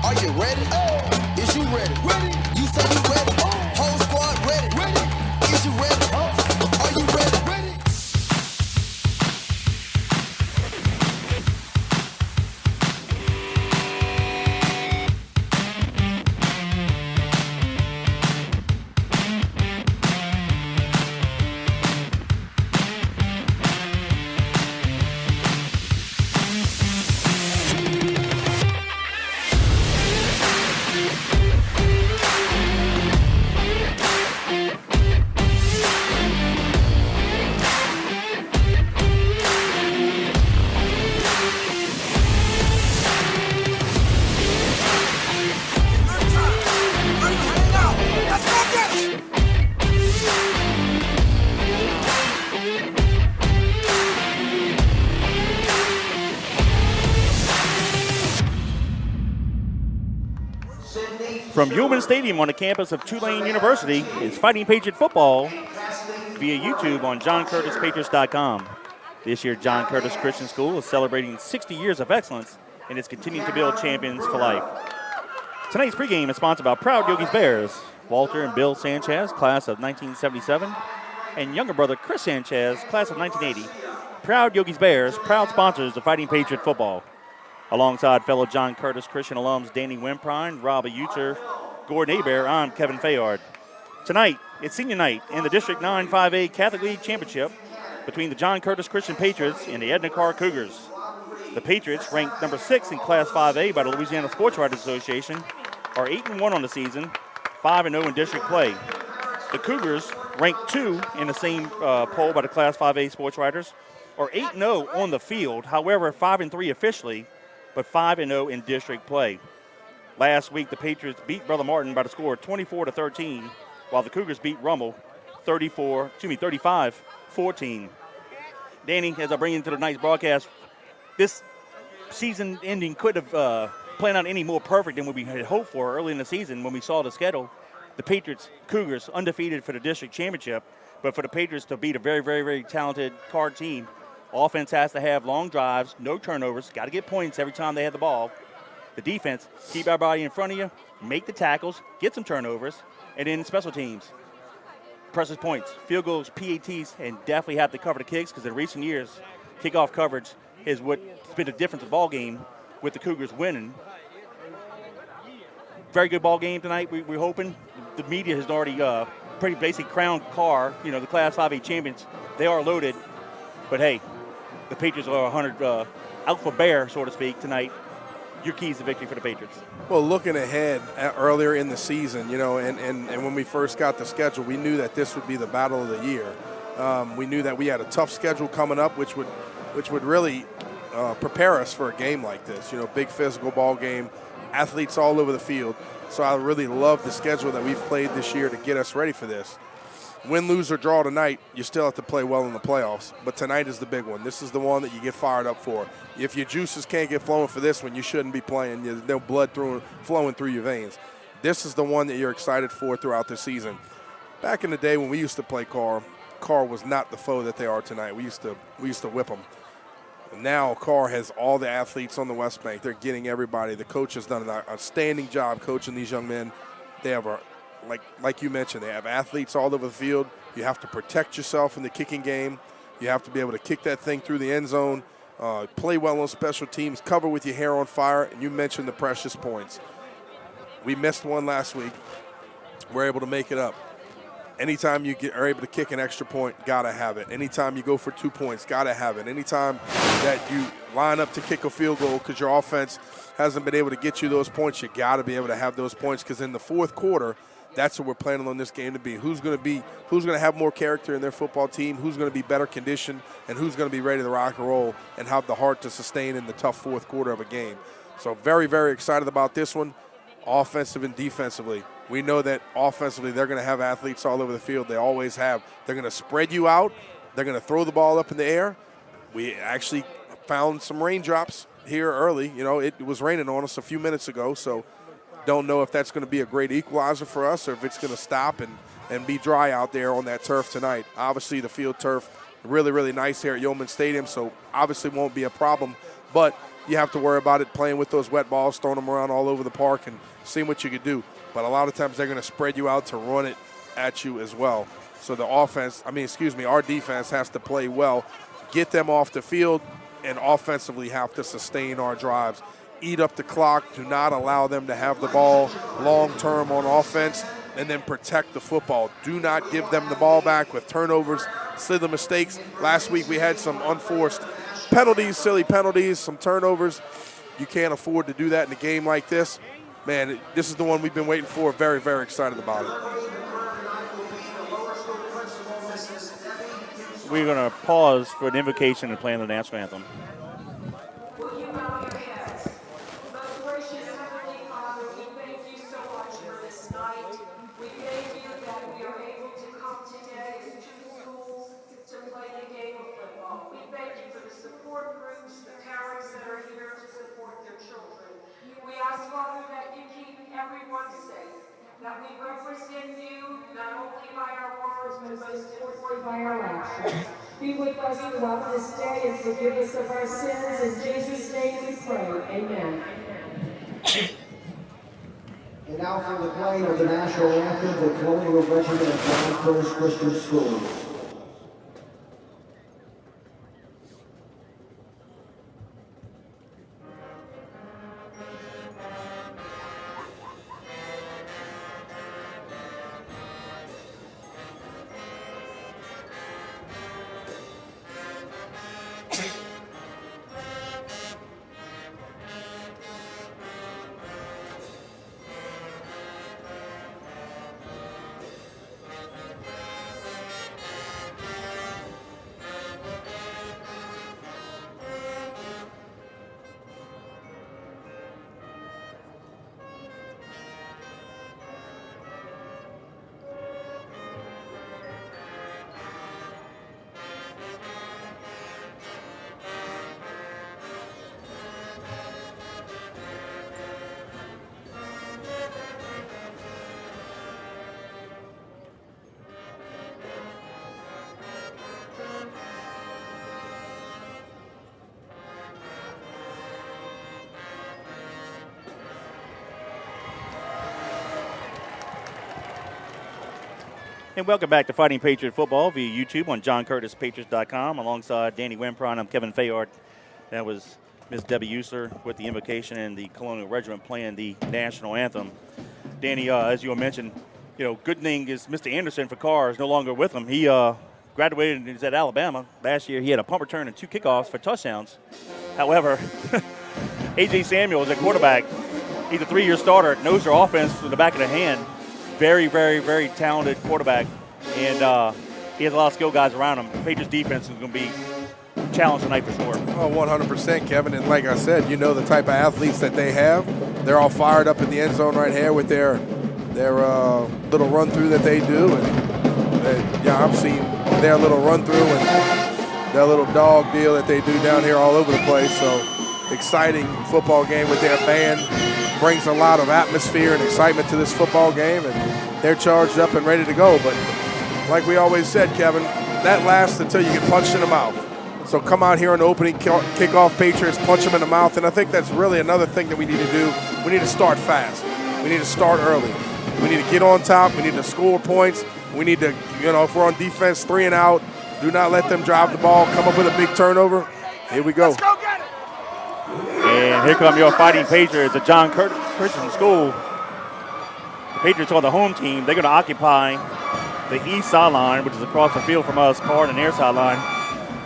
Are you ready? Is you ready? You say you ready? Whole squad ready? Is you ready? Are you ready? From Human Stadium on the campus of Tulane University is Fighting Patriot football via YouTube on JohnCurtisPatriots.com. This year, John Curtis Christian School is celebrating 60 years of excellence and is continuing to build champions for life. Tonight's pregame is sponsored by Proud Yogi's Bears. Walter and Bill Sanchez, class of 1977, and younger brother Chris Sanchez, class of 1980. Proud Yogi's Bears, proud sponsors of Fighting Patriot football. Alongside fellow John Curtis Christian alums Danny Wimprine, Rob Uter, Gordon Hebert, I'm Kevin Fayard. Tonight, it's senior night in the District 9 5A Catholic League Championship between the John Curtis Christian Patriots and the Edna Karr Cougars. The Patriots, ranked number 6 in Class 5A by the Louisiana Sports Writers Association, are 8-1 on the season, 5-0 in district play. The Cougars, ranked 2 in the same poll by the Class 5A Sports Writers, are 8-0 on the field, however 5-3 officially, but 5-0 in district play. Last week, the Patriots beat Brother Martin by the score of 24-13, while the Cougars beat Rummel 35-14. Danny, as I bring you into tonight's broadcast, this season ending could have planned out any more perfect than what we had hoped for early in the season when we saw the schedule. The Patriots, Cougars, undefeated for the district championship, but for the Patriots to beat a very, very, very talented Karr team, offense has to have long drives, no turnovers, got to get points every time they have the ball. The defense, keep everybody in front of you, make the tackles, get some turnovers, and then special teams. Precious points, field goals, PATs, and definitely have to cover the kicks because in recent years, kickoff coverage is what's been the difference of the ball game with the Cougars winning. Very good ball game tonight, we're hoping. The media has already pretty basically crowned Karr, the Class 5A champions. They are loaded, but hey, the Patriots are 100 out for bear, so to speak, tonight. Your keys to victory for the Patriots. Well, looking ahead earlier in the season, and when we first got the schedule, we knew that this would be the battle of the year. We knew that we had a tough schedule coming up, which would really prepare us for a game like this. Big physical ball game, athletes all over the field. So I really love the schedule that we've played this year to get us ready for this. Win, lose, or draw tonight, you still have to play well in the playoffs. But tonight is the big one. This is the one that you get fired up for. If your juices can't get flowing for this one, you shouldn't be playing. There's no blood flowing through your veins. This is the one that you're excited for throughout the season. Back in the day when we used to play Karr was not the foe that they are tonight. We used to whip them. Now Karr has all the athletes on the West Bank. They're getting everybody. The coach has done an outstanding job coaching these young men. They have like you mentioned, they have athletes all over the field. You have to protect yourself in the kicking game. You have to be able to kick that thing through the end zone, play well on special teams, cover with your hair on fire, and you mentioned the precious points. We missed one last week. We're able to make it up. Anytime you are able to kick an extra point, got to have it. Anytime you go for 2 points, got to have it. Anytime that you line up to kick a field goal because your offense hasn't been able to get you those points, you got to be able to have those points because in the fourth quarter, that's what we're planning on this game to be. Who's going to have more character in their football team, who's going to be better conditioned, and who's going to be ready to rock and roll and have the heart to sustain in the tough fourth quarter of a game. So very, very excited about this one, offensive and defensively. We know that offensively they're going to have athletes all over the field. They always have. They're going to spread you out. They're going to throw the ball up in the air. We actually found some raindrops here early. It was raining on us a few minutes ago, so don't know if that's going to be a great equalizer for us or if it's going to stop and be dry out there on that turf tonight. Obviously, the field turf really, really nice here at Yeoman Stadium, so obviously won't be a problem. But you have to worry about it playing with those wet balls, throwing them around all over the park and seeing what you could do. But a lot of times they're going to spread you out to run it at you as well. So our defense has to play well, get them off the field, and offensively have to sustain our drives. Eat up the clock, do not allow them to have the ball long-term on offense, and then protect the football. Do not give them the ball back with turnovers, silly mistakes. Last week we had some unforced penalties, silly penalties, some turnovers. You can't afford to do that in a game like this. Man, this is the one we've been waiting for. Very, very excited about it. We're going to pause for an invocation and playing the national anthem. Will you bow your heads? Most gracious Heavenly Father, we thank you so much for this night. We thank you that we are able to come today to the schools to play the game of football. We thank you for the support groups, the parents that are here to support their children. We ask, Father, that you keep everyone safe, that we represent you not only by our words, but most importantly by our actions. Be with us throughout this day and forgive us of our sins. In Jesus' name we pray. Amen. And now for the playing of the national anthem, the Colonial Regiment of John Curtis Christian School. And welcome back to Fighting Patriot Football via YouTube on JohnCurtisPatriots.com. Alongside Danny Wimpron, I'm Kevin Fayard. That was Miss Debbie User with the invocation and the Colonial Regiment playing the national anthem. Danny, as you mentioned, good thing is Mr. Anderson for Carr is no longer with them. He graduated and is at Alabama. Last year he had a punt return and 2 kickoffs for touchdowns. However, A.J. Samuels at quarterback, he's a 3-year starter, knows their offense to the back of the hand. Very, very, very talented quarterback, and he has a lot of skill guys around him. Patriots defense is going to be challenged tonight for sure. Oh, 100%, Kevin. And like I said, the type of athletes that they have. They're all fired up in the end zone right here with their little run through that they do. And I've seen their little run through and their little dog deal that they do down here all over the place. So exciting football game with their band. Brings a lot of atmosphere and excitement to this football game, and they're charged up and ready to go. But like we always said, Kevin, that lasts until you get punched in the mouth. So come out here on the opening kickoff, Patriots, punch them in the mouth. And I think that's really another thing that we need to do. We need to start fast. We need to start early. We need to get on top. We need to score points. We need to, if we're on defense, 3 and out, do not let them drive the ball, come up with a big turnover. Here we go. Let's go get it. And here come your Fighting Patriots at John Curtis Christian School. The Patriots are the home team. They're going to occupy the east sideline, which is across the field from us, Carr and the near sideline.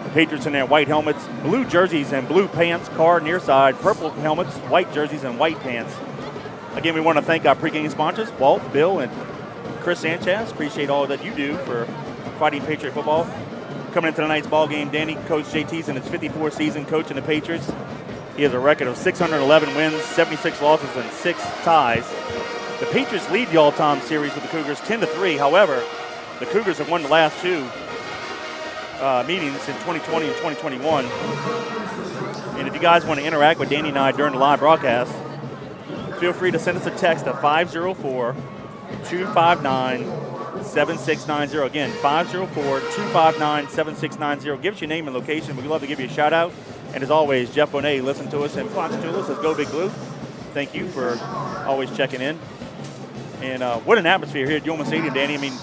The Patriots in their white helmets, blue jerseys and blue pants, Carr near side, purple helmets, white jerseys and white pants. Again, we want to thank our pregame sponsors, Walt, Bill, and Chris Sanchez. Appreciate all that you do for Fighting Patriot football. Coming into tonight's ball game, Danny, Coach JT's in his 54th season coaching the Patriots. He has a record of 611 wins, 76 losses, and 6 ties. The Patriots lead the all-time series with the Cougars 10-3. However, the Cougars have won the last 2 meetings in 2020 and 2021. And if you guys want to interact with Danny and I during the live broadcast, feel free to send us a text at 504-259-7690. Again, 504-259-7690. Give us your name and location. We'd love to give you a shout-out. And as always, Jeff Bonet, listen to us, and Ponchatoula says, go Big Blue. Thank you for always checking in. And what an atmosphere here at Yulman Stadium, Danny. I mean,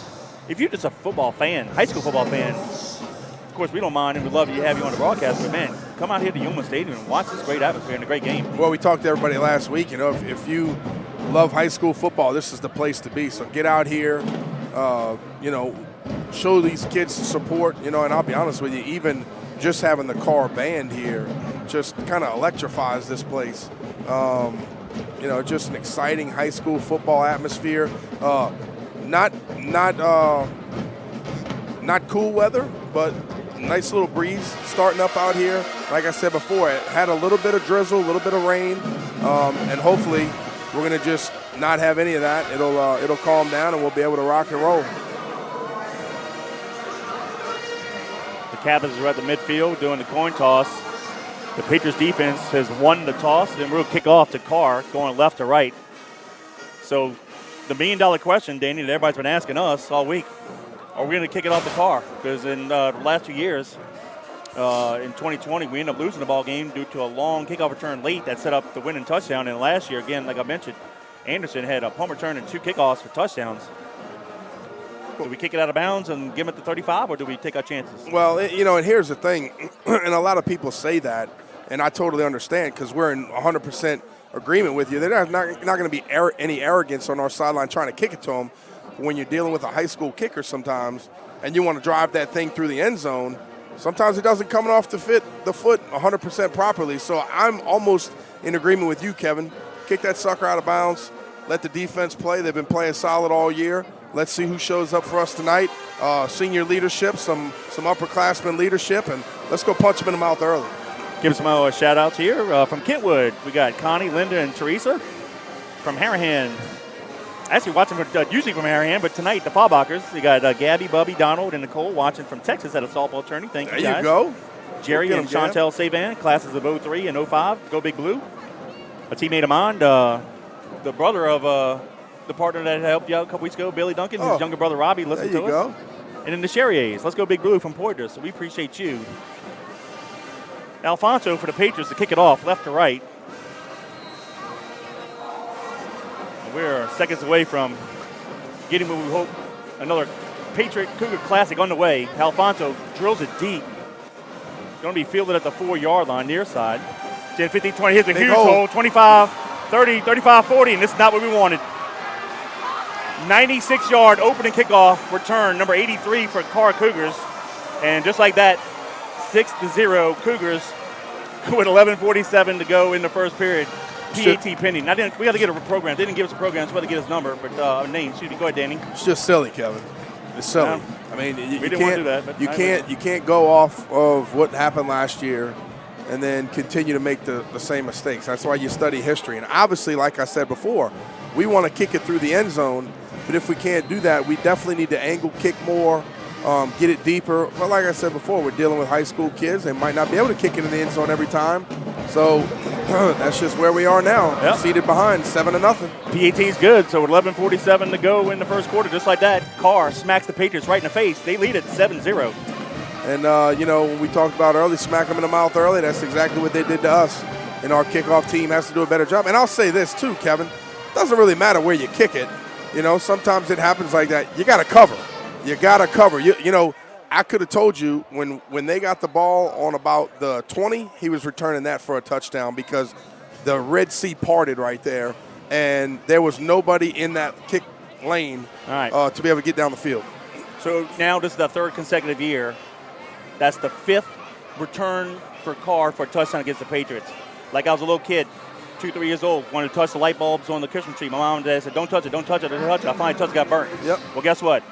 if you're just a football fan, high school football fan, of course, we don't mind and we'd love to have you on the broadcast, but man, come out here to Yulman Stadium and watch this great atmosphere and a great game. Well, we talked to everybody last week. You know, if you love high school football, this is the place to be. So get out here, you know, show these kids support, you know, and I'll be honest with you, even just having the Karr band here just kind of electrifies this place. You know, just an exciting high school football atmosphere. Not cool weather, but nice little breeze starting up out here. Like I said before, it had a little bit of drizzle, a little bit of rain, and hopefully we're going to just not have any of that. It'll calm down and we'll be able to rock and roll. The Capitals are at the midfield doing the coin toss. The Patriots defense has won the toss, and we'll kick off to Karr going left to right. So the million-dollar question, Danny, that everybody's been asking us all week, are we going to kick it off to Karr? Because in the last 2 years, in 2020, we ended up losing the ball game due to a long kickoff return late that set up the winning touchdown. And last year, again, like I mentioned, Anderson had a punt return and 2 kickoffs for touchdowns. Do we kick it out of bounds and give it to 35, or do we take our chances? Well, you know, and here's the thing, and a lot of people say that, and I totally understand because we're in 100% agreement with you. There's not going to be any arrogance on our sideline trying to kick it to them. When you're dealing with a high school kicker sometimes and you want to drive that thing through the end zone, sometimes it doesn't come off the foot 100% properly. So I'm almost in agreement with you, Kevin. Kick that sucker out of bounds. Let the defense play. They've been playing solid all year. Let's see who shows up for us tonight. Senior leadership, some upperclassmen leadership, and let's go punch them in the mouth early. Give some shout-outs here. From Kentwood, we got Connie, Linda, and Teresa. From Harahan, actually watching usually from Harahan, but tonight the Fallbachers. You got Gabby, Bubby, Donald, and Nicole watching from Texas at a softball tourney. Thank you, guys. There you go. Jerry and Chantel Savan, classes of 03 and 05. Go Big Blue. A teammate of mine, the brother of the partner that helped you out a couple weeks ago, Billy Duncan, his younger brother Robbie, listen to us. There you go. And then the Sherriers. Let's go Big Blue from Poydras. So we appreciate you. Alfonso for the Patriots to kick it off left to right. We're seconds away from getting what we hope, another Patriot Cougar Classic on the way. Alfonso drills it deep. Going to be fielded at the 4-yard line, near side. 10, 15, 20. Here's a huge hole. 25, 30, 35, 40, and this is not what we wanted. 96-yard opening kickoff return, number 83 for Karr Cougars. And just like that, 6-0 Cougars with 11:47 to go in the first period. PAT pending. We got to get a program. They didn't give us a program, so we had to get his number, but name. Excuse me. Go ahead, Danny. It's just silly, Kevin. It's silly. Yeah. I mean, We didn't want to do that. But you can't go off of what happened last year and then continue to make the same mistakes. That's why you study history. And obviously, like I said before, we want to kick it through the end zone, but if we can't do that, we definitely need to angle kick more, get it deeper. But like I said before, we're dealing with high school kids. They might not be able to kick it in the end zone every time. So that's just where we are now, Yep. seated behind 7-0. PAT's good, so with 11:47 to go in the first quarter, just like that, Karr smacks the Patriots right in the face. They lead at 7-0. And, you know, when we talked about early, smack them in the mouth early, that's exactly what they did to us. And our kickoff team has to do a better job. And I'll say this, too, Kevin. It doesn't really matter where you kick it. You know, sometimes it happens like that. You got to cover. You got to cover. You know, I could have told you when they got the ball on about the 20, he was returning that for a touchdown because the Red Sea parted right there, and there was nobody in that kick lane to be able to get down the field. So now this is the third consecutive year. That's the 5th return for Karr for a touchdown against the Patriots. Like I was a little kid, 2, 3 years old, wanted to touch the light bulbs on the Christmas tree. My mom and dad said, don't touch it, don't touch it, don't touch it. I finally touched it, got burnt. Yep. Well, guess what?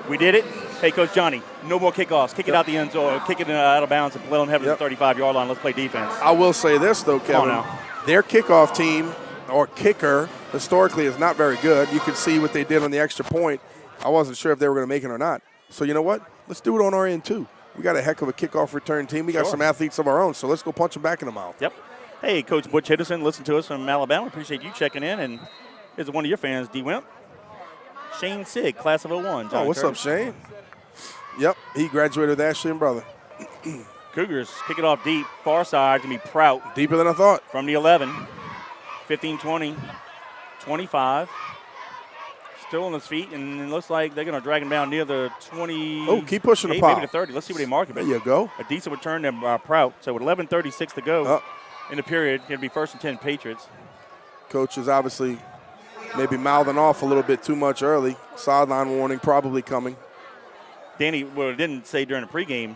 We did it. Hey, Coach Johnny, no more kickoffs. Kick it out the end zone, kick it out of bounds, and let them have it at the 35-yard line. Let's play defense. I will say this, though, Kevin. Their kickoff team or kicker historically is not very good. You can see what they did on the extra point. I wasn't sure if they were going to make it or not. So you know what? Let's do it on our end, too. We got a heck of a kickoff return team. We got some athletes of our own, so let's go punch them back in the mouth. Yep. Hey, Coach Butch Henderson, listen to us from Alabama. Appreciate you checking in. And here's one of your fans, D. Wimp. Shane Sigg, class of 01. What's up, Shane? Yep, he graduated with Ashley and brother. Cougars kick it off deep, far side, going to be Prout Deeper than I thought. from the 11. 15-20, 25. Still on his feet, and it looks like they're going to drag him down near the 20. Oh, keep pushing the pile. Maybe the 30. Let's see what they mark it. There you go. A decent return to Prout. So with 11:36 to go in the period, it'll be 1st and 10 Patriots. Coach is obviously maybe mouthing off a little bit too much early. Sideline warning probably coming. Danny, what I didn't say during the pregame,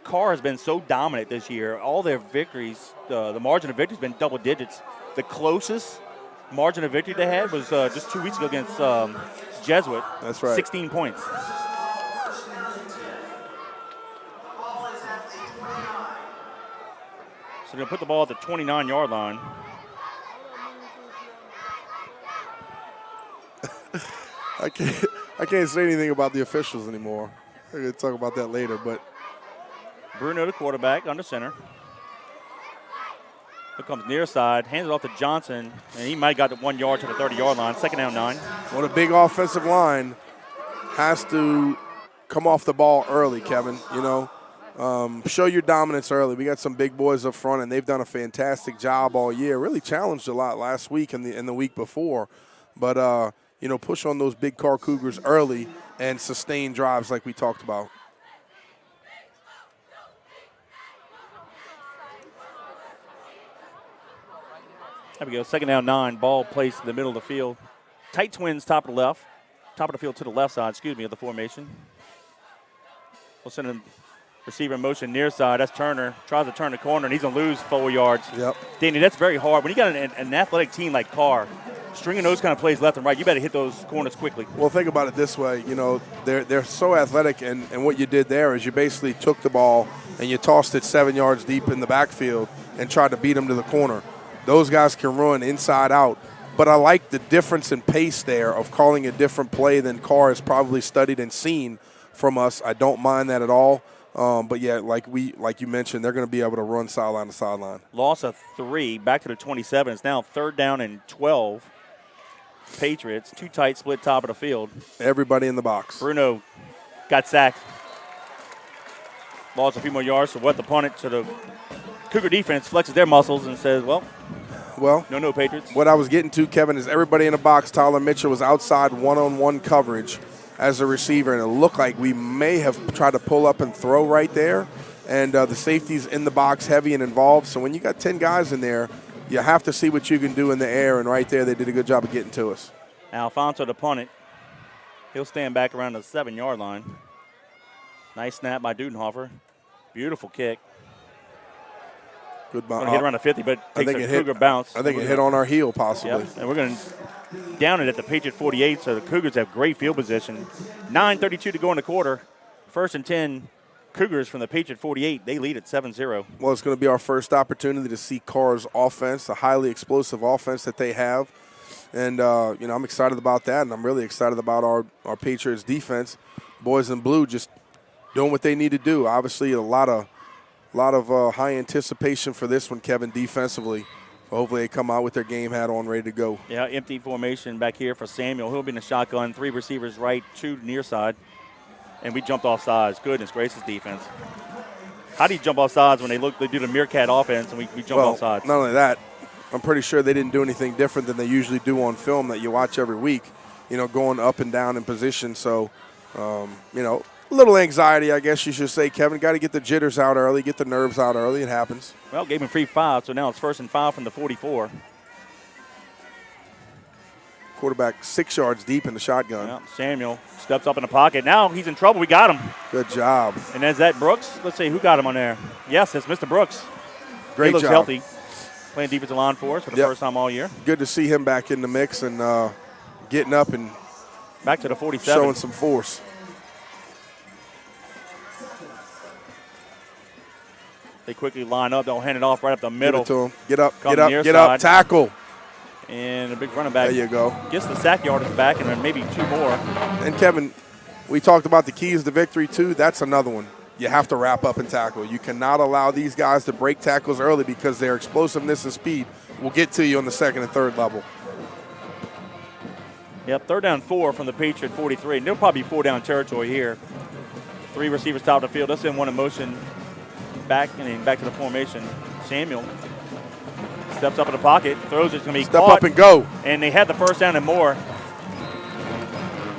Karr has been so dominant this year. All their victories, the margin of victory has been double digits. The closest margin of victory they had was just 2 weeks ago against Jesuit. That's right. 16 points. So they're going to put the ball at the 29-yard line. I can't say anything about the officials anymore. We're going to talk about that later, but Bruno, the quarterback, under center. Here comes near side, hands it off to Johnson, and he might got the 1 yard to the 30-yard line. 2nd down 9. well, the big offensive line has to come off the ball early, Kevin. You know, show your dominance early. We got some big boys up front, and they've done a fantastic job all year. Really challenged a lot last week and the week before. But, you know, push on those big Karr Cougars early and sustain drives like we talked about. There we go, 2nd down 9, ball placed in the middle of the field. Tight twins, top of the field to the left side, of the formation. We'll send him receiver in motion near side. That's Turner, tries to turn the corner, and he's going to lose 4 yards. Yep. Danny, that's very hard. When you got an athletic team like Karr, stringing those kind of plays left and right, you better hit those corners quickly. Well, think about it this way. You know, they're so athletic, and what you did there is you basically took the ball and you tossed it 7 yards deep in the backfield and tried to beat them to the corner. Those guys can run inside out. But I like the difference in pace there of calling a different play than Karr has probably studied and seen from us. I don't mind that at all. But, yeah, like you mentioned, they're going to be able to run sideline to sideline. Loss of 3, back to the 27. It's now 3rd down and 12. Patriots, too tight, split top of the field. Everybody in the box. Bruno got sacked. Lost a few more yards, so what the punt to the Cougar defense flexes their muscles and says, well, no, Patriots. What I was getting to, Kevin, is everybody in the box. Tyler Mitchell was outside one-on-one coverage as a receiver, and it looked like we may have tried to pull up and throw right there. And the safety's in the box, heavy and involved. So when you got 10 guys in there, you have to see what you can do in the air, and right there they did a good job of getting to us. Alfonso to punt it. He'll stand back around the 7-yard line. Nice snap by Dudenhofer. Beautiful kick. Good Going bounce. to hit around the 50, but takes a Cougar bounce. I think it hit on our heel possibly. Yep. And we're going to down it at the Patriot 48, so the Cougars have great field position. 9:32 to go in the quarter. 1st and 10. Cougars from the Patriot 48, they lead at 7-0. Well, it's going to be our first opportunity to see Karr's offense, the highly explosive offense that they have. And, you know, I'm excited about that, and I'm really excited about our Patriots defense. Boys in blue just doing what they need to do. Obviously, a lot of high anticipation for this one, Kevin, defensively. Hopefully they come out with their game hat on, ready to go. Yeah, empty formation back here for Samuel. He'll be in the shotgun, 3 receivers right, 2 near side. And we jumped off sides. Goodness gracious, defense. How do you jump off sides when they do the Meerkat offense and we jump off sides? Not only that, I'm pretty sure they didn't do anything different than they usually do on film that you watch every week, you know, going up and down in position. So, you know, a little anxiety, I guess you should say, Kevin. Got to get the jitters out early, get the nerves out early. It happens. Well, gave him free 5, so now it's 1st and 5 from the 44. Quarterback 6 yards deep in the shotgun. Well, Samuel steps up in the pocket. Now he's in trouble. We got him. Good job. And is that Brooks? Let's see, who got him on there? Yes, it's Mr. Brooks. Great he looks job. Healthy. Playing defensive line for us for the first time all year. Good to see him back in the mix and getting up and back to the 47. Showing some force. They quickly line up. They'll hand it off right up the middle. Give it to him. Get up, get up, tackle. And a big running back. There you go. Gets the sack yardage back and then maybe 2 more. And, Kevin, we talked about the keys to victory, too. That's another one. You have to wrap up and tackle. You cannot allow these guys to break tackles early because their explosiveness and speed will get to you on the 2nd and 3rd level. Yep, 3rd down 4 from the Patriot 43. And they'll probably be 4-down territory here. 3 receivers top of the field. Let's send one in motion. back and then back to the formation. Samuel steps up in the pocket, throws it. It's going to be Step caught. up and go. And they had the first down and more.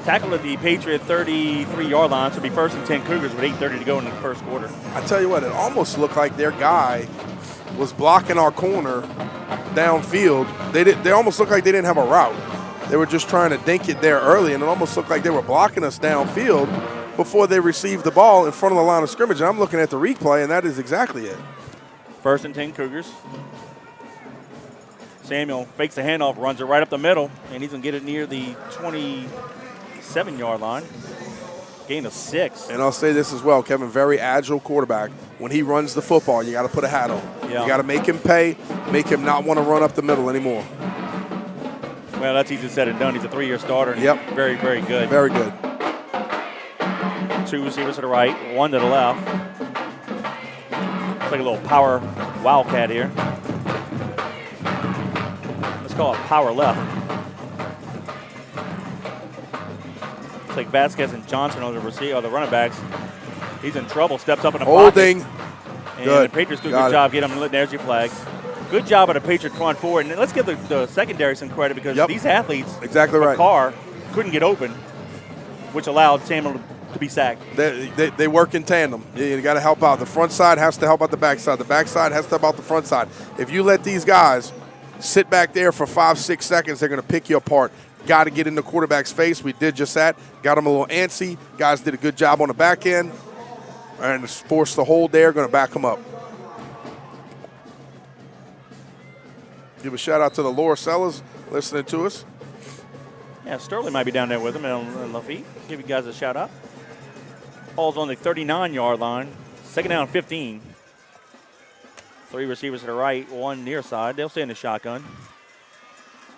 Tackle at the Patriot 33-yard line. So it'll be 1st and 10 Cougars with 8:30 to go in the first quarter. I tell you what, it almost looked like their guy was blocking our corner downfield. They almost looked like they didn't have a route. They were just trying to dink it there early, and it almost looked like they were blocking us downfield before they received the ball in front of the line of scrimmage. And I'm looking at the replay, and that is exactly it. 1st and 10 Cougars. Samuel fakes the handoff, runs it right up the middle, and he's going to get it near the 27-yard line. Gain of 6. And I'll say this as well, Kevin, very agile quarterback. When he runs the football, you got to put a hat on. Yeah. You got to make him pay, make him not want to run up the middle anymore. Well, that's easy said and done. He's a 3-year starter. And Yep. Very, very good. Very good. 2 receivers to the right, 1 to the left. It's like a little power wildcat here. Let's call it power left. It's like Vasquez and Johnson on the receiver, the running backs. He's in trouble. Steps up in the Holding. pocket. And Good. the Patriots do a Got good it. job. Get him. There's your flag. Good job of the Patriot front four. And let's give the secondary some credit because Yep. these athletes, Exactly right. Carr, couldn't get open, which allowed Samuel to be sacked. They work in tandem. You got to help out. The front side has to help out the back side. The back side has to help out the front side. If you let these guys sit back there for 5-6 seconds, they're going to pick you apart. Got to get in the quarterback's face. We did just that. Got him a little antsy. Guys did a good job on the back end. And forced the hold there. Going to back him up. Give a shout out to the Laura Sellers listening to us. Yeah, Sterling might be down there with him on Lafitte. Give you guys a shout out. Ball's on the 39-yard line. 2nd down, 15. 3 receivers to the right, 1 near side. They'll stay in the shotgun.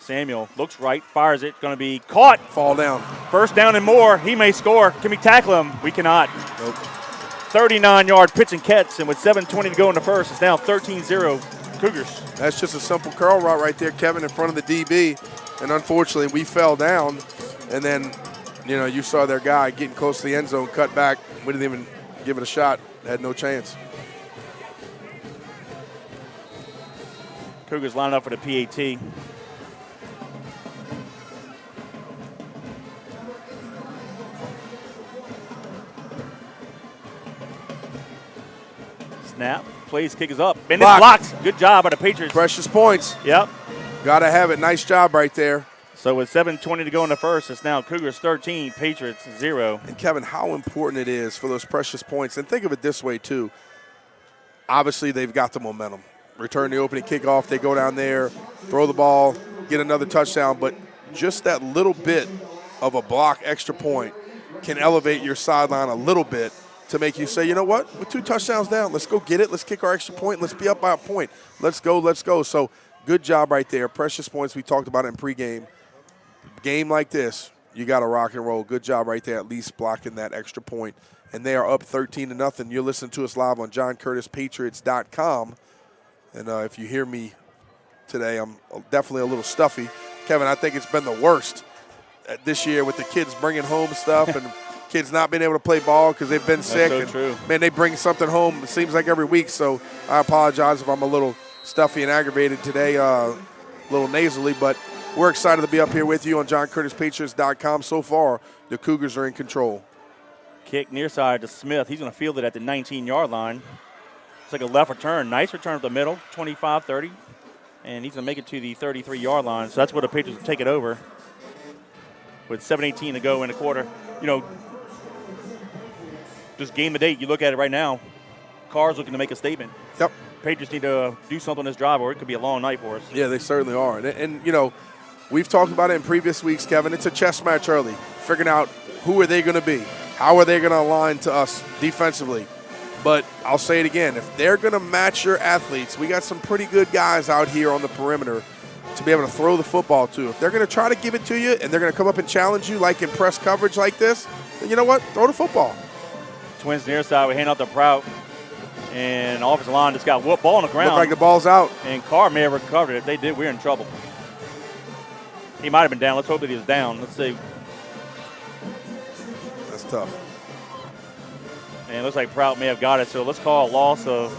Samuel looks right, fires it. Going to be caught. Fall down. 1st down and more. He may score. Can we tackle him? We cannot. Nope. 39-yard pitch and catch, and with 7:20 to go in the first, it's now 13-0 Cougars. That's just a simple curl route right there, Kevin, in front of the DB. And unfortunately, we fell down. And then, you saw their guy getting close to the end zone, cut back. We didn't even give it a shot. Had no chance. Cougars line up for the PAT. Snap. Plays, kick is up. And it's blocked. Good job by the Patriots. Precious points. Yep. Got to have it. Nice job right there. So with 7:20 to go in the first, it's now Cougars 13, Patriots 0. And, Kevin, how important it is for those precious points. And think of it this way, too. Obviously, they've got the momentum. Return the opening kickoff. They go down there, throw the ball, get another touchdown. But just that little bit of a block extra point can elevate your sideline a little bit to make you say, you know what, we're 2 touchdowns down. Let's go get it. Let's kick our extra point. Let's be up by a point. Let's go, let's go. So good job right there. Precious points. We talked about it in pregame. Game like this, you got to rock and roll. Good job right there, at least blocking that extra point. And they are up 13-0. You're listening to us live on JohnCurtisPatriots.com. And if you hear me today, I'm definitely a little stuffy. Kevin, I think it's been the worst this year with the kids bringing home stuff and kids not being able to play ball because they've been sick. That's so true. Man, they bring something home, it seems like every week. So I apologize if I'm a little stuffy and aggravated today, a little nasally. But we're excited to be up here with you on JohnCurtisPatriots.com. So far, the Cougars are in control. Kick near side to Smith. He's going to field it at the 19-yard line. It's like a left return. Nice return up the middle, 25-30. And he's going to make it to the 33-yard line. So that's where the Patriots will take it over with 7:18 to go in the quarter. Just game of date, you look at it right now, Carr's looking to make a statement. Yep. Patriots need to do something on this drive or it could be a long night for us. Yeah, they certainly are. And we've talked about it in previous weeks, Kevin. It's a chess match early, figuring out who are they going to be, how are they going to align to us defensively. But I'll say it again, if they're going to match your athletes, we got some pretty good guys out here on the perimeter to be able to throw the football to. If they're going to try to give it to you and they're going to come up and challenge you like in press coverage like this, then you know what? Throw the football. Twins near side, we hand out to Prout. And offensive line just got whooped, ball on the ground. Looked like the ball's out. And Carr may have recovered it. If they did, we're in trouble. He might have been down. Let's hope that he was down. Let's see. That's tough. And it looks like Prout may have got it, so let's call a loss of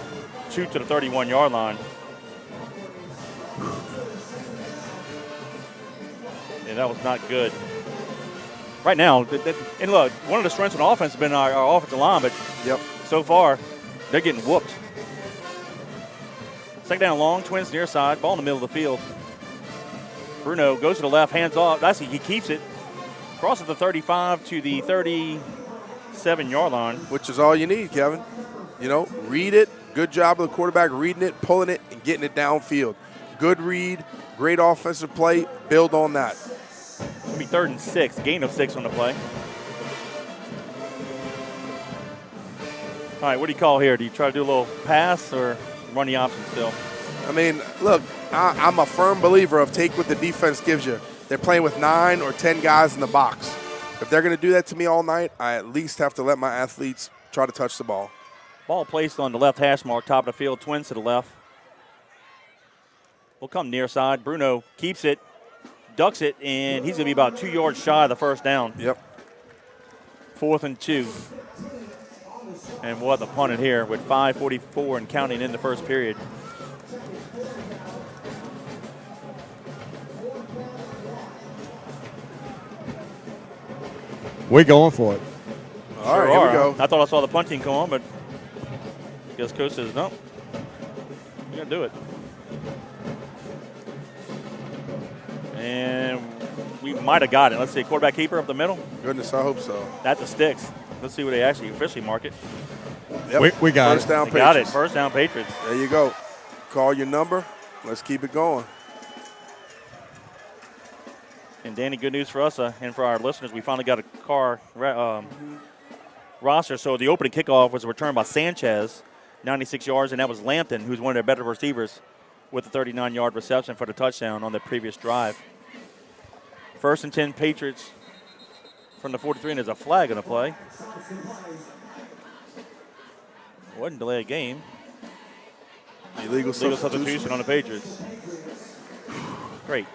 2 to the 31-yard line. And that was not good. Right now, and look, one of the strengths on offense has been our offensive line, but so far, they're getting whooped. Second down long, Twins near side, ball in the middle of the field. Bruno goes to the left, hands off. He keeps it. Crosses the 35 to the 37-yard line. Which is all you need, Kevin. Read it. Good job of the quarterback reading it, pulling it, and getting it downfield. Good read, great offensive play. Build on that. It'll be 3rd and 6, gain of 6 on the play. All right, what do you call here? Do you try to do a little pass or run the option still? I mean, look, I'm a firm believer of take what the defense gives you. They're playing with 9 or 10 guys in the box. If they're going to do that to me all night, I at least have to let my athletes try to touch the ball. Ball placed on the left hash mark, top of the field, Twins to the left. Will come near side. Bruno keeps it, ducks it, and he's going to be about 2 yards shy of the first down. Yep. 4th and 2. And we'll have to punt it here with 5:44 and counting in the first period. We're going for it. All right, here we go. I thought I saw the punting come on, but I guess coach says no. You gotta do it. And we might have got it. Let's see, quarterback keeper up the middle. Goodness, I hope so. That's the sticks. Let's see where they actually officially mark it. Yep. We got First it. down, They Patriots. got it. First down, Patriots. There you go. Call your number. Let's keep it going. And Danny, good news for us and for our listeners. We finally got a car roster. So the opening kickoff was returned by Sanchez, 96 yards, and that was Lampton, who's one of their better receivers, with a 39-yard reception for the touchdown on the previous drive. 1st and 10 Patriots from the 43, and there's a flag in the play. Wasn't delay a game. Illegal substitution on the Patriots. Great.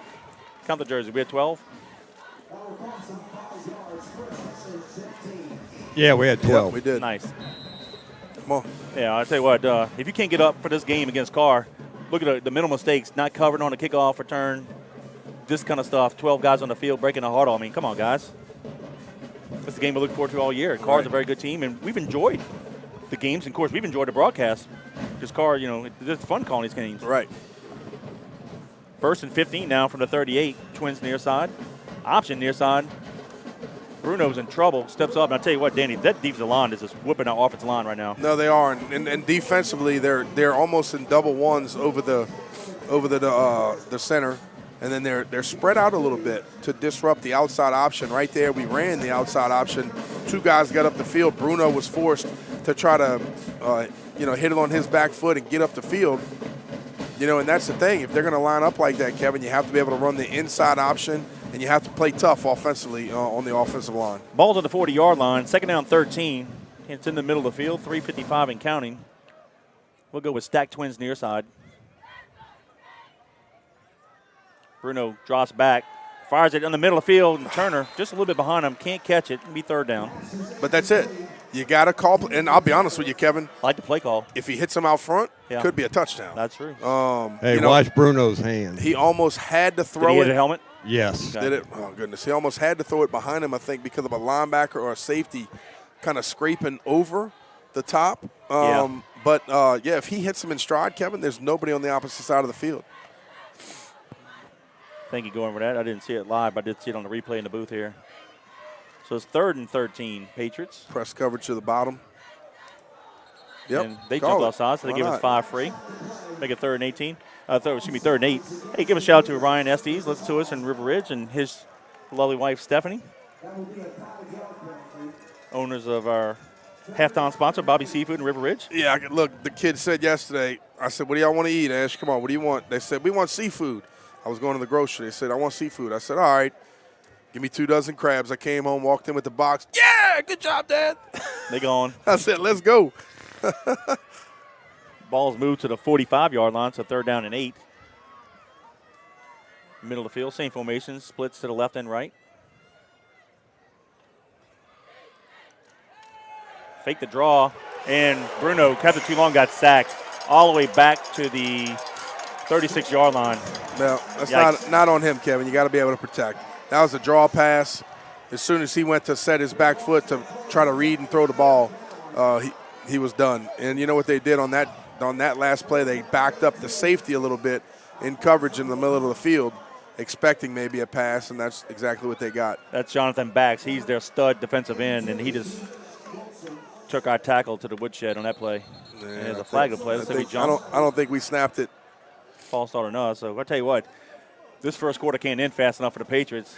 Count the jersey. We had 12. Yeah, we had 12. Yep, we did. Nice. Come on. Yeah, I'll tell you what, if you can't get up for this game against Carr, look at the middle mistakes, not covered on the kickoff return, this kind of stuff, 12 guys on the field breaking the huddle. I mean, come on, guys. That's the game we look forward to all year. Carr's a very good team, and we've enjoyed the games. And, of course, we've enjoyed the broadcast because Carr, it's fun calling these games. Right. 1st and 15 now from the 38. Twins near side. Option near side. Bruno's in trouble. Steps up. And I'll tell you what, Danny, that defensive line is just whipping our offensive line right now. No, they are. And defensively, they're almost in double ones over the center. And then they're spread out a little bit to disrupt the outside option. Right there, we ran the outside option. 2 guys got up the field. Bruno was forced to try to, hit it on his back foot and get up the field. And that's the thing. If they're going to line up like that, Kevin, you have to be able to run the inside option, and you have to play tough offensively on the offensive line. Ball's on the 40-yard line. 2nd down, 13. It's in the middle of the field. 3:55 and counting. We'll go with stacked Twins near side. Bruno drops back, fires it in the middle of the field, and Turner just a little bit behind him. Can't catch it. It'll be 3rd down. But that's it. You got to call, and I'll be honest with you, Kevin. I like the play call. If he hits him out front, could be a touchdown. That's true. Hey, watch Bruno's hand. He almost had to throw Did he it. hit a helmet? Yes. Okay. Did it? Oh, goodness. He almost had to throw it behind him, I think, because of a linebacker or a safety kind of scraping over the top. But, if he hits him in stride, Kevin, there's nobody on the opposite side of the field. Thank you, going for that. I didn't see it live, but I did see it on the replay in the booth here. So it's 3rd and 13, Patriots. Press coverage to the bottom. Yep. And they jumped outside, so they give us 5 free. Make it 3rd and 18. 3rd and 8. Hey, give a shout out to Ryan Estes. Listen to us in River Ridge, and his lovely wife, Stephanie. Owners of our halftime sponsor, Bobby Seafood in River Ridge. Yeah, look, the kid said yesterday, I said, what do y'all want to eat, Ash? Come on, what do you want? They said, we want seafood. I was going to the grocery. They said, I want seafood. I said, all right, give me 2 dozen crabs. I came home, walked in with the box. Yeah, good job, Dad. They gone. I said, let's go. Ball's moved to the 45-yard line, so 3rd down and 8. Middle of the field, same formation, splits to the left and right. Fake the draw, and Bruno kept it too long, got sacked all the way back to the 36-yard line. No, that's not on him, Kevin. You got to be able to protect. That was a draw pass. As soon as he went to set his back foot to try to read and throw the ball, he was done. And you know what they did on that last play? They backed up the safety a little bit in coverage in the middle of the field, expecting maybe a pass, and that's exactly what they got. That's Jonathan Bax. He's their stud defensive end, and he just took our tackle to the woodshed on that play. Yeah, and there's a flag to play. Let's say we jump. I don't think we snapped it. False start or not. So I'll tell you what, this first quarter can't end fast enough for the Patriots.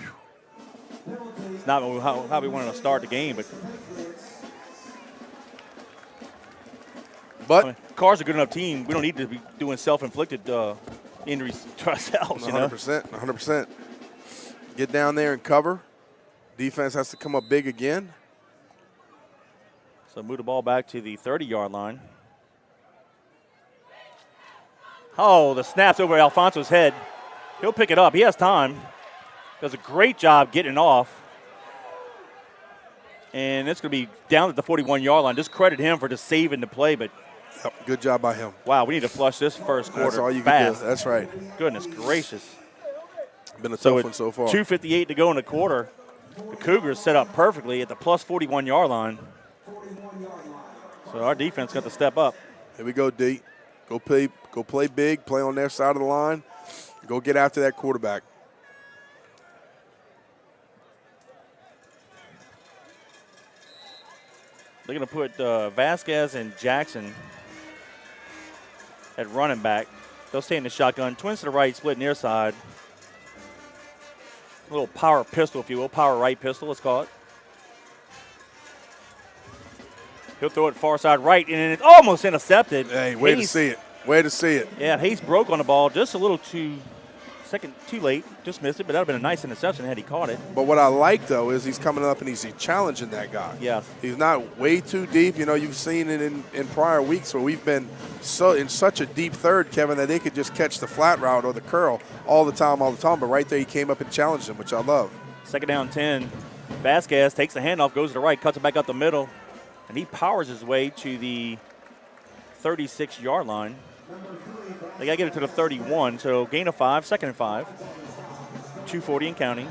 It's not how we wanted to start the game, but I mean, Carr's a good enough team. We don't need to be doing self-inflicted injuries to ourselves. 100%. Get down there and cover. Defense has to come up big again. So move the ball back to the 30-yard line. Oh, the snap's over Alfonso's head. He'll pick it up. He has time. Does a great job getting off. And it's going to be down at the 41-yard line. Just credit him for just saving the play, but good job by him. Wow, we need to flush this first quarter. That's all you fast. can do. That's right. Goodness gracious. Been a tough one so far. 2:58 to go in the quarter. The Cougars set up perfectly at the plus 41-yard line. So our defense got to step up. Here we go, D. Go play big, play on their side of the line. Go get after that quarterback. They're going to put Vasquez and Jackson at running back. They'll stay in the shotgun. Twins to the right, split near side. A little power pistol, if you will. Power right pistol, let's call it. He'll throw it far side right, and it's almost intercepted. Hey, way to see it. Way to see it. Yeah, Hayes broke on the ball just a little too late. Just missed it, but that would have been a nice interception had he caught it. But what I like, though, is he's coming up and he's challenging that guy. Yes. He's not way too deep. You know, you've seen it in prior weeks where we've been in such a deep third, Kevin, that they could just catch the flat route or the curl all the time. But right there he came up and challenged him, which I love. Second down 10. Vasquez takes the handoff, goes to the right, cuts it back up the middle, and he powers his way to the 36-yard line. They got to get it to the 31, so gain of 5, second and 5. 2:40 and counting.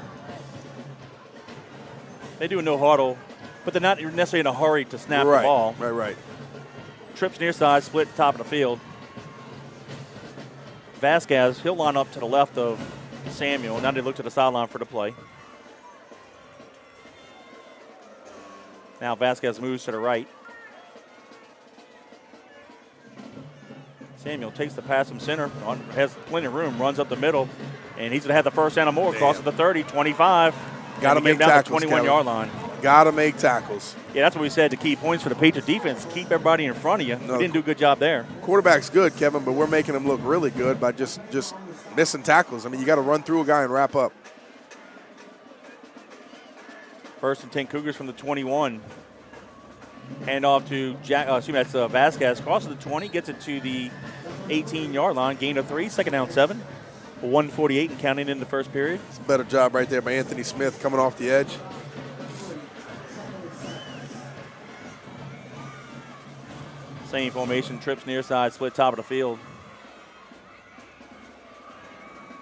They do a no huddle, but they're not necessarily in a hurry to snap the ball. Right. Trips near side, split top of the field. Vasquez, he'll line up to the left of Samuel. Now they look to the sideline for the play. Now Vasquez moves to the right. Samuel takes the pass from center, has plenty of room, runs up the middle, and he's going to have the first down or more. Crosses the 30, 25. Got to make tackles, down the 21-yard line. Got to make tackles. Yeah, that's what we said, the key points for the Patriots defense. Keep everybody in front of you. We didn't do a good job there. Quarterback's good, Kevin, but we're making him look really good by just missing tackles. I mean, you got to run through a guy and wrap up. First and 10 Cougars from the 21. Hand off to Vasquez. Crosses the 20, gets it to the 18-yard line. Gain of 3, second down 7. 1:48 and counting in the first period. It's a better job right there by Anthony Smith coming off the edge. Same formation, trips near side, split top of the field.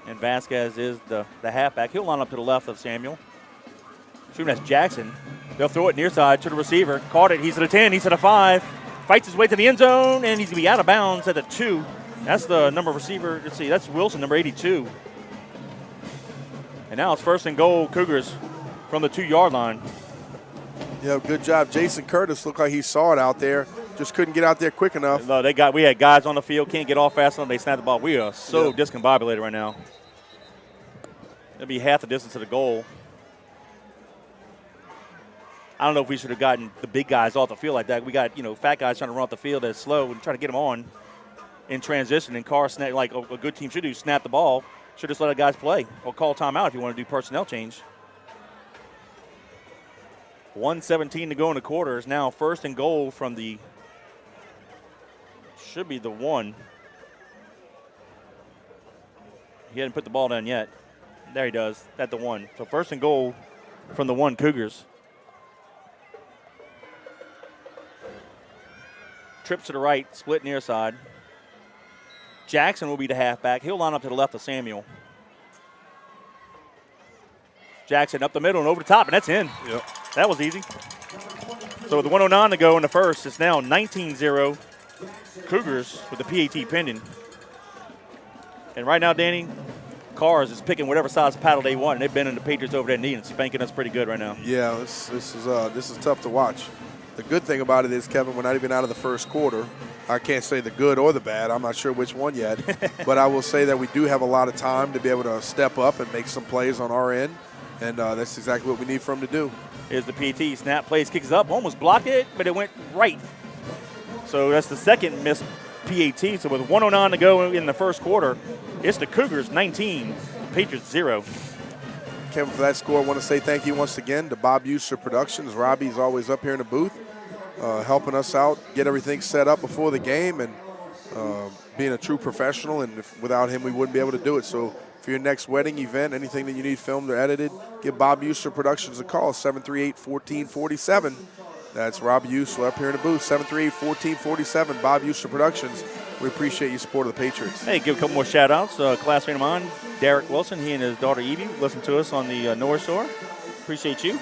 And Vasquez is the halfback. He'll line up to the left of Samuel. Shooting that's Jackson. They'll throw it near side to the receiver. Caught it. He's at a 10. He's at a 5. Fights his way to the end zone, and he's going to be out of bounds at the 2. That's the number of receiver. Let's see. That's Wilson, number 82. And now it's first and goal, Cougars from the 2-yard line. Yeah, good job. Jason Curtis looked like he saw it out there. Just couldn't get out there quick enough. No, we had guys on the field, can't get off fast enough. They snapped the ball. We are so discombobulated right now. It'll be half the distance to the goal. I don't know if we should have gotten the big guys off the field like that. We got, fat guys trying to run off the field that's slow and trying to get them on in transition. And Carr, like a good team should do, snap the ball. Should just let the guys play or call timeout if you want to do personnel change. 1:17 to go in the quarter. Is now first and goal from the, should be the 1. He hadn't put the ball down yet. There he does, at the 1. So first and goal from the 1 Cougars. trips to the right, split near side. Jackson will be the halfback. He'll line up to the left of Samuel. Jackson up the middle and over the top, and that's in. Yep. That was easy. So with 1:09 to go in the first, it's now 19-0 Cougars with the PAT pending. And right now, Danny, Cars is picking whatever size paddle they want, and they've been in the Patriots over that knee and spanking us pretty good right now. Yeah, this is tough to watch. The good thing about it is, Kevin, we're not even out of the first quarter. I can't say the good or the bad. I'm not sure which one yet. But I will say that we do have a lot of time to be able to step up and make some plays on our end. And that's exactly what we need from him to do. Here's the PAT. Snap plays, kicks up, almost blocked it, but it went right. So that's the second missed PAT. So with 1:09 to go in the first quarter, it's the Cougars 19, Patriots 0. Kevin, for that score, I want to say thank you once again to Bob Uster Productions. Robbie's always up here in the booth, helping us out, get everything set up before the game, and being a true professional. And without him, we wouldn't be able to do it. So for your next wedding event, anything that you need filmed or edited, give Bob Uster Productions a call, 738-1447. That's Rob Uster up here in the booth, 738-1447, Bob Uster Productions. We appreciate your support of the Patriots. Hey, give a couple more shout-outs. Classmate of mine, Derek Wilson, he and his daughter Evie listen to us on the North Shore. Appreciate you.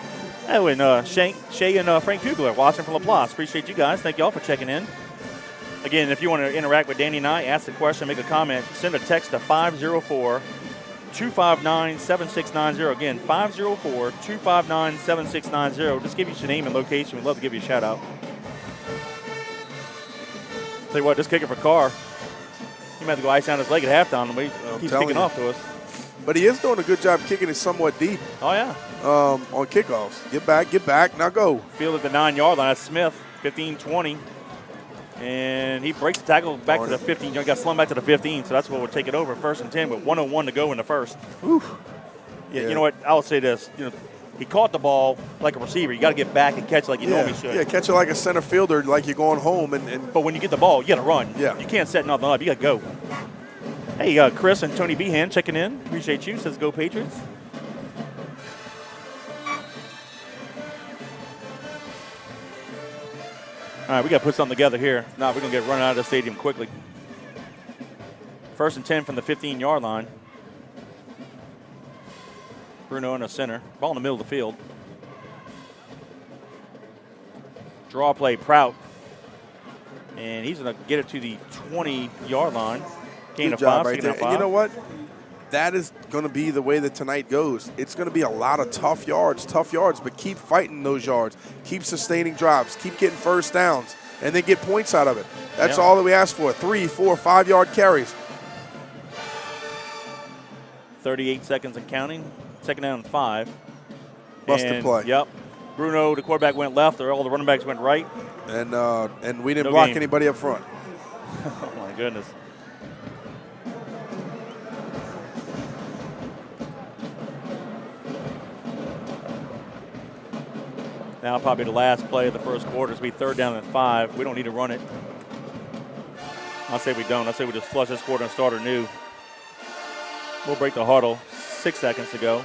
Oh, and Shay and Frank Pugler watching from LaPlace. Appreciate you guys. Thank you all for checking in. Again, if you want to interact with Danny and I, ask a question, make a comment, send a text to 504-259-7690. Again, 504-259-7690. Just give us your name and location. We'd love to give you a shout-out. Tell you what, this kicker for Carr, he might have to go ice down his leg at halftime. But he's kicking off to us. But he is doing a good job kicking it somewhat deep. Oh, yeah. On kickoffs. Get back, now go. Field at the 9-yard line. That's Smith, 15-20. And he breaks the tackle back to the 15. Got slung back to the 15, so that's what would take it over. 1st and 10 with 1:01 to go in the first. Yeah, you know what? I'll say this. He caught the ball like a receiver. You got to get back and catch like you normally should. Yeah, catch it like a center fielder, like you're going home. But when you get the ball, you got to run. Yeah. You can't set nothing up. You got to go. Hey, Chris and Tony Behan checking in. Appreciate you. Says go Patriots. All right, we got to put something together here. If not, we're going to get run out of the stadium quickly. 1st and 10 from the 15-yard line. Bruno in the center. Ball in the middle of the field. Draw play, Prout. And he's going to get it to the 20-yard line. Gain of 5. Right there. And you know what? That is going to be the way that tonight goes. It's going to be a lot of tough yards, but keep fighting those yards. Keep sustaining drives. Keep getting first downs, and then get points out of it. That's all that we ask for, 3, 4, 5-yard carries. 38 seconds and counting. 2nd down and 5. Busted play. Yep. Bruno, the quarterback, went left, or all the running backs went right. And we didn't block anybody up front. Oh, my goodness. Now probably the last play of the first quarter is be 3rd down and 5. We don't need to run it. I'll say we don't. I'll say we just flush this quarter and start anew. We'll break the huddle. 6 seconds to go.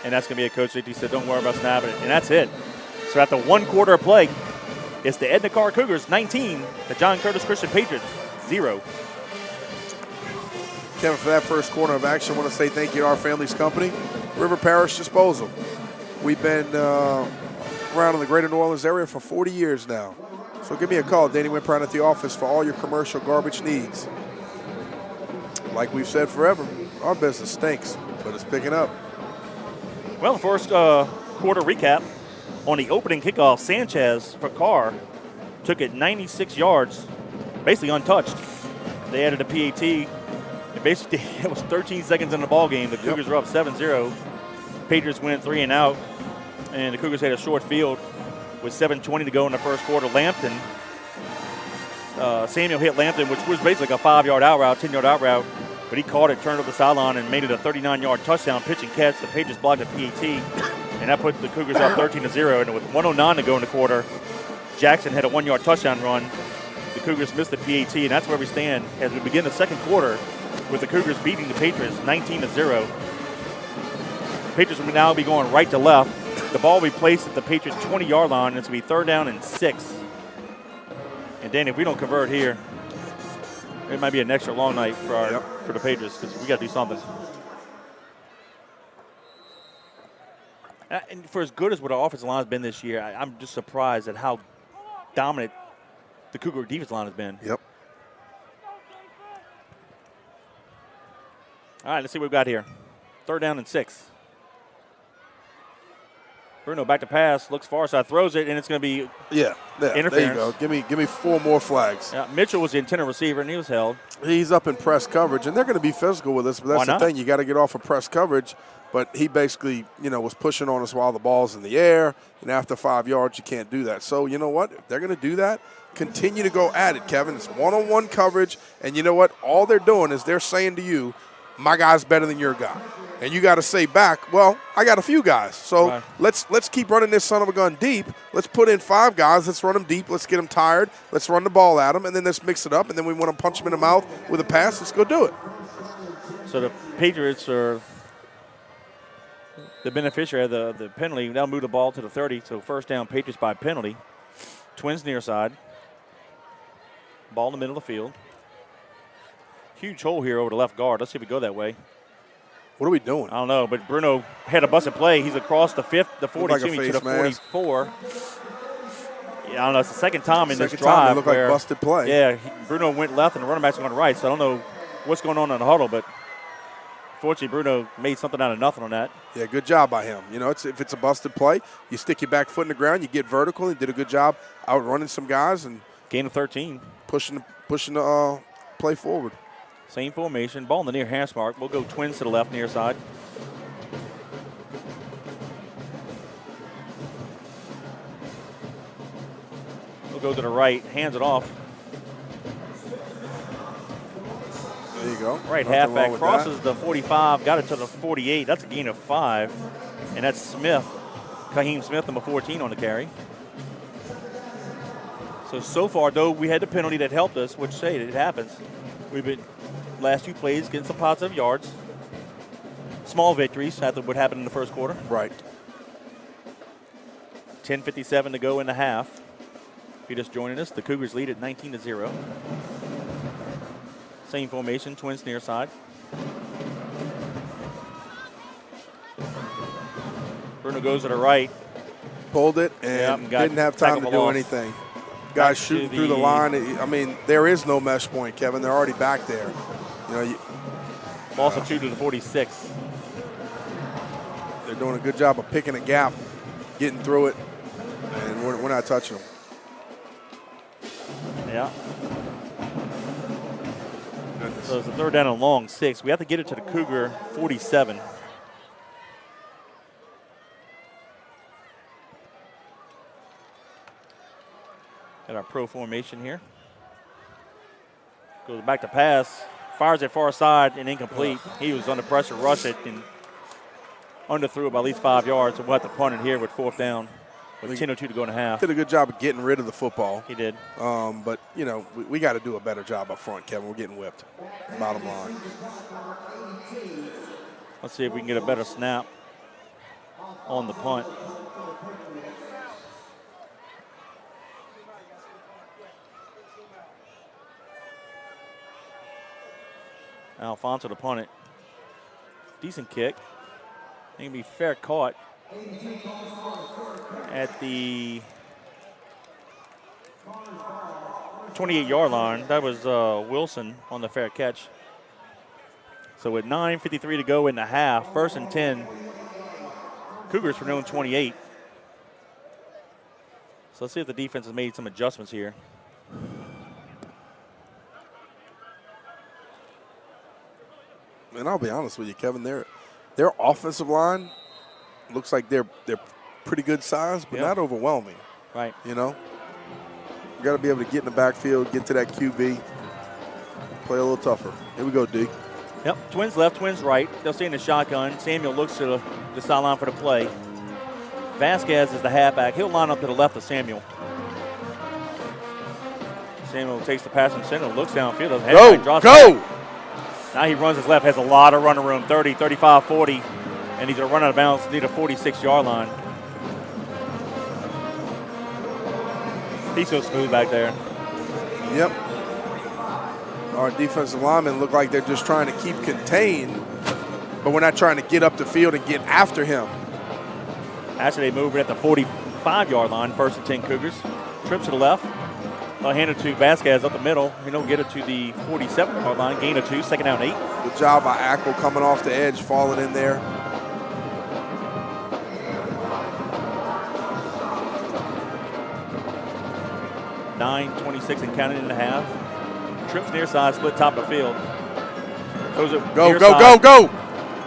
And that's going to be a coach that he said, don't worry about snapping it. And that's it. So after 1 quarter of play, it's the Edna Karr Cougars 19, the John Curtis Christian Patriots 0. Kevin, for that first quarter of action, I want to say thank you to our family's company, River Parish Disposal. We've been around in the greater New Orleans area for 40 years now. So give me a call, Danny Wimprout at the office, for all your commercial garbage needs. Like we've said forever, our business stinks, but it's picking up. Well, the first quarter recap on the opening kickoff, Sanchez for Carr took it 96 yards, basically untouched. They added a PAT. And basically, it was 13 seconds in the ball game. The Cougars were up 7-0. Patriots went 3 and out, and the Cougars had a short field with 7:20 to go in the first quarter. Lampton, Samuel hit Lampton, which was basically like a 5-yard out route, 10-yard out route, but he caught it, turned over the sideline, and made it a 39-yard touchdown pitch and catch. The Patriots blocked a PAT, and that put the Cougars up 13-0. And with 1:09 to go in the quarter, Jackson had a 1-yard touchdown run. The Cougars missed the PAT, and that's where we stand as we begin the second quarter with the Cougars beating the Patriots 19-0. Patriots will now be going right to left. The ball will be placed at the Patriots 20-yard line, and it's going to be 3rd down and 6. And Danny, if we don't convert here, it might be an extra long night for the Patriots because we got to do something. And for as good as what our offensive line has been this year, I'm just surprised at how dominant the Cougar defensive line has been. Yep. All right, let's see what we've got here. 3rd down and 6. Bruno back to pass, looks far side, throws it, and it's going to be interference. There you go. Give me 4 more flags. Yeah, Mitchell was the intended receiver, and he was held. He's up in press coverage, and they're going to be physical with us, but that's the thing. You got to get off of press coverage, but he basically, was pushing on us while the ball's in the air, and after 5 yards, you can't do that. So, you know what? If they're going to do that, continue to go at it, Kevin. It's one-on-one coverage, and you know what? All they're doing is they're saying to you, my guy's better than your guy. And you got to say back, well, I got a few guys. So let's keep running this son of a gun deep. Let's put in 5 guys. Let's run them deep. Let's get them tired. Let's run the ball at them, and then let's mix it up. And then we want to punch them in the mouth with a pass. Let's go do it. So the Patriots are the beneficiary of the penalty. They'll move the ball to the 30. So 1st down, Patriots by penalty. Twins near side. Ball in the middle of the field. Huge hole here over the left guard. Let's see if we go that way. What are we doing? I don't know, but Bruno had a busted play. He's across the 42 like to the mask. 44. Yeah, I don't know. It's the second time in this Second drive. time it looked like busted play. Yeah, Bruno went left and the running backs went right. So I don't know what's going on in the huddle, but fortunately Bruno made something out of nothing on that. Yeah, good job by him. If it's a busted play, you stick your back foot in the ground, you get vertical. He did a good job outrunning some guys and gain of 13. Pushing the play forward. Same formation, ball in the near hash mark. We'll go Twins to the left near side. We'll go to the right, hands it off. There you go. Right halfback crosses the 45, got it to the 48. That's a gain of 5. And that's Smith, Kaheem Smith, number 14 on the carry. So far, though, we had the penalty that helped us, which, hey, it happens. We've been last 2 plays getting some positive yards. Small victories after what happened in the first quarter. Right. 10:57 to go in the half. If you're just joining us, the Cougars lead at 19-0. Same formation, Twins near side. Bruno goes to the right. Pulled it and didn't have time to do anything. Guys shooting through the line. I mean, there is no mesh point, Kevin. They're already back there. Also 2 to the 46. They're doing a good job of picking a gap, getting through it, and we're not touching them. Yeah. So it's a 3rd down and long 6. We have to get it to the Cougar 47. Got our pro formation here. Goes back to pass. Fires it far side and incomplete. He was under pressure, rush it, and underthrew it by at least 5 yards. So we'll have to punt it here with 4th down with 10:02 to go in the half. Did a good job of getting rid of the football. He did. But, we got to do a better job up front, Kevin. We're getting whipped, bottom line. Let's see if we can get a better snap on the punt. Alfonso to punt it. Decent kick. I think it'll be fair caught at the 28-yard line. That was Wilson on the fair catch. So with 9:53 to go in the half, 1st and 10. Cougars for their own 28. So let's see if the defense has made some adjustments here. And I'll be honest with you, Kevin, their offensive line looks like they're pretty good size, but not overwhelming. Right. You got to be able to get in the backfield, get to that QB, play a little tougher. Here we go, D. Yep, Twins left, Twins right. They'll stay in the shotgun. Samuel looks to the sideline for the play. Vasquez is the halfback. He'll line up to the left of Samuel. Samuel takes the pass from center, looks downfield. Go! Now he runs his left, has a lot of running room, 30, 35, 40, and he's going to run out of bounds near the 46-yard line. He's so smooth back there. Yep. Our defensive linemen look like they're just trying to keep contained, but we're not trying to get up the field and get after him. Actually, they move it at the 45-yard line, 1st and 10 Cougars. Trips to the left. They'll hand it to Vasquez up the middle. He'll get it to the 47-yard line, gain of 2, 2nd down 8. Good job by Ackle coming off the edge, falling in there. .26 and counting in the half. Trips near side, split top of the field. Goes it Go, near go, side. go, go.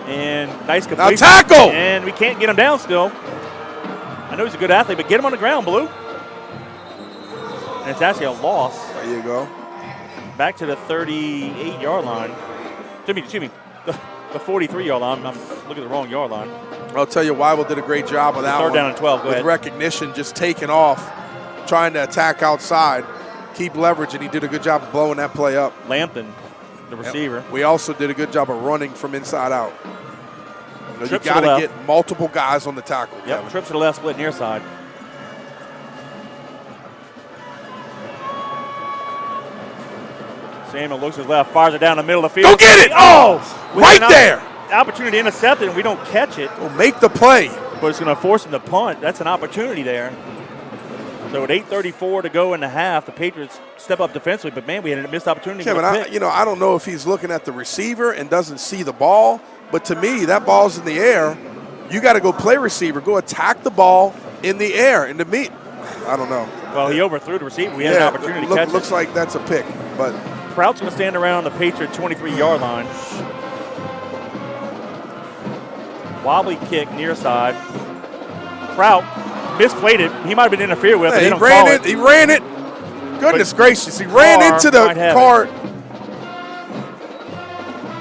And nice completion. Now tackle. And we can't get him down still. I know he's a good athlete, but get him on the ground, Blue. And it's actually a loss. There you go. Back to the 38-yard line. Excuse me, the 43-yard line. I'm looking at the wrong yard line. I'll tell you, Weibel did a great job of that one. 3rd down and 12, go with ahead. recognition, just taking off, trying to attack outside, keep leverage, and he did a good job of blowing that play up. Lampton, the receiver. We also did a good job of running from inside out. You Trips to got the to left. get multiple guys on the tackle, Yep, Kevin. trips to the left, split near side. Samuel looks to his left, fires it down the middle of the field. Go get it! Oh! We Right had an there! Opportunity to intercept it, and we don't catch it. Well, make the play. But it's going to force him to punt. That's an opportunity there. So with 8:34 to go in the half, the Patriots step up defensively. But, man, we had a missed opportunity. Kevin, I don't know if he's looking at the receiver and doesn't see the ball, but to me, that ball's in the air. You got to go play receiver. Go attack the ball in the air. And to me, I don't know. Well, he overthrew the receiver. We had an opportunity to catch it. Looks like that's a pick, but Prout's going to stand around the Patriot 23-yard line. Wobbly kick near side. Prout misplayed it. He might have been interfered with. hey, They he don't ran call it. He ran it. Goodness gracious, he ran Carr into the might have car.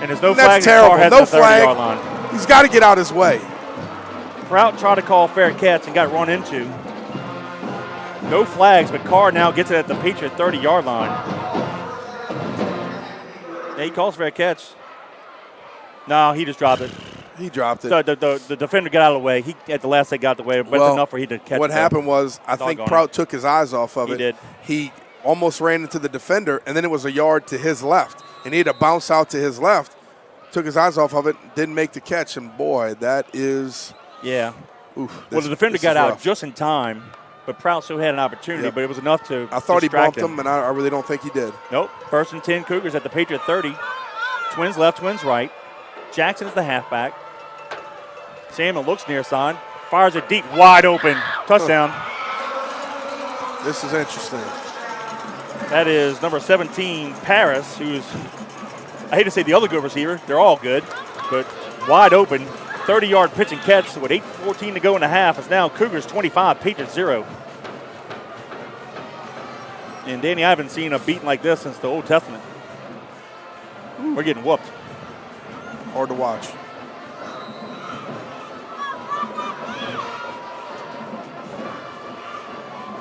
And there's no That's flag. terrible. Carr has No the 30-yard flag. line. He's got to get out his way. Prout tried to call fair catch and got run into. No flags, but Carr now gets it at the Patriot 30-yard line. Yeah, he calls fair catch. No, he just dropped it. He dropped it. So the defender got out of the way. He at the last second got the way, but it's enough for he to catch it. What happened was, I think Prout took his eyes off of it. He did. He almost ran into the defender, and then it was a yard to his left. And he had to bounce out to his left. Took his eyes off of it, didn't make the catch, and boy, that is. Yeah. Oof, Well, the defender got out rough. just in time, but Prout still had an opportunity, Yep. but it was enough to I thought he distract bumped him, and I really don't think he did. Nope. 1st and 10 Cougars at the Patriot 30. Twins left, twins right. Jackson is the halfback. Samuel looks near side, fires it deep, wide open. Touchdown. This is interesting. That is number 17, Paris, who's, I hate to say the other good receiver. They're all good, but wide open. 30-yard pitch and catch. So with 8:14 to go in the half, it's now Cougars 25, Patriots 0. And Danny, I haven't seen a beating like this since the Old Testament. We're getting whooped. Hard to watch.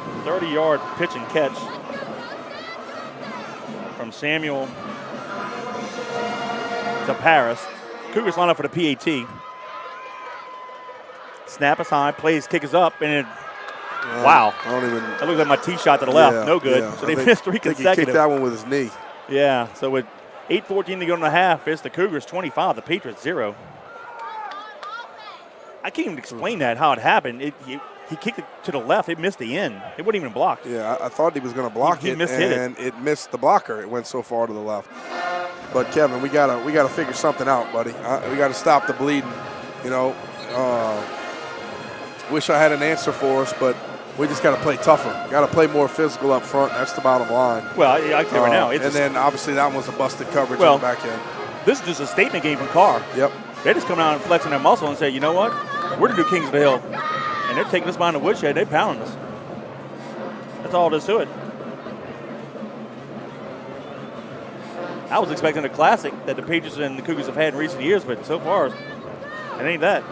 A 30-yard pitch and catch from Samuel to Paris. Cougars line up for the PAT. Snap is high, plays, kick is up, and wow. I don't even. That looks like my tee shot to the left. Yeah, No good. yeah. So they I think- missed 3 I think he consecutive. kicked that one with his knee. Yeah, so with 8:14 to go in the half, it's the Cougars 25, the Patriots 0. I can't even explain that, how it happened. He kicked it to the left. It missed the end. It wasn't even blocked. Yeah, I thought he was going to block He it, mishit it. and it missed the blocker. It went so far to the left. But Kevin, we gotta figure something out, buddy. We got to stop the bleeding. You know, wish I had an answer for us, but we just got to play tougher. Got to play more physical up front. That's the bottom line. Well, I can tell you right now. And then obviously that was a busted coverage Well, on the back end. This is just a statement game from Carr. Yep. They just come out and flexing their muscle and say, you know what? We're the new kings of the hill. And they're taking us behind the woodshed. They're pounding us. That's all there is to it. I was expecting a classic that the Patriots and the Cougars have had in recent years, but so far, it ain't that.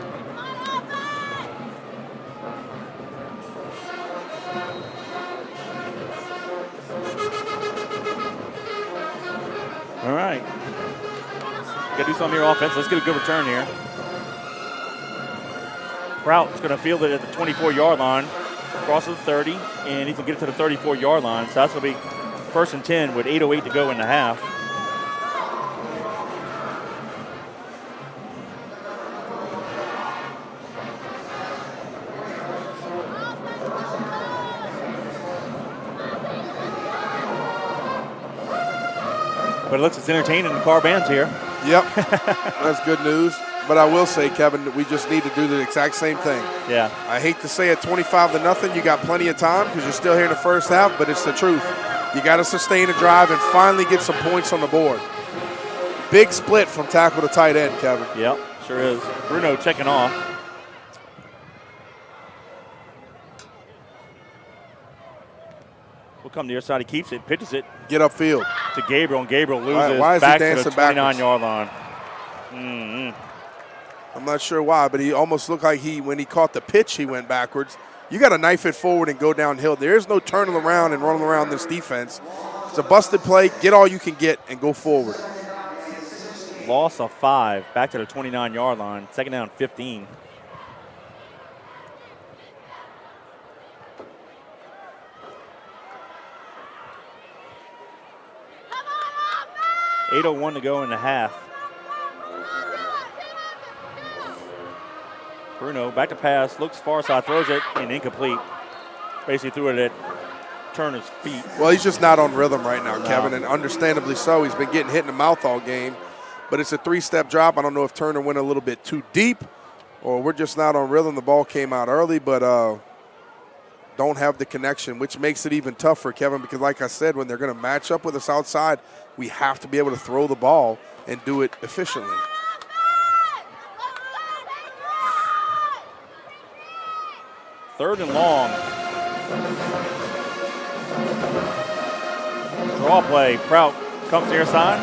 All right. Got to do something here offense. Let's get a good return here. Prout's going to field it at the 24-yard line. crosses the 30, and he's going to get it to the 34-yard line. So that's going to be 1st and 10 with 8:08 to go in the half. But it looks as entertaining in the Carr band's here. Yep, that's good news. But I will say, Kevin, that we just need to do the exact same thing. Yeah. I hate to say it, 25-0, you got plenty of time because you're still here in the first half, but it's the truth. You got to sustain a drive and finally get some points on the board. Big split from tackle to tight end, Kevin. Yep, sure is. Bruno checking off. Will come to your side. He keeps it, pitches it. Get upfield. To Gabriel, and Gabriel loses why is he back to dancing the backwards? 29-yard line. Mm-hmm. I'm not sure why, but he almost looked like when he caught the pitch, he went backwards. You got to knife it forward and go downhill. There is no turning around and running around this defense. It's a busted play. Get all you can get and go forward. Loss of 5, back to the 29-yard line. 2nd down, 15. $8:01 to go in the half. Bruno back to pass, looks far side, throws it, and incomplete. Basically threw it at Turner's feet. Well, he's just not on rhythm right now, Kevin, No. and understandably so. He's been getting hit in the mouth all game, but it's a 3-step drop. I don't know if Turner went a little bit too deep or we're just not on rhythm. The ball came out early, but don't have the connection, which makes it even tougher, Kevin, because like I said, when they're going to match up with us outside, we have to be able to throw the ball and do it efficiently. Third and long. Draw play. Prout comes near side.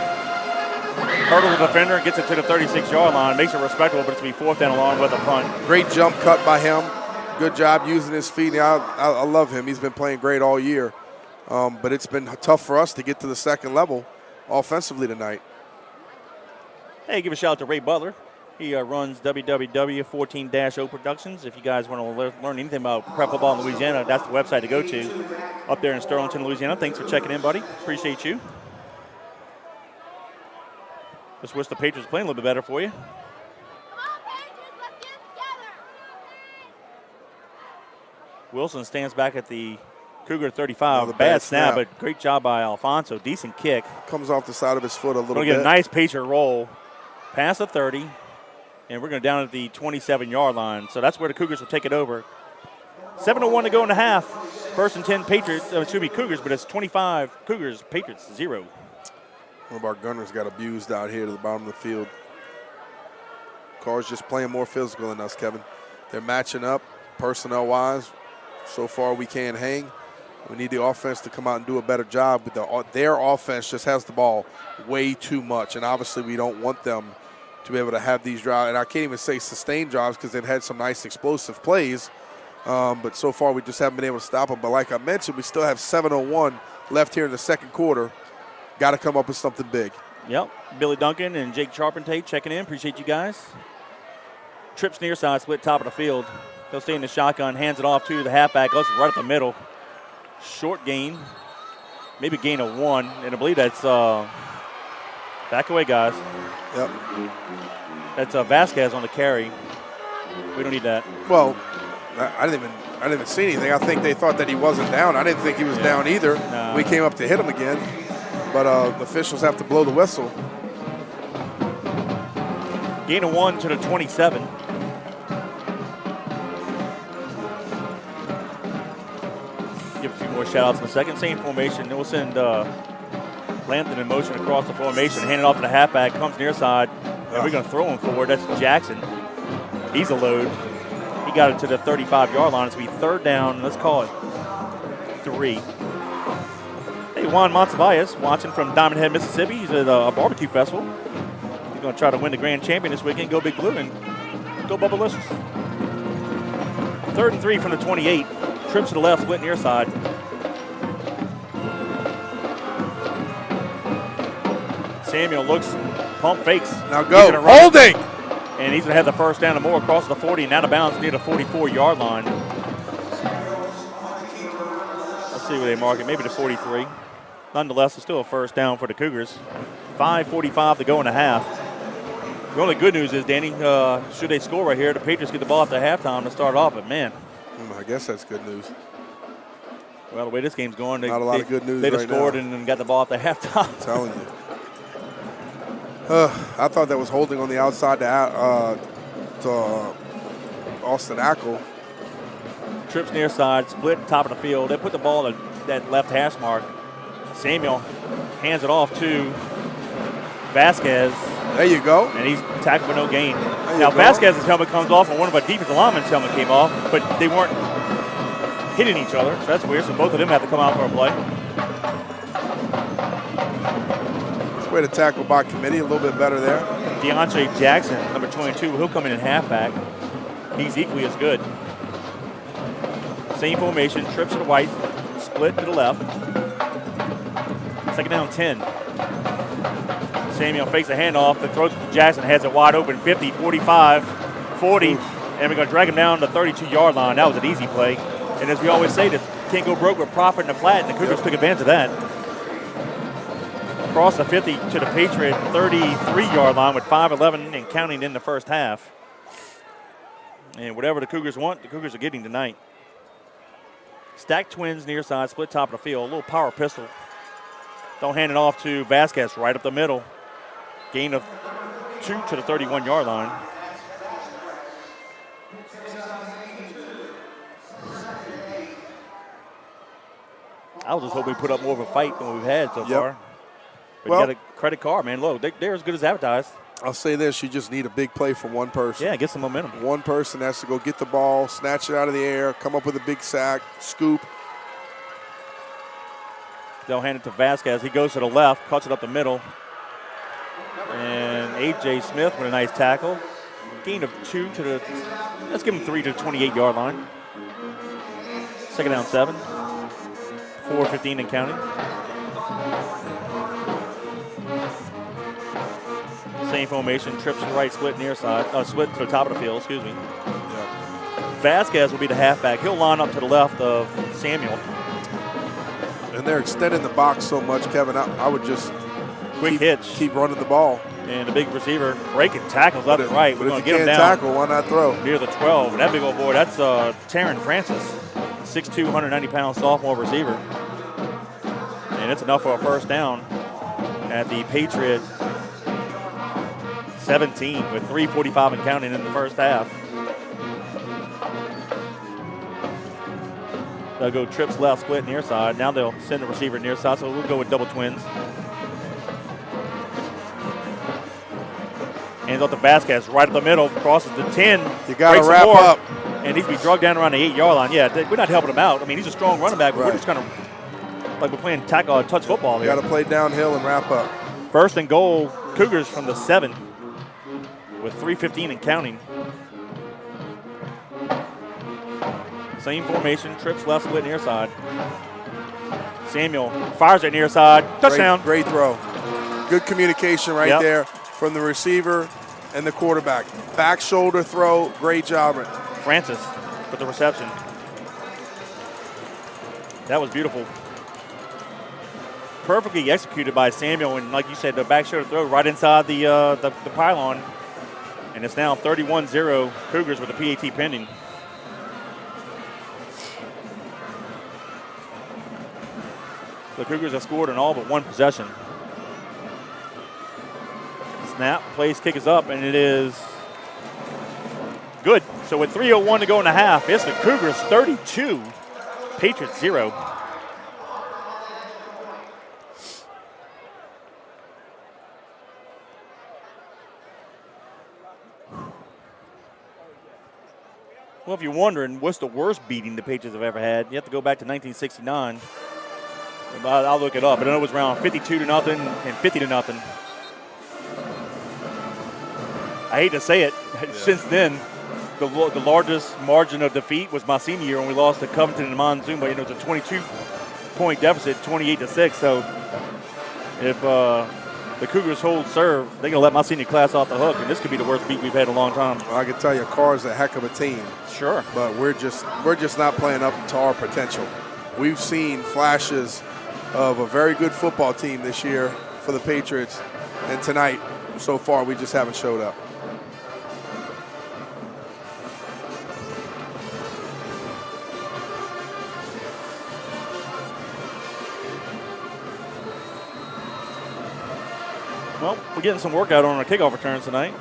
Hurdles the defender and gets it to the 36-yard line. Makes it respectable, but it's going to be 4th down and long with a punt. Great jump cut by him. Good job using his feet. I love him. He's been playing great all year. But it's been tough for us to get to the second level offensively tonight. Hey, give a shout out to Ray Butler. He runs www.14-O Productions. If you guys want to learn anything about prep football in Louisiana, that's the website to go to up there in Sterlington, Louisiana. Thanks for checking in, buddy. Appreciate you. Just wish the Patriots playing a little bit better for you. Wilson stands back at the Cougar 35. Another Bad snap, but great job by Alfonso. Decent kick. Comes off the side of his foot a little We're bit. going to get a nice Patriot roll past the 30, and we're going to down at the 27-yard line. So that's where the Cougars will take it over. 7:01 to go in the half. 1st and 10 Patriots. It should be Cougars, but it's 25 Cougars, Patriots 0. One of our gunners got abused out here to the bottom of the field. Carr's just playing more physical than us, Kevin. They're matching up personnel-wise. So far, we can't hang. We need the offense to come out and do a better job. But their offense just has the ball way too much. And obviously, we don't want them to be able to have these drives. And I can't even say sustained drives because they've had some nice explosive plays. But so far, we just haven't been able to stop them. But like I mentioned, we still have 7:01 left here in the second quarter. Got to come up with something big. Yep. Billy Duncan and Jake Charpentier checking in. Appreciate you guys. Trips near side, split top of the field. They'll stay in the shotgun, hands it off to the halfback. Goes right up the middle. Short gain. Maybe gain of 1. And I believe that's back away, guys. Yep. That's Vasquez on the carry. We don't need that. Well, I didn't even see anything. I think they thought that he wasn't down. I didn't think he was down either. No. We came up to hit him again. But the officials have to blow the whistle. Gain of 1 to the 27. Give a few more shout-outs in a second. Same formation. We'll send Lampton in motion across the formation. Hand it off to the halfback. Comes near side. And we're going to throw him forward. That's Jackson. He's a load. He got it to the 35-yard line. It's going to be 3rd down. Let's call it 3. Hey, Juan Monsiváis, watching from Diamond Head, Mississippi. He's at a barbecue festival. He's going to try to win the grand champion this weekend. Go Big Blue and go Bubbalicious. 3rd and 3 from the 28. Trips to the left, split near side. Samuel looks, pump fakes. Now go. Holding! And he's going to have the 1st down and more across the 40 and out of bounds near the 44-yard line. see where they mark it, maybe to 43. Nonetheless, it's still a first down for the Cougars. 5:45 to go in the half. The only good news is, Danny, should they score right here, the Patriots get the ball after halftime to start off, but man. I guess that's good news. Well, the way this game's going, Not a lot of good news they right just scored now. and then got the ball after halftime. I'm telling you. I thought that was holding on the outside to Austin Ackle. Trips near side, split top of the field. They put the ball at that left hash mark. Samuel hands it off to Vasquez, There you go. and he's tackled for no gain. you Now, go. Vasquez's helmet comes off, and one of our defensive linemen's helmet came off, but they weren't hitting each other, so that's weird. So both of them have to come out for a play. It's way to tackle by committee, a little bit better there. DeAndre Jackson, number 22, he'll come in halfback. He's equally as good. Same formation, trips to the right, split to the left. Second down 10. Samuel fakes a handoff, then throws to Jackson, has it wide open, 50, 45, 40, and we're going to drag him down to the 32-yard line. That was an easy play. And as we always say, this can't go broke with profit in the flat, and the Cougars took advantage of that. Across the 50 to the Patriot 33-yard line with 5:11 and counting in the first half. And whatever the Cougars want, the Cougars are getting tonight. Stacked twins near side, split top of the field, a little power pistol. Don't hand it off to Vasquez right up the middle. Gain of 2 to the 31-yard line. I was just hoping we put up more of a fight than we've had so far. But Well, you got to credit Carr, man. Look, they're as good as advertised. I'll say this, you just need a big play from one person. Yeah, get some momentum. One person has to go get the ball, snatch it out of the air, come up with a big sack, scoop. They'll hand it to Vasquez. He goes to the left, cuts it up the middle. And A.J. Smith with a nice tackle. Gain of 2 to the, let's give him 3 to the 28-yard line. Second down 7. 4:15 and counting. Same formation, trips to the right, split near side, split to the top of the field, excuse me. Vasquez will be the halfback. He'll line up to the left of Samuel. And they're extending the box so much, Kevin, I would just Quick hitch. keep running the ball. And the big receiver breaking tackles up and right. We're But going if to you get him can't down tackle, why not throw? near the 12. And that big old boy, that's Taryn Francis, 6'2", 190-pound sophomore receiver. And it's enough for a first down at the Patriot 17 with 3:45 and counting in the first half. They'll go trips left, split near side. Now they'll send the receiver near side, so we'll go with double twins. Hands off to Vasquez, right up the middle, crosses the 10. You got to breaks wrap more, up. And needs to be drugged down around the 8-yard line. Yeah, we're not helping him out. I mean, he's a strong running back, but we're Right. just kind of like we're playing tackle, touch football You here. got to play downhill and wrap up. First and goal, Cougars from the 7 with 3:15 and counting. Same formation, trips left, split near side. Samuel fires it near side, touchdown. Great throw. Good communication right Yep. there from the receiver and the quarterback. Back shoulder throw, great job. Francis with the reception. That was beautiful. Perfectly executed by Samuel, and like you said, the back shoulder throw right inside the pylon. And it's now 31-0 Cougars with the PAT pending. The Cougars have scored in all but one possession. Snap, plays, kick is up, and it is good. So with 3:01 to go in the half, it's the Cougars 32, Patriots 0. Well, if you're wondering what's the worst beating the Patriots have ever had, you have to go back to 1969. I'll look it up. I know it was around 52-0 and 50-0. I hate to say it. Since then, the largest margin of defeat was my senior year when we lost to Covington and Monsoon, but it was a 22-point deficit, 28-6. So if the Cougars hold serve, they're going to let my senior class off the hook, and this could be the worst beat we've had in a long time. Well, I can tell you, Carr's a heck of a team, Sure. but we're just not playing up to our potential. we've seen flashes of a very good football team this year for the Patriots, and tonight, so far, we just haven't showed up. Well, we're getting some workout on our kickoff returns tonight,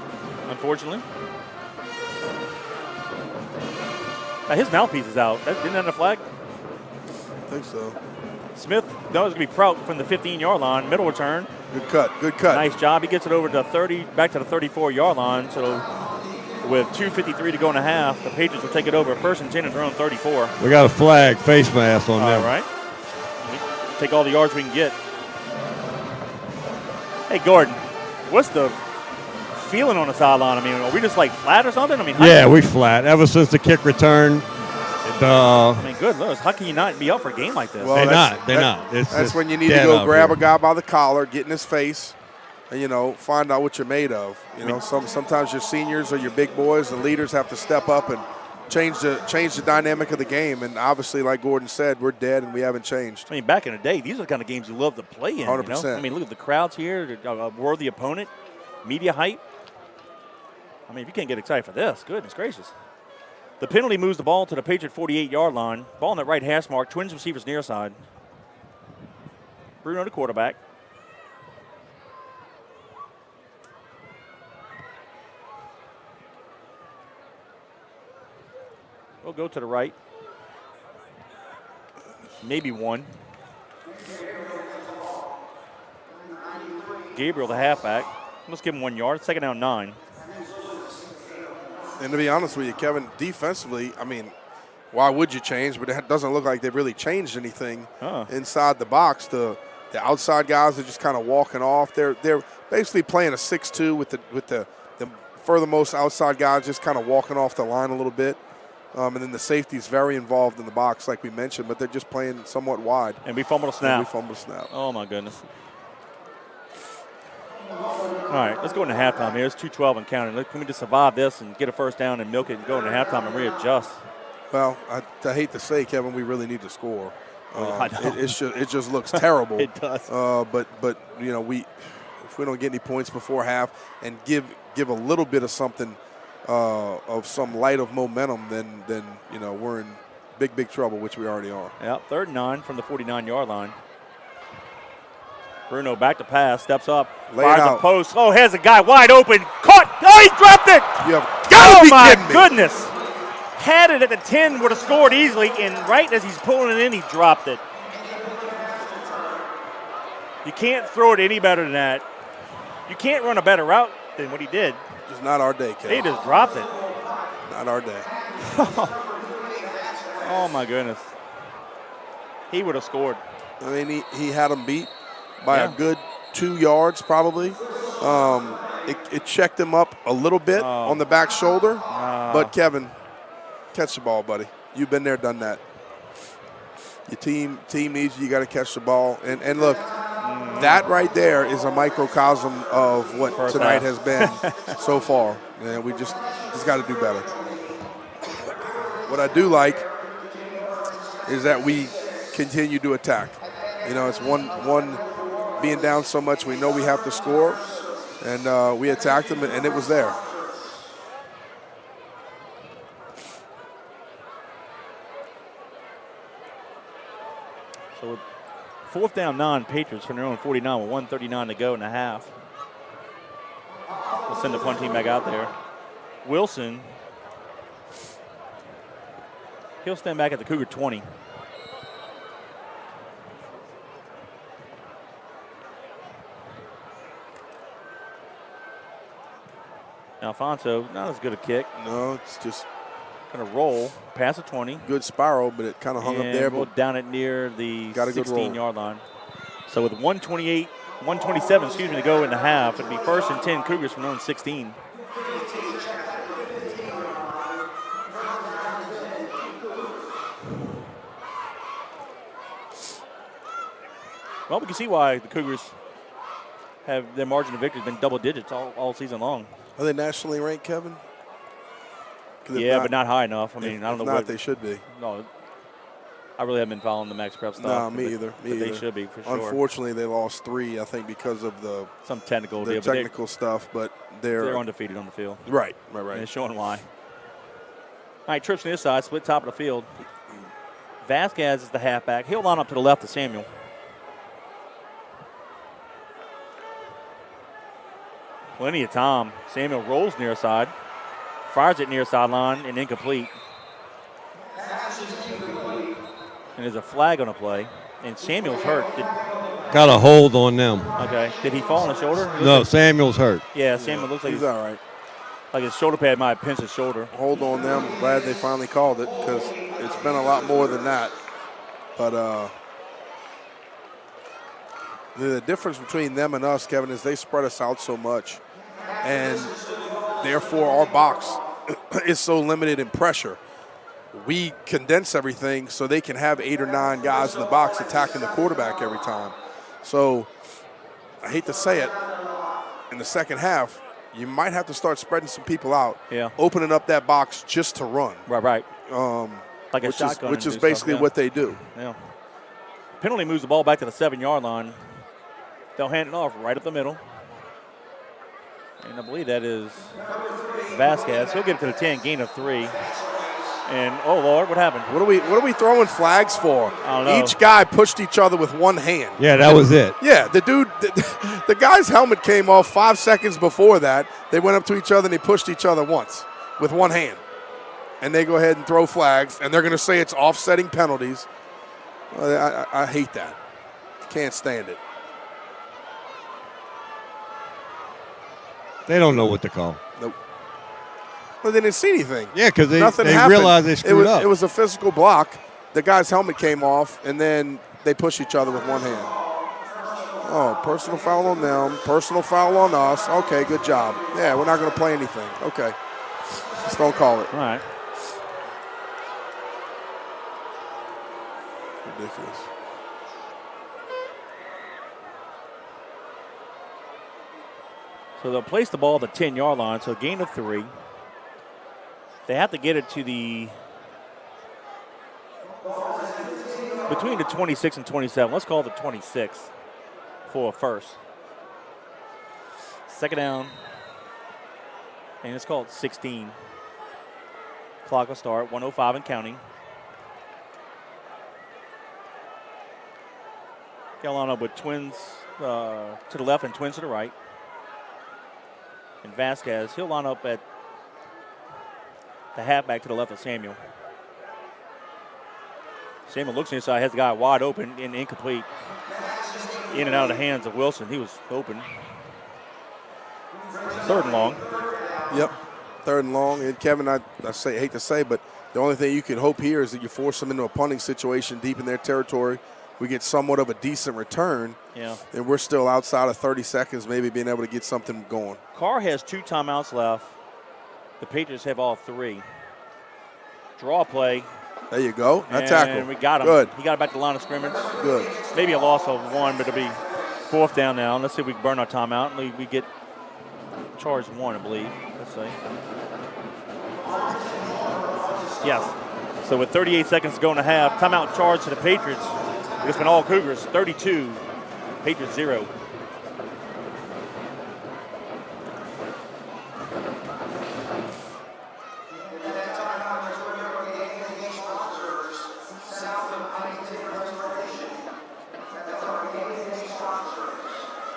unfortunately. His mouthpiece is out. Didn't that a flag? I think so. Smith, that was going to be Prout from the 15-yard line, middle return. Good cut, good cut. Nice job. He gets it over to 30, back to the 34-yard line. So with 2:53 to go in the half, the Patriots will take it over. 1st and 10 at their own 34. We got a flag, face mask on them. All right. Take all the yards we can get. Hey, Gordon, what's the feeling on the sideline? I mean, are we just like flat or something? I mean, Yeah, we flat. Ever since the kick return, I mean, good Lord, how can you not be up for a game like this? Well, they're not. That's when you need to go grab a guy by the collar, get in his face, and, find out what you're made of. Sometimes your seniors or your big boys, the leaders have to step up and change the dynamic of the game. And obviously, like Gordon said, we're dead and we haven't changed. I mean, back in the day, these are the kind of games you love to play in. 100%. I mean, look at the crowds here, a worthy opponent, media hype. I mean, if you can't get excited for this, goodness gracious. The penalty moves the ball to the Patriot 48-yard line. Ball on that right hash mark. Twins receivers near side. Bruno, the quarterback. We'll go to the right. Maybe one. Gabriel, the halfback. Let's give him 1 yard. 2nd down 9. And to be honest with you, Kevin, defensively, I mean, why would you change? But it doesn't look like they've really changed anything inside the box. The outside guys are just kind of walking off. They're basically playing a 6-2 with the furthermost outside guys just kind of walking off the line a little bit. And then the safety's very involved in the box, like we mentioned, but they're just playing somewhat wide. And we fumbled a snap. Oh, my goodness. All right, let's go into halftime here. It's 2:12 and counting. Can we just survive this and get a first down and milk it and go into halftime and readjust? Well, I hate to say, Kevin, we really need to score. I know. It just looks terrible. It does. But if we don't get any points before half and give a little bit of something of some light of momentum, then we're in big trouble, which we already are. Yeah, 3rd and 9 from the 49-yard line. Bruno back to pass, steps up, fires a post. Oh, has a guy wide open. Caught. Oh, he dropped it. You have got to be kidding me. Goodness. Had it at the 10, would have scored easily, and right as he's pulling it in, he dropped it. You can't throw it any better than that. You can't run a better route than what he did. Just not our day, Kevin. He just dropped it. Not our day. Oh, my goodness. He would have scored. I mean, he had him beat by a good 2 yards probably. It checked him up a little bit on the back shoulder. But, Kevin, catch the ball, buddy. You've been there, done that. Your team needs you. You got to catch the ball. And look, that right there is a microcosm of what First tonight half. has been so far. And we just got to do better. What I do like is that we continue to attack. It's one being down so much, we know we have to score, and we attacked them, and it was there. So with 4th down 9, Patriots from their own 49 with 1:39 to go in the half. We'll send the punt team back out there. Wilson, he'll stand back at the Cougar 20. Alfonso, not as good a kick. No, it's just Going to roll past the 20. good spiral, but it kind of hung up there. We'll But down it near the Got a good roll. 16-yard line. So with 127, to go in the half, it'd be 1st and 10 Cougars from their own 16. Well, we can see why the Cougars have their margin of victory has been double digits all season long. are they nationally ranked, Kevin? 'Cause if Yeah, but not high enough. I mean, I don't know if not, what they should be. No, I really haven't been following the Max Prep stuff. No, me either. But they should be, for sure. Unfortunately, they lost 3, I think, because of some technical stuff, but they're undefeated on the field. Right. And it's showing why. All right, trips on this side, split top of the field. Vasquez is the halfback. He'll line up to the left of Samuel. Plenty of time. Samuel rolls near side, fires it near sideline, and incomplete. And there's a flag on the play, and Samuel's hurt. Got a hold on them. Okay. Did he fall on the shoulder? No, Samuel's hurt. Yeah, Samuel looks like he's all right. Like his shoulder pad might have pinched his shoulder. Hold on them. Glad they finally called it because it's been a lot more than that. But the difference between them and us, Kevin, is they spread us out so much. And therefore our box is so limited in pressure. We condense everything so they can have 8 or 9 guys in the box attacking the quarterback every time. So I hate to say it, in the second half, you might have to start spreading some people out, opening up that box just to run. Right. Like a shotgun. Which is basically what they do. Yeah. Penalty moves the ball back to the 7-yard line. They'll hand it off right up the middle. And I believe that is Vasquez. He'll get it to the 10, gain of 3. And, oh, Lord, what happened? What are we throwing flags for? I don't know. Each guy pushed each other with one hand. Yeah, that was it. Yeah, the guy's helmet came off 5 seconds before that. They went up to each other and they pushed each other once with one hand. And they go ahead and throw flags, and they're going to say it's offsetting penalties. I hate that. Can't stand it. They don't know what to call. Nope. Well, they didn't see anything. Yeah, because they happened. realized they screwed up. It was a physical block. The guy's helmet came off, and then they push each other with one hand. Oh, personal foul on them, personal foul on us. Okay, good job. Yeah, we're not going to play anything. Okay. Just don't call it. All right. Ridiculous. So they'll place the ball at the 10-yard line, so a gain of 3. They have to get it to between the 26 and 27. Let's call it the 26 for a first. Second down, and it's called 16. Clock will start, 1:05 and counting. They'll line up with twins to the left and twins to the right. And Vasquez, he'll line up at the halfback to the left of Samuel. Samuel looks inside, has the guy wide open and incomplete. In and out of the hands of Wilson. He was open. 3rd and long. Yep, 3rd and long. And Kevin, I hate to say, but the only thing you can hope here is that you force them into a punting situation deep in their territory. We get somewhat of a decent return. Yeah. And we're still outside of 30 seconds, maybe being able to get something going. Carr has 2 timeouts left. The Patriots have all 3. Draw play. There you go. That tackle. And we got him. Good. He got it back to the line of scrimmage. Good. Maybe a loss of 1, but it'll be 4th down now. Let's see if we can burn our timeout. We get charged 1, I believe. Let's see. Yes. So with 38 seconds to go in the half, timeout charge to the Patriots. It's been all Cougars, 32, Patriots 0.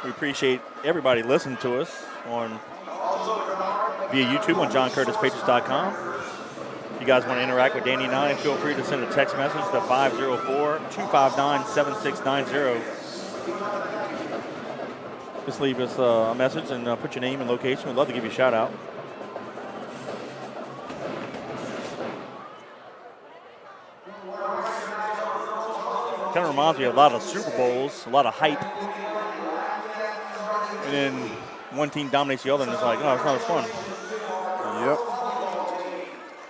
We appreciate everybody listening to us via YouTube on JohnCurtisPatriots.com. If you guys want to interact with Danny and I, feel free to send a text message to 504-259-7690. Just leave us a message and put your name and location. We'd love to give you a shout out. Kind of reminds me of a lot of Super Bowls, a lot of hype. And then one team dominates the other, and it's like, oh, it's not as fun. Yep.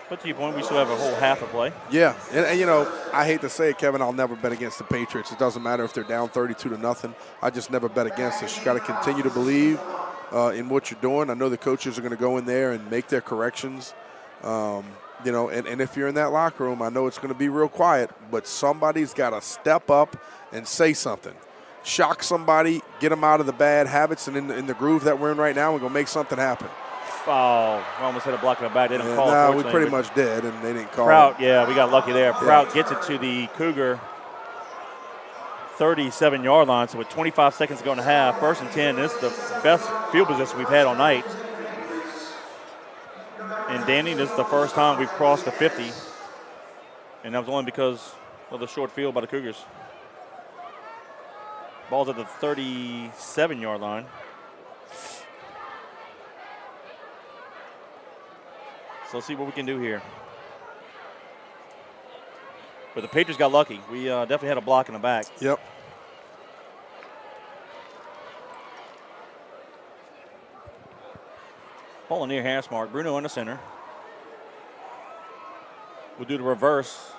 But to your point, we still have a whole half to play. Yeah, and you know, I hate to say it, Kevin, I'll never bet against the Patriots. It doesn't matter if they're down 32-0. I just never bet against us. You got to continue to believe in what you're doing. I know the coaches are going to go in there and make their corrections You know, and if you're in that locker room, I know it's going to be real quiet, but somebody's got to step up and say something. Shock somebody, get them out of the bad habits, and in the groove that we're in right now, we're going to make something happen. Oh, we almost had a block in the back. They didn't call it. No, we pretty much did, and they didn't call Prout, it. yeah, we got lucky there. Prout gets it to the Cougar 37-yard line. So with 25 seconds to go in the half, 1st and 10. This is the best field position we've had all night. And Danny, this is the first time we've crossed the 50. And that was only because of the short field by the Cougars. Ball's at the 37-yard line. So let's see what we can do here. But the Patriots got lucky. We definitely had a block in the back. Yep. Ball near hash mark. Bruno in the center. We'll do the reverse.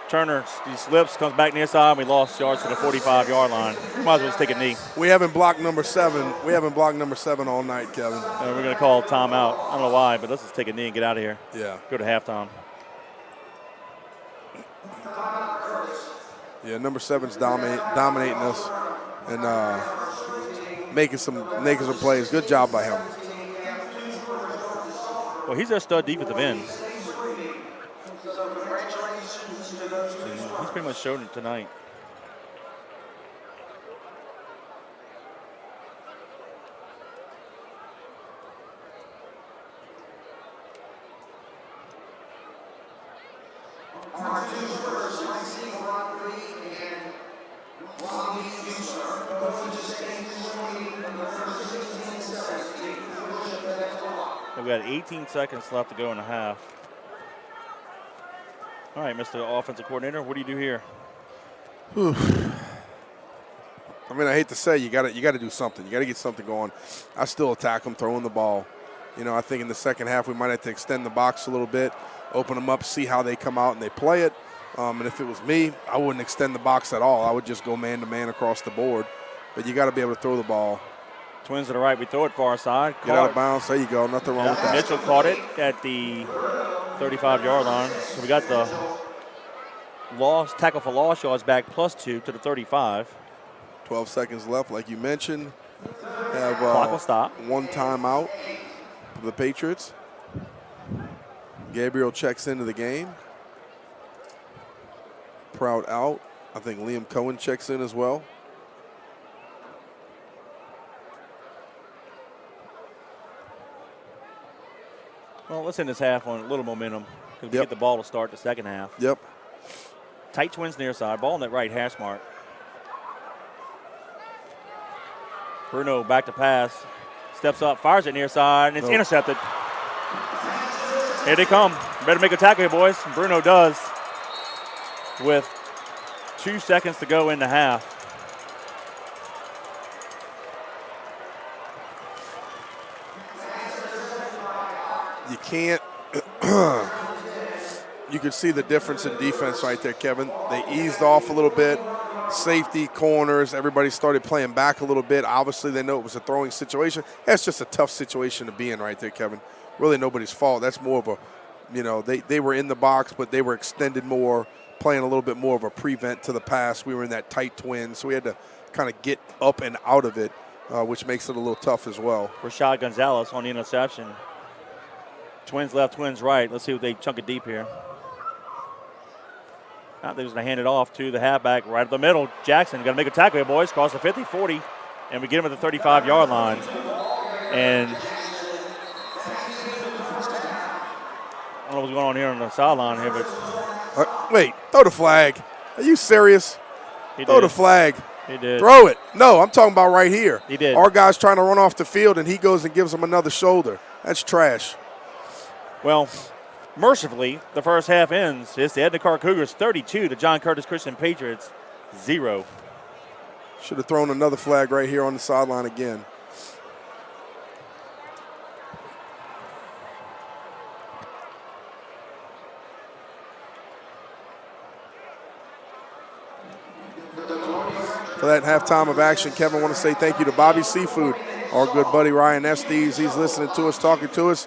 Turner, he slips, comes back near side. We lost yards to the 45-yard line. Might as well just take a knee. We haven't blocked number 7. We haven't blocked number 7 all night, Kevin. And we're going to call timeout. I don't know why, but let's just take a knee and get out of here. Yeah. Go to halftime. Yeah, number 7's dominating us and making some plays. Good job by him. Well, he's our stud defensive end. He's pretty much showed it tonight. We've got 18 seconds left to go in the half. All right, Mr. Offensive Coordinator, what do you do here? Whew. I mean, I hate to say, you got to do something. You got to get something going. I still attack them, throwing the ball. You know, I think in the second half we might have to extend the box a little bit, open them up, see how they come out and they play it. And if it was me, I wouldn't extend the box at all. I would just go man-to-man across the board. But you got to be able to throw the ball. Twins to the right, we throw it far side. Get out of bounds. There you go. Nothing wrong with that. Mitchell caught it at the 35-yard line. So we got the tackle for loss yards back +2 to the 35. 12 seconds left, like you mentioned. Have Clock will stop. one timeout for the Patriots. Gabriel checks into the game. Proud out. I think Liam Cohen checks in as well. Well, let's end this half on a little momentum because we get the ball to start the second half. Yep. Tight Twins near side. Ball in that right hash mark. Bruno back to pass. Steps up, fires it near side, and it's intercepted. Here they come. Better make a tackle here, boys. And Bruno does with 2 seconds to go in the half. You can't you can see the difference in defense right there, Kevin. They eased off a little bit. Safety, corners, everybody started playing back a little bit. Obviously, they know it was a throwing situation. That's just a tough situation to be in right there, Kevin. Really nobody's fault. That's more of a, you know, they were in the box, but they were extended more, playing a little bit more of a prevent to the pass. We were in that tight twin, so we had to kind of get up and out of it, which makes it a little tough as well. Rashad Gonzalez on the interception. Twins left, Twins right. Let's see if they chunk it deep here. Now they're just going to hand it off to the halfback right up the middle. Jackson got to make a tackle here, boys. Cross the 50, 40, and we get him at the 35-yard line. And I don't know what's going on here on the sideline here, but wait, throw the flag. Are you serious? Throw the flag. He did. Throw it. No, I'm talking about right here. He did. Our guy's trying to run off the field, and he goes and gives him another shoulder. That's trash. Well, mercifully, the first half ends. It's the Edna Karr Cougars 32, the John Curtis Christian Patriots 0. Should have thrown another flag right here on the sideline again. For that halftime of action, Kevin, I want to say thank you to Bobby Seafood, our good buddy Ryan Estes. He's listening to us, talking to us.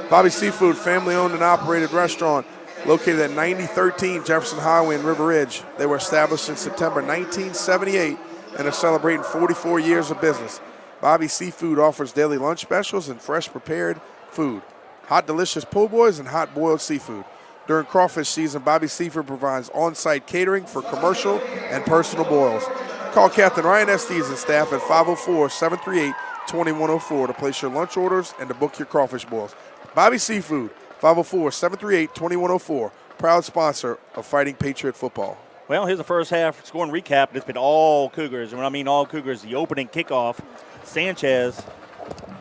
Bobby Seafood, family-owned and operated restaurant located at 9013 Jefferson Highway in River Ridge. They were established in September 1978 and are celebrating 44 years of business. Bobby Seafood offers daily lunch specials and fresh prepared food, hot delicious po' boys and hot boiled seafood. During crawfish season, Bobby Seafood provides on-site catering for commercial and personal boils. Call Captain Ryan Estes and staff at 504-738-2104 to place your lunch orders and to book your crawfish boils. Bobby Seafood, 504-738-2104, proud sponsor of Fighting Patriot football. Well, here's the first half scoring recap. It's been all Cougars. And when I mean all Cougars, the opening kickoff, Sanchez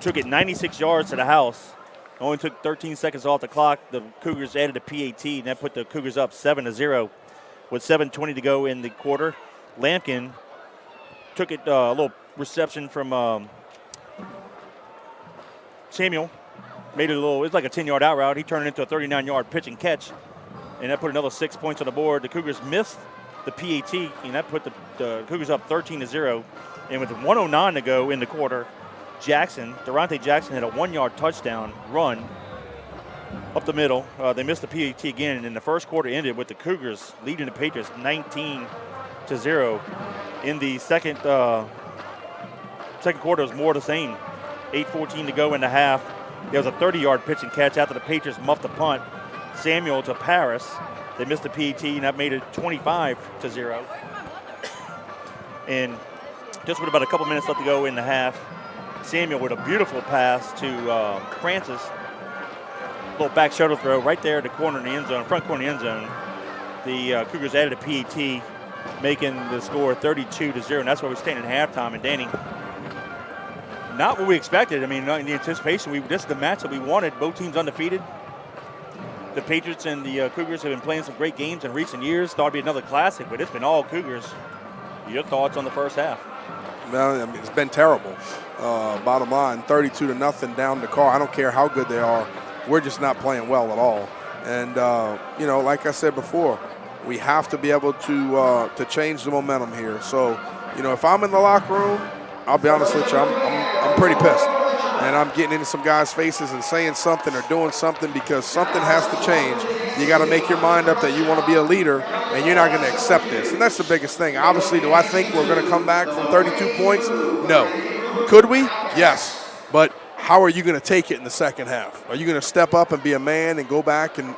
took it 96 yards to the house. Only took 13 seconds off the clock. The Cougars added a PAT, and that put the Cougars up 7-0 with 7:20 to go in the quarter. Lampkin took it a little reception from Samuel. Made it a little, it's like a 10-yard out route. He turned it into a 39-yard pitch and catch, and that put another 6 points on the board. The Cougars missed the PAT, and that put the Cougars up 13-0. And with 1:09 to go in the quarter, Durante Jackson had a 1-yard touchdown run up the middle. They missed the PAT again, and the first quarter ended with the Cougars leading the Patriots 19-0. In the second quarter, it was more the same. 8:14 to go in the half. There was a 30-yard pitch and catch after the Patriots muffed the punt. Samuel to Paris. They missed the PAT, and that made it 25-0. And just with about a couple minutes left to go in the half, Samuel with a beautiful pass to Francis. Little back shuttle throw right there at the corner in the end zone, front corner in the end zone. The Cougars added a PAT, making the score 32-0, and that's where we're standing at halftime. And Danny, not what we expected. I mean, in the anticipation, this is the match that we wanted. Both teams undefeated. The Patriots and the Cougars have been playing some great games in recent years. Thought it'd be another classic, but it's been all Cougars. Your thoughts on the first half? Well, I mean, it's been terrible. Bottom line, 32-0 down to Carr. I don't care how good they are. We're just not playing well at all. And, like I said before, we have to be able to change the momentum here. So, if I'm in the locker room, I'll be honest with you, I'm pretty pissed. And I'm getting into some guys' faces and saying something or doing something because something has to change. You got to make your mind up that you want to be a leader, and you're not going to accept this. And that's the biggest thing. Obviously, do I think we're going to come back from 32 points? No. Could we? Yes. But how are you going to take it in the second half? Are you going to step up and be a man and go back and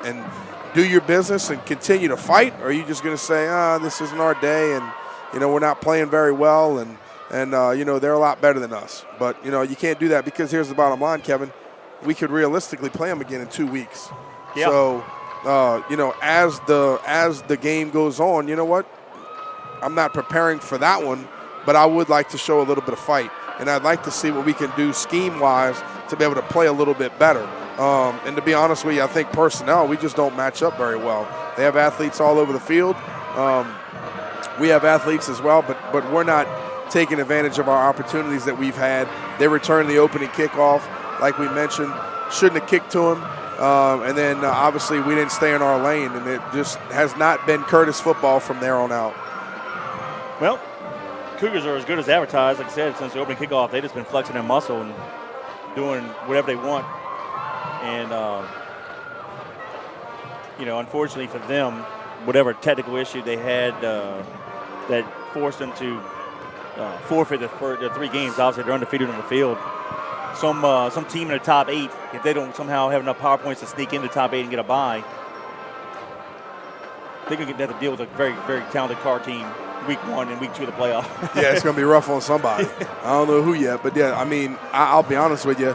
do your business and continue to fight? Or are you just going to say, this isn't our day and, we're not playing very well and they're a lot better than us. But, you can't do that because here's the bottom line, Kevin. We could realistically play them again in 2 weeks. Yeah. So, as the game goes on, you know what? I'm not preparing for that one, but I would like to show a little bit of fight. And I'd like to see what we can do scheme-wise to be able to play a little bit better. And to be honest with you, I think personnel, we just don't match up very well. They have athletes all over the field. We have athletes as well, but we're not taking advantage of our opportunities that we've had. They returned the opening kickoff, like we mentioned. Shouldn't have kicked to him. And then, obviously, we didn't stay in our lane, and it just has not been Curtis football from there on out. Well, Cougars are as good as advertised. Like I said, since the opening kickoff, they've just been flexing their muscle and doing whatever they want. And, unfortunately for them, whatever technical issue they had that forced them to forfeit the 3 games, obviously they're undefeated on the field. Some team in the top 8, if they don't somehow have enough power points to sneak into the top 8 and get a bye, they're going to have to deal with a very, very talented Carr team week 1 and week 2 of the playoff. Yeah, it's going to be rough on somebody. I don't know who yet, but yeah, I mean, I'll be honest with you.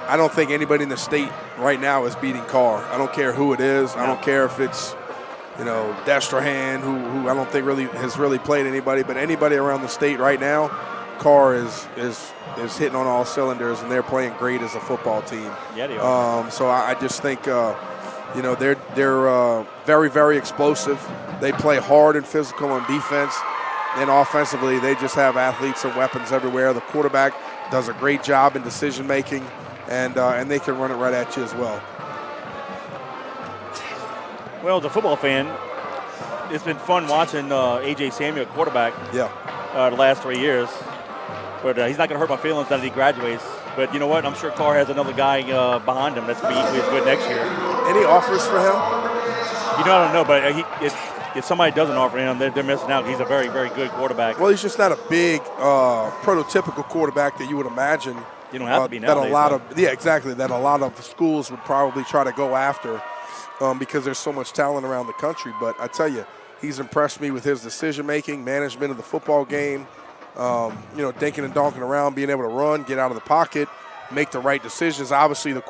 I don't think anybody in the state right now is beating Carr. I don't care who it is. I don't care if it's, Destrahan, who I don't think really has really played anybody, but anybody around the state right now, Carr is hitting on all cylinders, and they're playing great as a football team. Yeah, they are. So I just think, they're very, very explosive. They play hard and physical on defense, and offensively they just have athletes and weapons everywhere. The quarterback does a great job in decision making, and they can run it right at you as well. Well, as a football fan, it's been fun watching A.J. Samuel quarterback. Yeah. The last 3 years. But he's not going to hurt my feelings that he graduates. But you know what? I'm sure Karr has another guy behind him that's going to be equally as good next year. Any offers for him? You know, I don't know, but if somebody doesn't offer him, they're missing out. He's a very, very good quarterback. Well, he's just not a big, prototypical quarterback that you would imagine. You don't have to be that nowadays. That a lot of schools would probably try to go after because there's so much talent around the country. But I tell you, he's impressed me with his decision-making, management of the football game, dinking and donking around, being able to run, get out of the pocket, make the right decisions. Obviously, the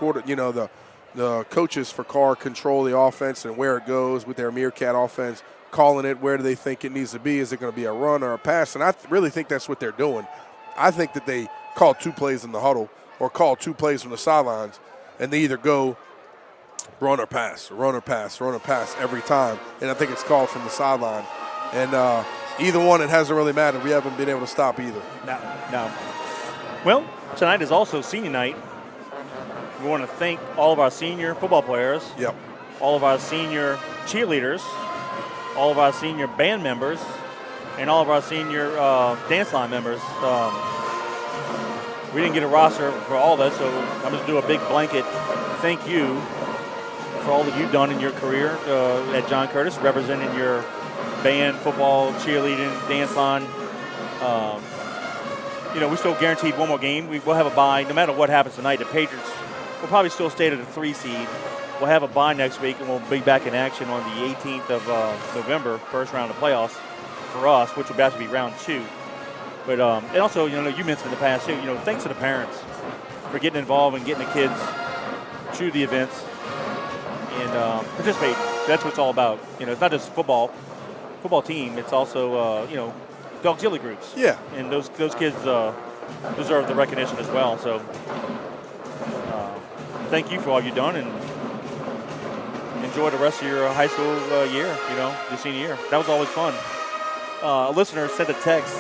coaches for Karr control the offense and where it goes with their Meerkat offense, calling it where do they think it needs to be. Is it going to be a run or a pass? And I really think that's what they're doing. I think that they call 2 plays in the huddle or call 2 plays from the sidelines, and they either go run or pass, run or pass, run or pass every time. And I think it's called from the sideline. And either one, it hasn't really mattered. We haven't been able to stop either. No. Well, tonight is also senior night. We want to thank all of our senior football players, Yep. all of our senior cheerleaders, all of our senior band members, and all of our senior dance line members. We didn't get a roster for all that, so I'm just do a big blanket thank you for all that you've done in your career at John Curtis, representing your band, football, cheerleading, dance line. We still guaranteed one more game. We'll have a bye. No matter what happens tonight, the Patriots will probably still stay at a 3 seed. We'll have a bye next week, and we'll be back in action on the 18th of November, first round of playoffs for us, which will have to be round 2. But and also, you mentioned in the past too. Thanks to the parents for getting involved and getting the kids to the events and participating. That's what it's all about. It's not just football team. It's also the auxiliary groups. Yeah. And those kids deserve the recognition as well. So thank you for all you've done, and enjoy the rest of your high school year. Your senior year. That was always fun. A listener sent a text.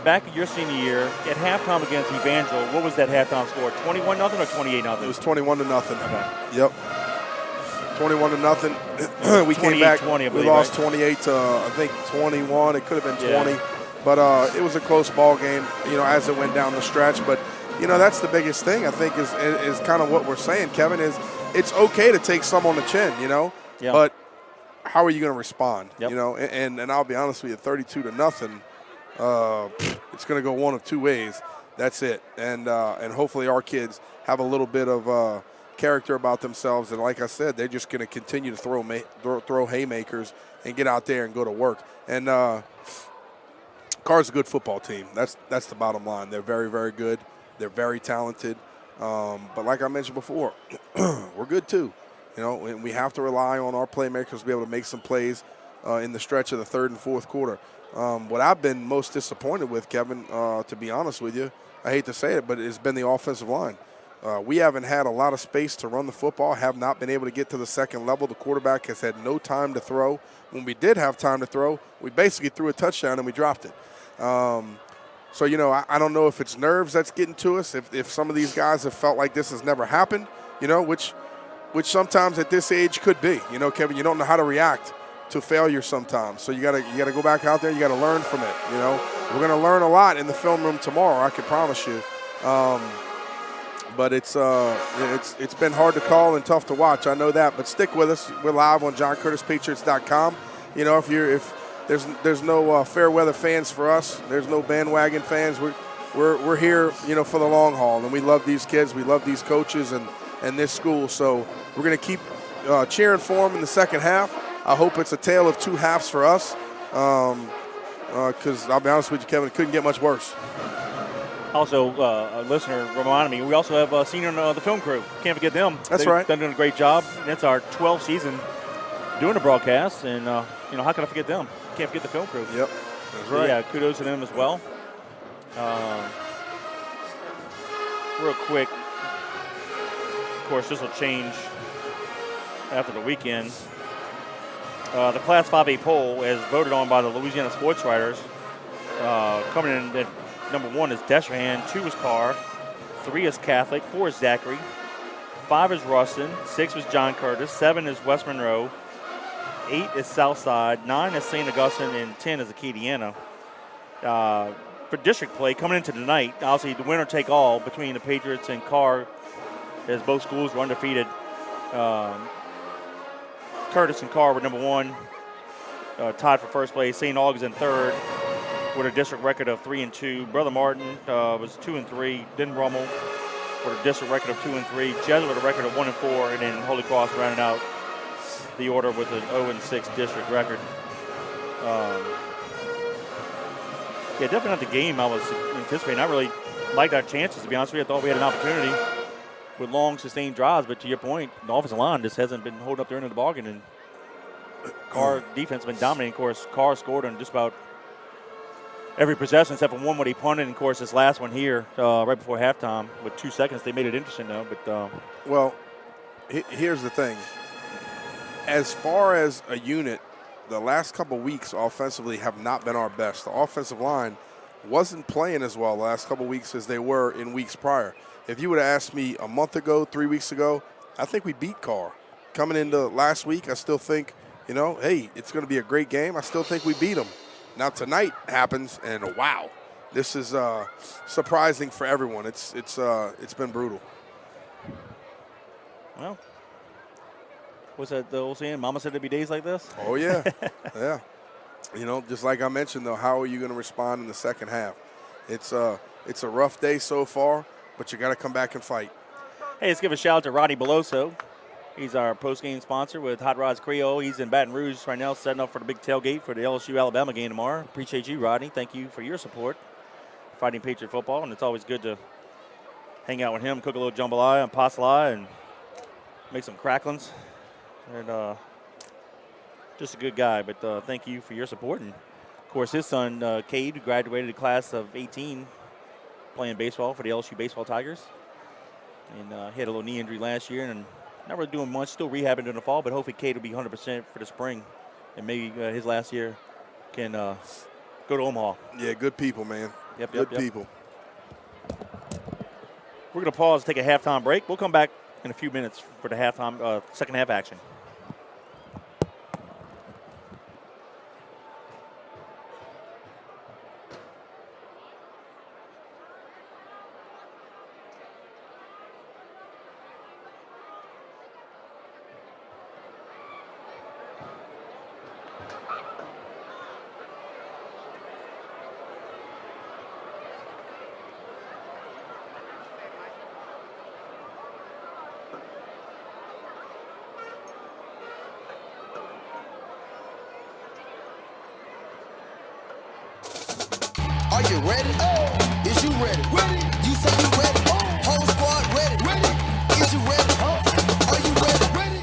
Back in your senior year, at halftime against Evangel, what was that halftime score? 21-0 or 28-0? It was 21-0. Okay. Yep. 21-0. We came back. 28-20, I believe, we lost right? 28 to I think 21. It could have been 20, Yeah. but it was a close ball game. As it went down the stretch. But that's the biggest thing I think is kind of what we're saying, Kevin. Is it's okay to take some on the chin, Yeah. but how are you going to respond? Yep. And I'll be honest with you, 32-0. It's going to go one of 2 ways. That's it. And hopefully our kids have a little bit of character about themselves. And like I said, they're just going to continue to throw haymakers and get out there and go to work. And Karr's a good football team. That's the bottom line. They're very, very good. They're very talented. But like I mentioned before, we're good too. And we have to rely on our playmakers to be able to make some plays in the stretch of the 3rd and 4th quarter. What I've been most disappointed with, Kevin, to be honest with you, I hate to say it, but it's been the offensive line. We haven't had a lot of space to run the football, have not been able to get to the second level. The quarterback has had no time to throw. When we did have time to throw, we basically threw a touchdown and we dropped it. So, I don't know if it's nerves that's getting to us, if some of these guys have felt like this has never happened, which sometimes at this age could be. Kevin, you don't know how to react to failure sometimes. So you gotta go back out there. You gotta learn from it. We're gonna learn a lot in the film room tomorrow. I can promise you. But it's been hard to call and tough to watch. I know that. But stick with us. We're live on JohnCurtisPatriots.com. If there's no fair weather fans for us, there's no bandwagon fans. We're here, for the long haul, and we love these kids. We love these coaches and this school. So we're gonna keep cheering for them in the second half. I hope it's a tale of 2 halves for us, because I'll be honest with you, Kevin, it couldn't get much worse. Also, a listener reminded me, we also have a senior on the film crew. Can't forget them. That's right. They've done a great job. And it's our 12th season doing the broadcast, and how can I forget them? Can't forget the film crew. Yep, that's So, right. yeah, kudos to them as well. Real quick, of course, this will change after the weekend. The Class 5A poll, as voted on by the Louisiana Sports Writers, coming in at number 1 is Destrehan, 2 is Karr, 3 is Catholic, 4 is Zachary, 5 is Ruston, 6 is John Curtis, 7 is West Monroe, 8 is Southside, 9 is St. Augustine, and 10 is Acadiana. for district play coming into tonight. Obviously, the winner take all between the Patriots and Karr, as both schools were undefeated. Curtis and Karr were number 1, tied for first place. St. Aug's in third with a district record of 3-2. Brother Martin was 2-3. Denton Rummel with a district record of 2-3. Jesuit with a record of 1-4, and then Holy Cross rounding out the order with an 0-6 district record. Yeah, definitely not the game I was anticipating. I really liked our chances, to be honest with you. I thought we had an opportunity with long, sustained drives, but to your point, the offensive line just hasn't been holding up their end of the bargain, and Karr defense has been dominating. Of course, Karr scored on just about every possession except for one when he punted. And, of course, this last one here right before halftime with 2 seconds. They made it interesting, though. But well, here's the thing. As far as a unit, the last couple weeks offensively have not been our best. The offensive line wasn't playing as well the last couple weeks as they were in weeks prior. If you would have asked me a month ago, 3 weeks ago, I think we beat Karr. Coming into last week, I still think, hey, it's going to be a great game. I still think we beat them. Now tonight happens, and wow, this is surprising for everyone. It's been brutal. Well, what's that the old saying? Mama said there'd be days like this? Oh, yeah. Yeah. Just like I mentioned, though, how are you going to respond in the second half? It's a rough day so far, but you got to come back and fight. Hey, let's give a shout out to Rodney Beloso. He's our post-game sponsor with Hot Rods Creole. He's in Baton Rouge right now, setting up for the big tailgate for the LSU-Alabama game tomorrow. Appreciate you, Rodney. Thank you for your support, Fighting Patriot football, and it's always good to hang out with him, cook a little jambalaya and pasta and make some cracklings. And just a good guy, but thank you for your support. And, of course, his son, Cade, graduated the class of 18 playing baseball for the LSU Baseball Tigers. And he had a little knee injury last year and not really doing much, still rehabbing in the fall, but hopefully Cade will be 100% for the spring. And maybe his last year can go to Omaha. Yeah, good people, man. Yep, good people. We're going to pause, take a halftime break. We'll come back in a few minutes for the halftime, second half action. Are you ready? Is you ready? You say you ready? Whole squad ready? Is you ready? Are you ready?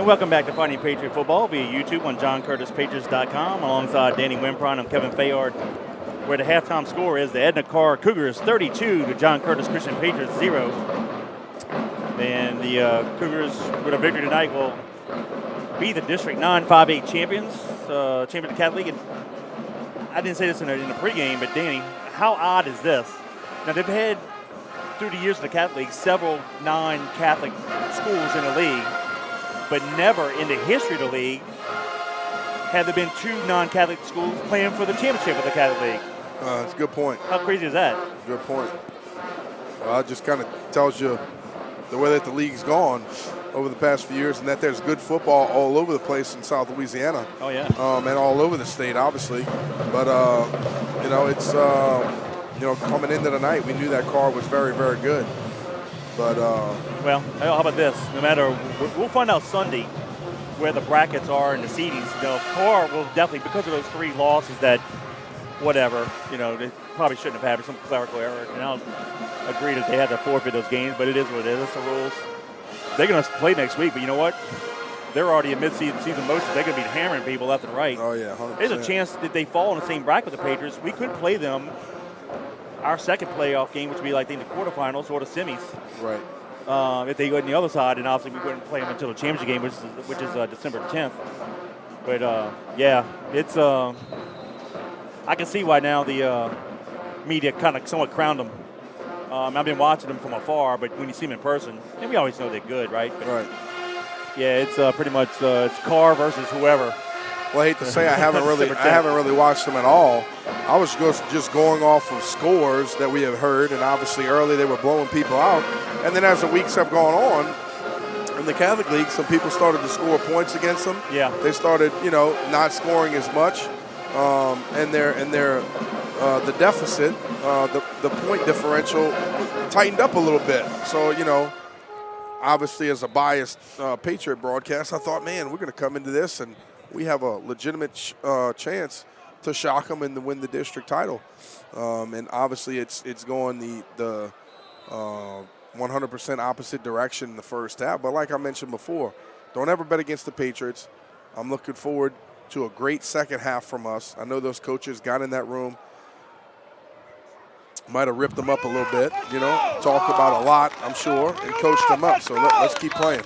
And welcome back to Fighting Patriot Football via YouTube on JohnCurtisPatriots.com. Alongside Danny Wimpron, I'm Kevin Fayard. Where the halftime score is the Edna Karr Cougars 32 to John Curtis Christian Patriots 0. And the Cougars, with a victory tonight, will be the District 9 5A champions, champion of the Catholic League. And I didn't say this in the pregame, but Danny, how odd is this? Now, they've had, through the years of the Catholic League, several non-Catholic schools in the league. But never in the history of the league have there been two non-Catholic schools playing for the championship of the Catholic League. That's a good point. How crazy is that? Good point. Well, it just kind of tells you the way that the league's gone over the past few years, and that there's good football all over the place in South Louisiana. Oh, yeah. And all over the state, obviously. But, it's, coming into the night, we knew that Karr was very, very good. But well, how about this? No matter, we'll find out Sunday where the brackets are and the seedings. Karr will definitely, because of those 3 losses that, whatever, they probably shouldn't have had some clerical error. And I'll agree that they had to forfeit those games, but it is what it is. That's the rules. They're going to play next week, but you know what? They're already in mid-season motion. They're going to be hammering people left and right. Oh, yeah, 100%. There's a chance that they fall in the same bracket with the Patriots. We could play them our second playoff game, which would be like in the quarterfinals or the semis. Right. If they go on the other side, and obviously we wouldn't play them until the championship game, which is December 10th. But yeah, it's I can see why now the media kind of somewhat crowned them. I've been watching them from afar, but when you see them in person, and we always know they're good, right? But right. Yeah, it's pretty much it's Karr versus whoever. Well, I hate to say I haven't really watched them at all. I was just going off of scores that we have heard, and obviously early they were blowing people out. And then as the weeks have gone on, in the Catholic League, some people started to score points against them. Yeah. They started, not scoring as much, and the deficit, the point differential tightened up a little bit. So, obviously as a biased Patriot broadcast, I thought, man, we're going to come into this and we have a legitimate chance to shock them and to win the district title. And obviously it's going the 100% opposite direction in the first half. But like I mentioned before, don't ever bet against the Patriots. I'm looking forward to a great second half from us. I know those coaches got in that room, might have ripped them up a little bit, talked about a lot, I'm sure, and coached them up. So let's keep playing.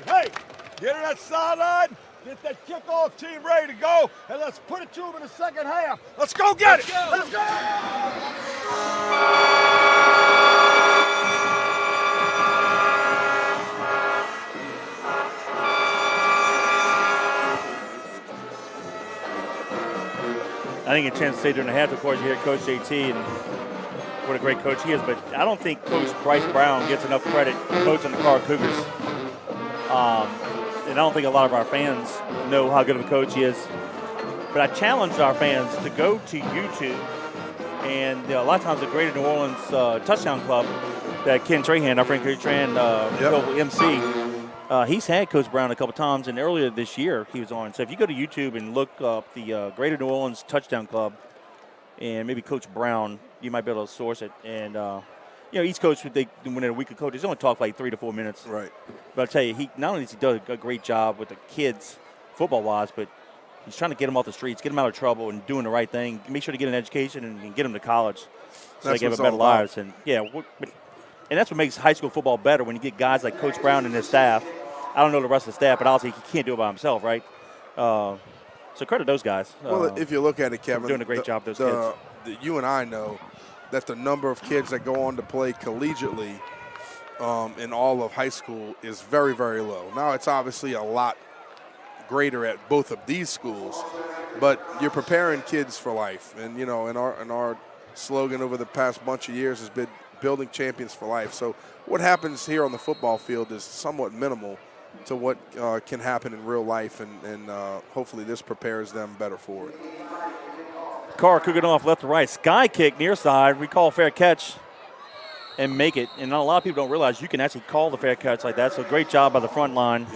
Hey, get in that sideline, get that kickoff team ready to go, and let's put it to them in the second half. Let's go get it. Let's go. I didn't get a chance to say during the half, of course, you hear Coach JT, and what a great coach he is, but I don't think Coach Bryce Brown gets enough credit coaching the Karr Cougars. And I don't think a lot of our fans know how good of a coach he is. But I challenged our fans to go to YouTube, and a lot of times the Greater New Orleans Touchdown Club that Ken Trahan, our friend Ken Trahan, global MC, he's had Coach Brown a couple times, and earlier this year he was on. So if you go to YouTube and look up the Greater New Orleans Touchdown Club and maybe Coach Brown, you might be able to source it. And each coach, when they're a week of coaches, they only talk like 3 to 4 minutes. Right. But I'll tell you, he not only does he do a great job with the kids football-wise, but he's trying to get them off the streets, get them out of trouble, and doing the right thing. Make sure to get an education and get them to college so they can have better lives. And and that's what makes high school football better when you get guys like Coach Brown and his staff. I don't know the rest of the staff, but obviously he can't do it by himself, right? So credit those guys. Well, if you look at it, Kevin, doing a great job with those kids. You and I know that the number of kids that go on to play collegiately in all of high school is very, very low. Now it's obviously a lot greater at both of these schools, but you're preparing kids for life. And and our slogan over the past bunch of years has been building champions for life. So what happens here on the football field is somewhat minimal to what can happen in real life, and hopefully this prepares them better for it. Karr cooking off left to right. Sky kick near side. We call fair catch and make it. And a lot of people don't realize you can actually call the fair catch like that. So great job by the front line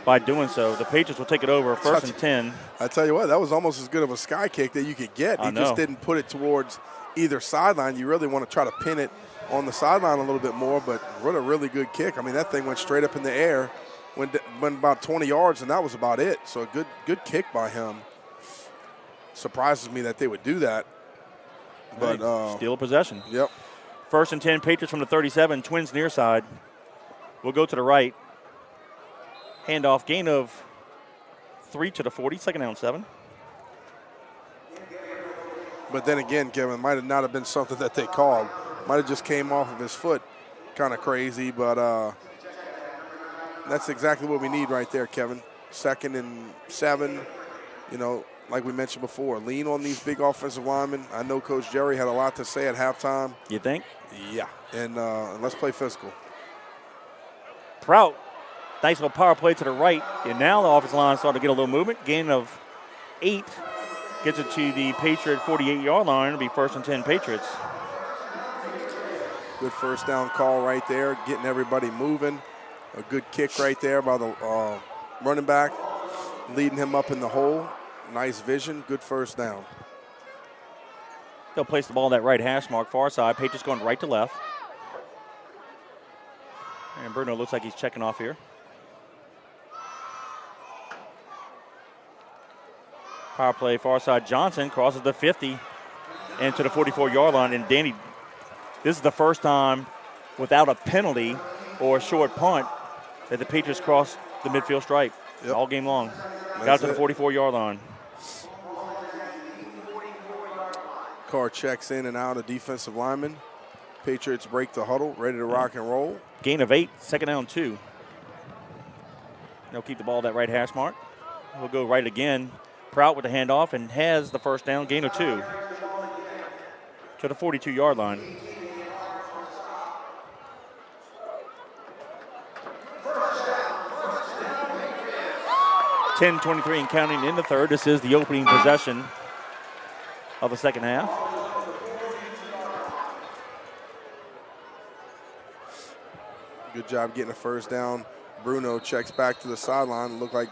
by doing so. The Patriots will take it over first and 10. I tell you what, that was almost as good of a sky kick that you could get. He just didn't put it towards either sideline. You really want to try to pin it on the sideline a little bit more, but what a really good kick. I mean, that thing went straight up in the air, went about 20 yards, and that was about it. So a good kick by him. Surprises me that they would do that. But steal a possession. Yep. First and 10, Patriots from the 37, Twins near side. We'll go to the right. Handoff, gain of 3 to the 40, second down 7. But then again, Kevin, might have not have been something that they called. Might have just came off of his foot. Kind of crazy, but that's exactly what we need right there, Kevin. 2nd and 7, like we mentioned before, lean on these big offensive linemen. I know Coach Jerry had a lot to say at halftime. You think? Yeah, and let's play physical. Prout, nice little power play to the right, and now the offensive line starting to get a little movement. Gain of 8 gets it to the Patriot 48-yard line. It'll be first and 10 Patriots. Good first down call right there, getting everybody moving. A good kick right there by the running back, leading him up in the hole. Nice vision, good first down. They'll place the ball in that right hash mark, far side. Patriots going right to left. And Bruno looks like he's checking off here. Power play, far side. Johnson crosses the 50 into the 44-yard line. And Danny, this is the first time without a penalty or a short punt that the Patriots crossed the midfield stripe all game long. Got to the 44-yard line. Karr checks in and out of defensive lineman. Patriots break the huddle, ready to rock and roll. Gain of 8, second down 2. They'll keep the ball at that right hash mark. We'll go right again. Prout with the handoff and has the first down, gain of 2 to the 42-yard line. .23 and counting in the third. This is the opening possession of the second half. Good job getting a first down. Bruno checks back to the sideline. Looked like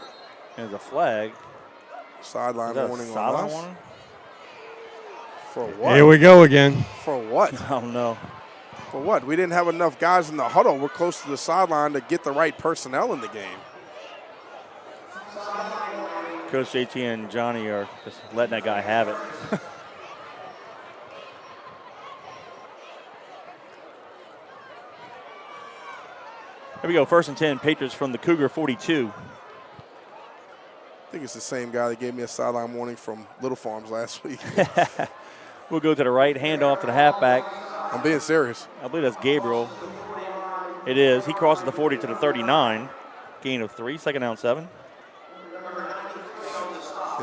there's a flag. Sideline warning on us. Warning? For what? Here we go again. For what? I don't know. For what? We didn't have enough guys in the huddle. We're close to the sideline to get the right personnel in the game. Coach JT and Johnny are just letting that guy have it. Here we go, first and 10, Patriots from the Cougar 42. I think it's the same guy that gave me a sideline warning from Little Farms last week. We'll go to the right, handoff to the halfback. I'm being serious. I believe that's Gabriel. It is. He crosses the 40 to the 39. Gain of 3, second down 7.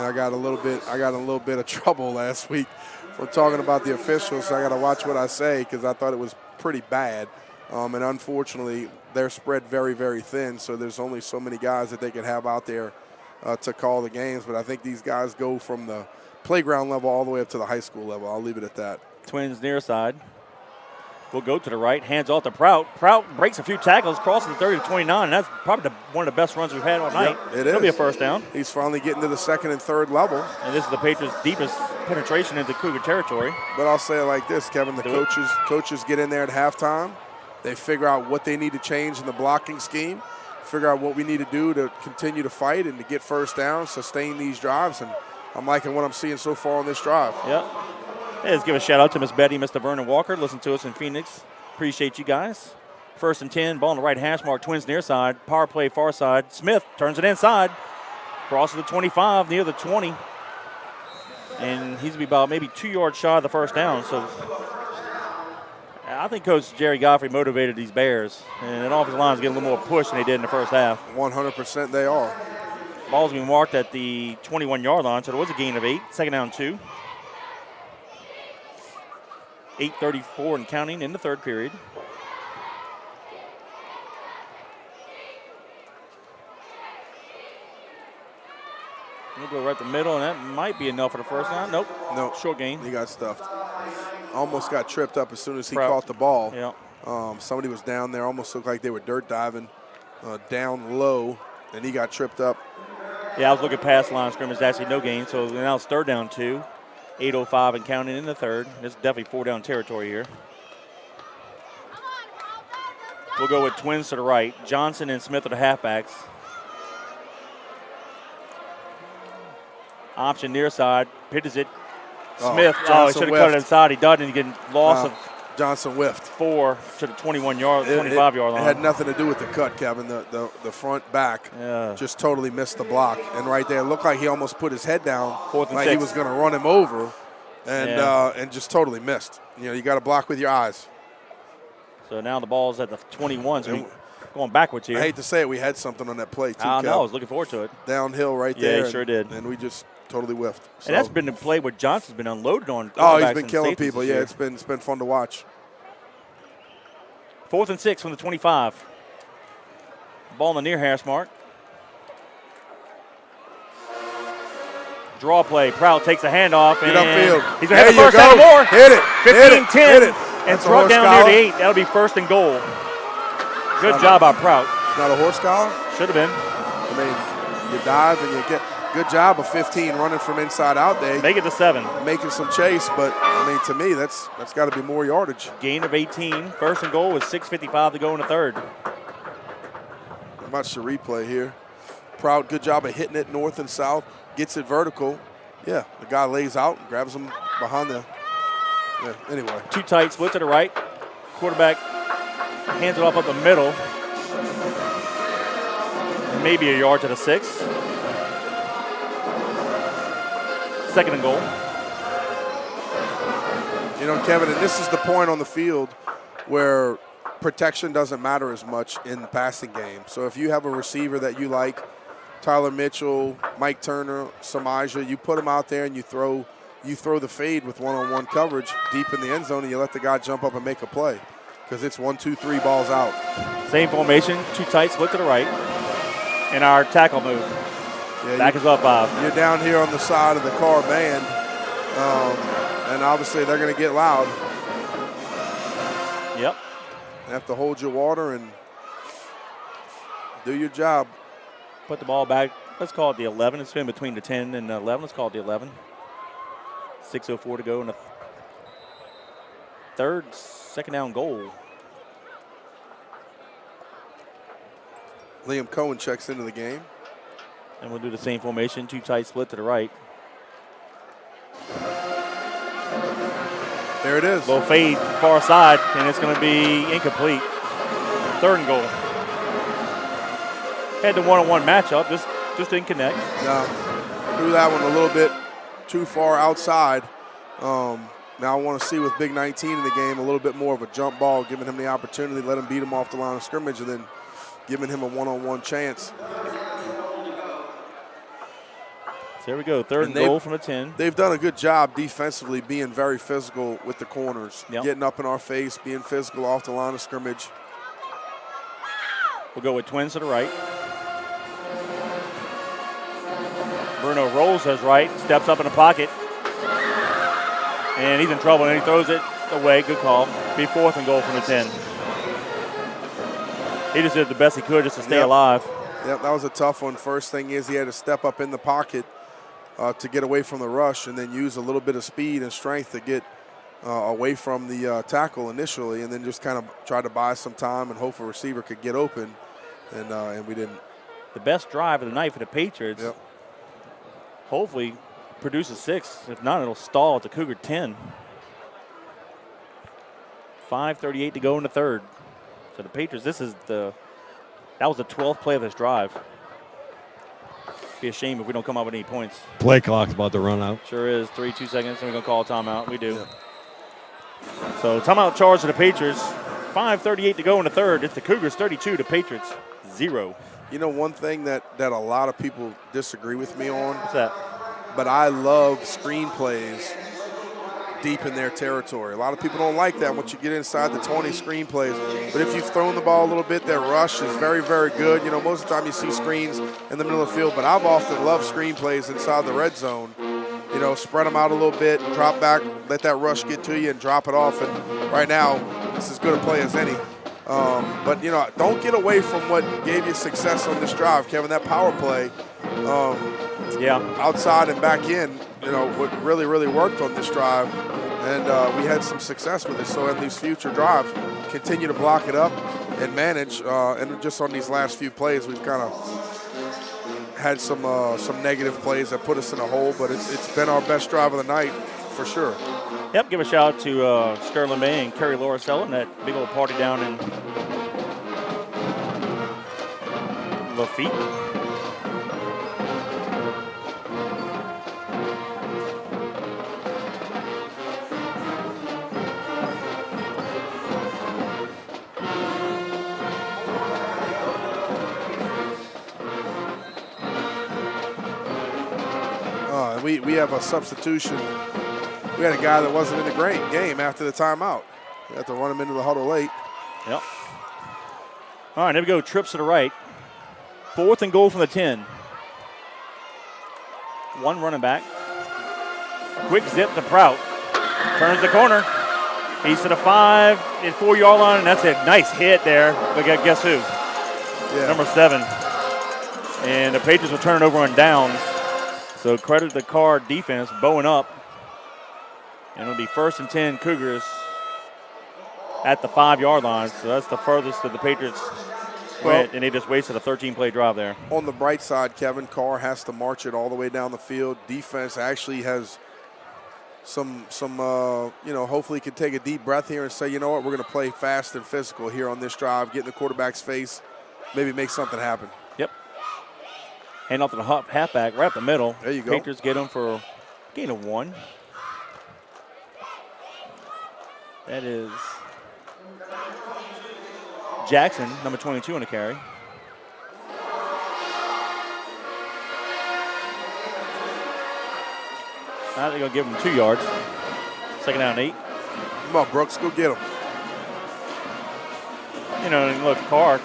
I got a little bit of trouble last week from talking about the officials, so I got to watch what I say because I thought it was pretty bad. And unfortunately, they're spread very, very thin, so there's only so many guys that they can have out there to call the games. But I think these guys go from the playground level all the way up to the high school level. I'll leave it at that. Twins near side. Will go to the right, hands off to Prout. Prout breaks a few tackles, crosses the 30 to 29, and that's probably one of the best runs we've had all night. Yep, it It'll is. be a first down. He's finally getting to the second and third level. And this is the Patriots' deepest penetration into Cougar territory. But I'll say it like this, Kevin. The coaches get in there at halftime. They figure out what they need to change in the blocking scheme, figure out what we need to do to continue to fight and to get first down, sustain these drives. And I'm liking what I'm seeing so far on this drive. Yep. Hey, let's give a shout out to Miss Betty, Mr. Vernon Walker. Listen to us in Phoenix. Appreciate you guys. First and 10, ball on the right hash mark, Twins near side. Power play far side. Smith turns it inside. Crosses the 25, near the 20. And he's going to be about maybe 2 yards shy of the first down. So I think Coach Jerry Godfrey motivated these Bears. And that offensive line is getting a little more push than they did in the first half. 100% they are. Ball's been marked at the 21-yard line, so there was a gain of 8. Second down 2. 8:34 and counting in the third period. We'll go right the middle, and that might be enough for the first down. Nope. No. Short gain. He got stuffed. Almost got tripped up as soon as he Prout. caught the ball. Yeah. Somebody was down there, almost looked like they were dirt diving down low, and he got tripped up. Yeah, I was looking past the line of scrimmage. Actually, no gain. So now it's third down 2. 8:05 and counting in the third. It's definitely 4-down territory here. We'll go with Twins to the right. Johnson and Smith are the halfbacks. Option near side. Pitches it. Smith. He Johnson should have cut it whiffed. inside. He doesn't. He getting loss of Johnson whiffed. 4 to the 25-yard line. It had nothing to do with the cut, Kevin. The front back just totally missed the block. And right there, it looked like he almost put his head down, 4th and like 6. he was going to run him over, and just totally missed. You know, you got to block with your eyes. So now the ball's at the 21. So we're going backwards here. I hate to say it, we had something on that play, too, I know. Kev. I was looking forward to it. Downhill right Yeah, there. he sure did. And we just totally whiffed. So. And that's been the play where Johnson's been unloaded on. Oh, he's quarterbacks been and killing safeties people. this Yeah, year. it's been fun to watch. 4th and 6 from the 25. Ball on the near hash mark. Draw play. Prout takes a handoff. Get and upfield. He's going to hit the There first you down go. more. Hit it. 15-10. Hit it. And That's a struck horse down collar. near the 8. That'll be first and goal. Good job by Prout. Not a horse collar? Should have been. I mean, you dive and you get good job of 15 running from inside out there. Make it to 7. Making some chase, but I mean, to me, that's got to be more yardage. Gain of 18. First and goal with 6:55 to go in the third. Watch the replay here. Proud, good job of hitting it north and south. Gets it vertical. Yeah, the guy lays out, grabs him behind the. Yeah, anyway. Too tight, split to the right. Quarterback hands it off up the middle. Maybe a yard to the 6. Second and goal. You know, Kevin, and this is the point on the field where protection doesn't matter as much in the passing game. So if you have a receiver that you like, Tyler Mitchell, Mike Turner, Samaja, you put them out there and you throw the fade with one-on-one coverage deep in the end zone and you let the guy jump up and make a play because it's 1, 2, 3 balls out. Same formation, too tight, split to the right. And our tackle move. Yeah, Back is up 5. You're down here on the side of the car band, and obviously they're going to get loud. Yep. You have to hold your water and do your job. Put the ball back. Let's call it the 11. It's been between the 10 and the 11. Let's call it the 11. 6:04 to go in the third. Second down goal. Liam Cohen checks into the game. And we'll do the same formation. Too tight, split to the right. There it is. Low fade, far side, and it's going to be incomplete. Third and goal. Had the one-on-one matchup, just didn't connect. No, threw that one a little bit too far outside. Now I want to see with Big 19 in the game a little bit more of a jump ball, giving him the opportunity, let him beat him off the line of scrimmage, and then giving him a one-on-one chance. here we go, third and goal from the 10. They've done a good job defensively being very physical with the corners, getting up in our face, being physical off the line of scrimmage. We'll go with twins to the right. Bruno rolls to his right, steps up in the pocket. And he's in trouble, and he throws it away. Good call. Be fourth and goal from the 10. He just did the best he could just to stay alive. Yep, that was a tough one. First thing is he had to step up in the pocket to get away from the rush and then use a little bit of speed and strength to get away from the tackle initially, and then just kind of try to buy some time and hope a receiver could get open, and we didn't. The best drive of the night for the Patriots. Yep. Hopefully produces 6. If not, it'll stall at the Cougar 10. 5:38 to go in the third. So the Patriots, that was the 12th play of this drive. Be a shame if we don't come up with any points. Play clock's about to run out. Sure is. 2 seconds, and we're going to call a timeout. We do. Yeah. So timeout charge to the Patriots. 5:38 to go in the third. It's the Cougars 32, the Patriots 0. You know, one thing that a lot of people disagree with me on. What's that? But I love screen plays deep in their territory. A lot of people don't like that once you get inside the 20 screen plays. But if you've thrown the ball a little bit, their rush is very, very good. You know, most of the time you see screens in the middle of the field, but I've often loved screen plays inside the red zone. You know, spread them out a little bit, drop back, let that rush get to you and drop it off. And right now, it's as good a play as any. But, you know, don't get away from what gave you success on this drive, Kevin, that power play. Outside and back in, you know, what really, really worked on this drive. And we had some success with it. So in these future drives, continue to block it up and manage. And just on these last few plays, we've kind of had some negative plays that put us in a hole. But it's been our best drive of the night for sure. Yep, give a shout out to Sterling May and Kerry Lauricella and that big old party down in Lafitte. We have a substitution. We had a guy that wasn't in the game after the timeout. We had to run him into the huddle late. Yep. All right, there we go. Trips to the right. 4th and goal from the 10. One running back. Quick zip to Prout. Turns the corner. He's to the 5 and 4-yard line, and that's a nice hit there. But guess who? Yeah. Number 7. And the Patriots will turn it over on downs. So credit the Karr defense, bowing up. And it'll be 1st and 10 Cougars at the 5-yard line. So that's the furthest that the Patriots went, and they just wasted a 13-play drive there. On the bright side, Kevin, Karr has to march it all the way down the field. Defense actually has some hopefully can take a deep breath here and say, you know what, we're going to play fast and physical here on this drive, get in the quarterback's face, maybe make something happen. Yep. Hand off to the halfback right up the middle. There you go. Patriots get him for a gain of 1. That is Jackson, number 22 on the carry. Now they're going to give him 2 yards. 2nd down and 8. Come on, Brooks, go get him. You know, and look, Karr,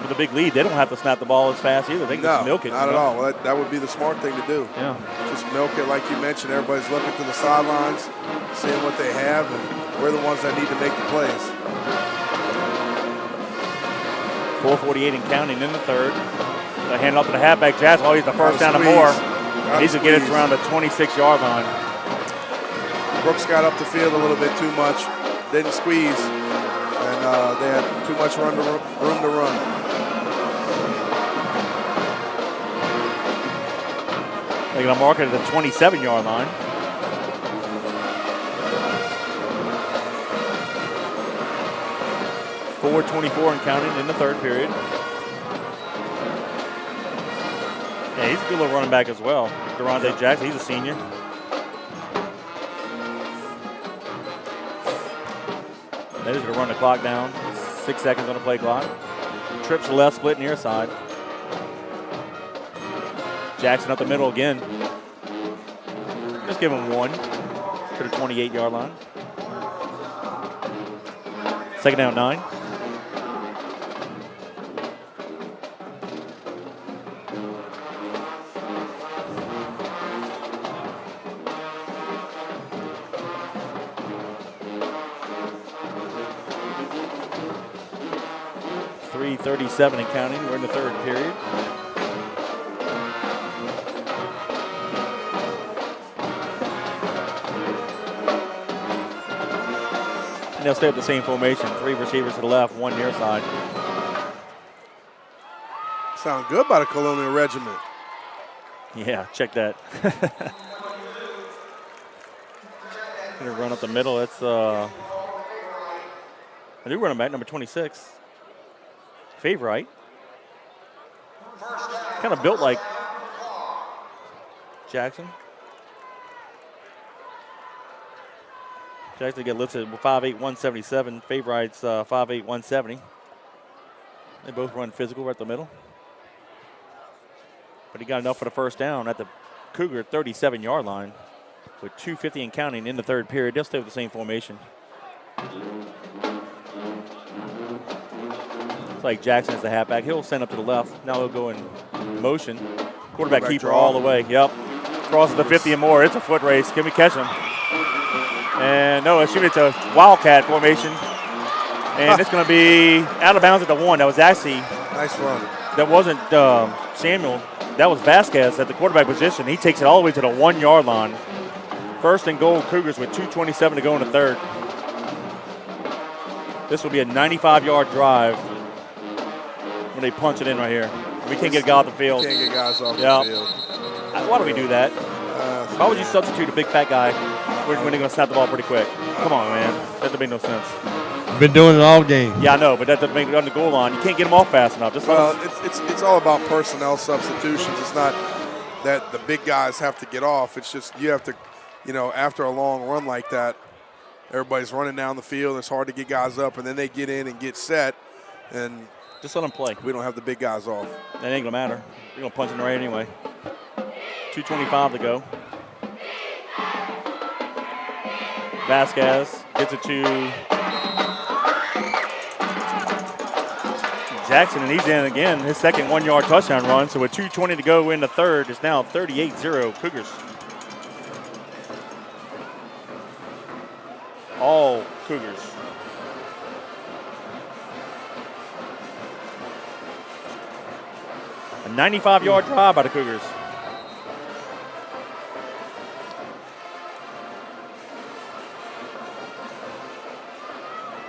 with a big lead, they don't have to snap the ball as fast either. They can just milk it. Not at all. Well, that would be the smart thing to do. Yeah. Just milk it like you mentioned. Everybody's looking to the sidelines, seeing what they have, and we're the ones that need to make the plays. 4:48 and counting in the third. The hand off to the halfback, Jazz. He's the first down and more. He needs to get it around the 26-yard line. Brooks got up the field a little bit too much, didn't squeeze, and they had too much room to run. They're going to mark it at the 27-yard line. .424 and counting in the third period. Yeah, he's a good little running back as well. Durante Jackson, he's a senior. They're just going to run the clock down. 6 seconds on the play clock. Trips to the left, split near side. Jackson up the middle again. Just give him 1 to the 28-yard line. Second down, 9. .337 and counting. We're in the third period. And they'll stay with the same formation. 3 receivers to the left, 1 near side. Sound good by the Colonial Regiment. Yeah, check that. Gonna run up the middle. It's a new running back, number 26. Favorite. Kind of built like Jackson. Jackson get lifted with 5'8", 177. Favorite's 5'8", 170. They both run physical right the middle. But he got enough for the first down at the Cougar 37-yard line with 2:50 and counting in the third period. They'll stay with the same formation. It's like Jackson is the halfback. He'll send up to the left. Now he'll go in motion. Quarterback keeper all the way. Yep. Crosses the 50 and more. It's a foot race. Can we catch him? And no, it's a wildcat formation. And it's going to be out of bounds at the 1. That was actually nice run. That wasn't Samuel. That was Vasquez at the quarterback position. He takes it all the way to the 1-yard line. First and goal, Cougars with 2:27 to go in the third. This will be a 95-yard drive when they punch it in right here. We can't get a guy off the field. Can't get guys off the field. Why do we do that? Why would you substitute a big fat guy when they're going to snap the ball pretty quick? Come on, man. That doesn't make no sense. Been doing it all game. Yeah, I know, but that doesn't make it on the goal line. You can't get them off fast enough. It's all about personnel substitutions. It's not that the big guys have to get off. It's just you have to, after a long run like that, everybody's running down the field. It's hard to get guys up, and then they get in and get set, and just let them play. We don't have the big guys off. That ain't gonna matter. You're gonna punch in the right anyway. 2:25 to go. Vasquez gets it to Jackson, and he's in again. His second 1-yard touchdown run. So with 2:20 to go in the third, it's now 38-0 Cougars. All Cougars. A 95-yard drive by the Cougars.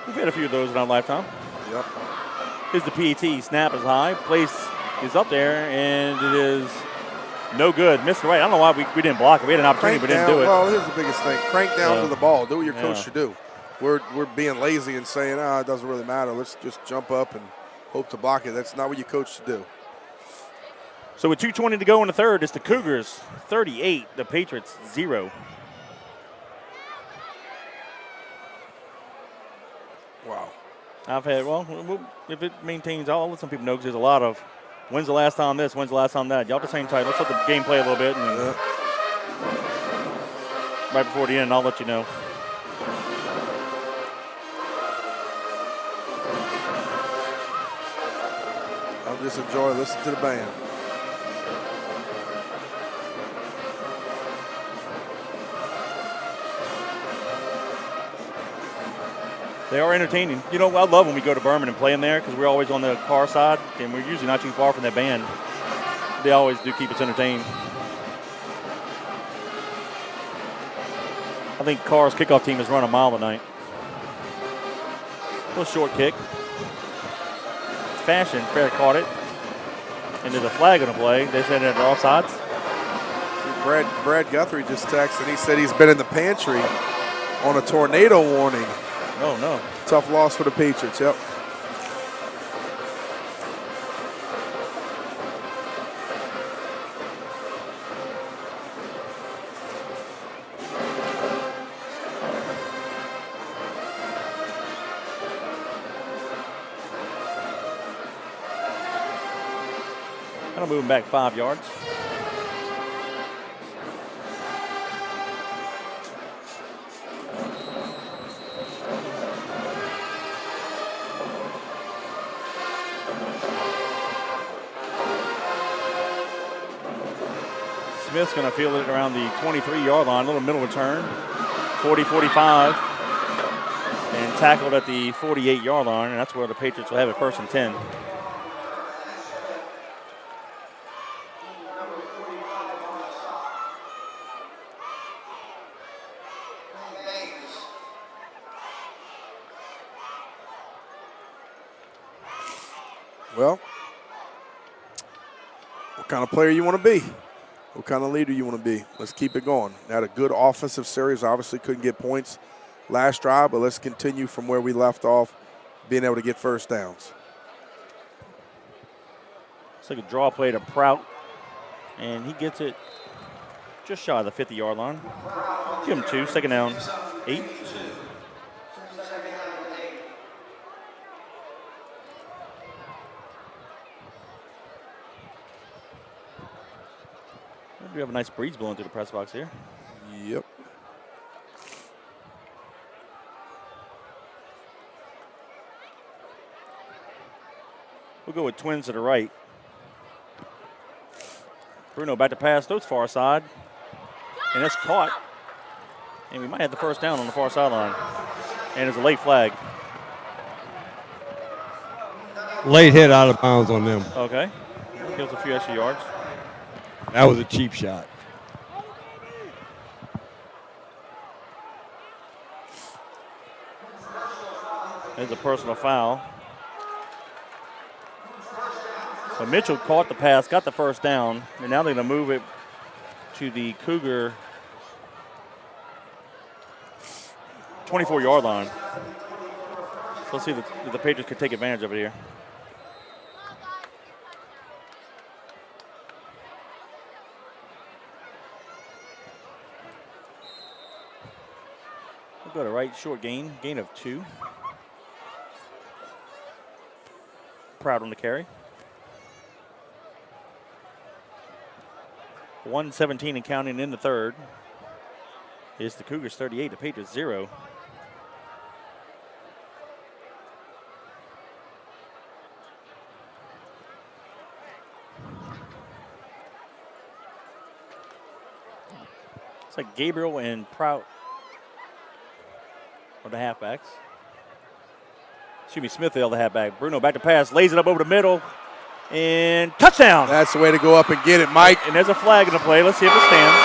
We've had a few of those in our lifetime. Yep. Here's the PAT. Snap is high. Place is up there, and it is no good. Missed the right. I don't know why we didn't block it. We had an opportunity, but didn't do it. Well, here's the biggest thing. Crank down to the ball. Do what your coach should do. We're being lazy and saying, it doesn't really matter. Let's just jump up and hope to block it. That's not what your coach should do. So with 2:20 to go in the third, it's the Cougars 38, the Patriots 0. Wow. I've had, if it maintains, I'll let some people know because there's a lot of, when's the last time this, when's the last time that. Y'all at the same time. Let's let the game play a little bit. And right before the end, I'll let you know. I'll just enjoy listening to the band. They are entertaining. I love when we go to Berman and play them there because we're always on the Carr side, and we're usually not too far from that band. They always do keep us entertained. I think Carr's kickoff team has run a mile tonight. A little short kick. Fashion, Fair caught it. And there's a flag on the play. They said they're offsides. Brad Guthrie just texted. He said he's been in the pantry on a tornado warning. Oh, no. Tough loss for the Patriots, yep. Kind of moving back 5 yards. Smith's going to field it around the 23-yard line, a little middle return, 40-45, and tackled at the 48-yard line, and that's where the Patriots will have it 1st and 10. Well, what kind of player you want to be? What kind of leader you want to be? Let's keep it going. Had a good offensive series. Obviously couldn't get points last drive, but let's continue from where we left off, being able to get first downs. It's like a draw play to Prout, and he gets it just shy of the 50-yard line. Give him 2, 2nd down, 8. We have a nice breeze blowing through the press box here. Yep. We'll go with twins to the right. Bruno back to pass, throws far side. And it's caught. And we might have the first down on the far sideline. And it's a late flag. Late hit out of bounds on them. Okay. Gives a few extra yards. That was a cheap shot. There's a personal foul. So Mitchell caught the pass, got the first down, and now they're going to move it to the Cougar 24-yard line. So let's see if the Patriots could take advantage of it here. We'll go to right, short gain of 2. Proud on the carry. 1:17 and counting in the third. Is the Cougars 38, the Patriots 0. It's like Gabriel and Prout are the halfbacks. Excuse me, Smithville, the halfback. Bruno back to pass, lays it up over the middle, and touchdown. That's the way to go up and get it, Mike. And there's a flag in the play. Let's see if it stands.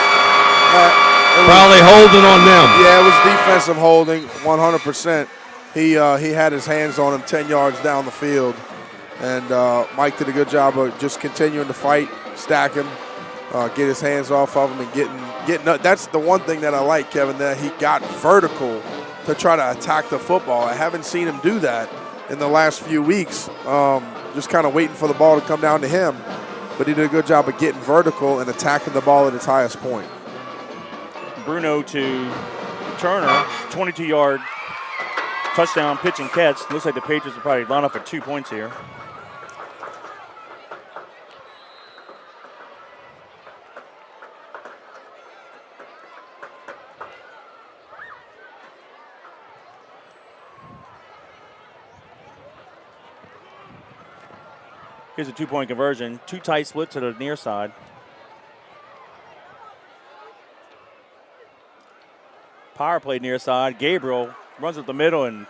Probably holding on them. Yeah, it was defensive holding, 100%. He had his hands on him 10 yards down the field. And Mike did a good job of just continuing to fight, stack him, get his hands off of him, and getting. That's the one thing that I like, Kevin, that he got vertical to try to attack the football. I haven't seen him do that in the last few weeks, just kind of waiting for the ball to come down to him. But he did a good job of getting vertical and attacking the ball at its highest point. Bruno to Turner, 22-yard touchdown pitch and catch. Looks like the Patriots will probably line up for 2 points here. Here's a 2-point conversion. 2 tight split to the near side. Power play near side. Gabriel runs up the middle, and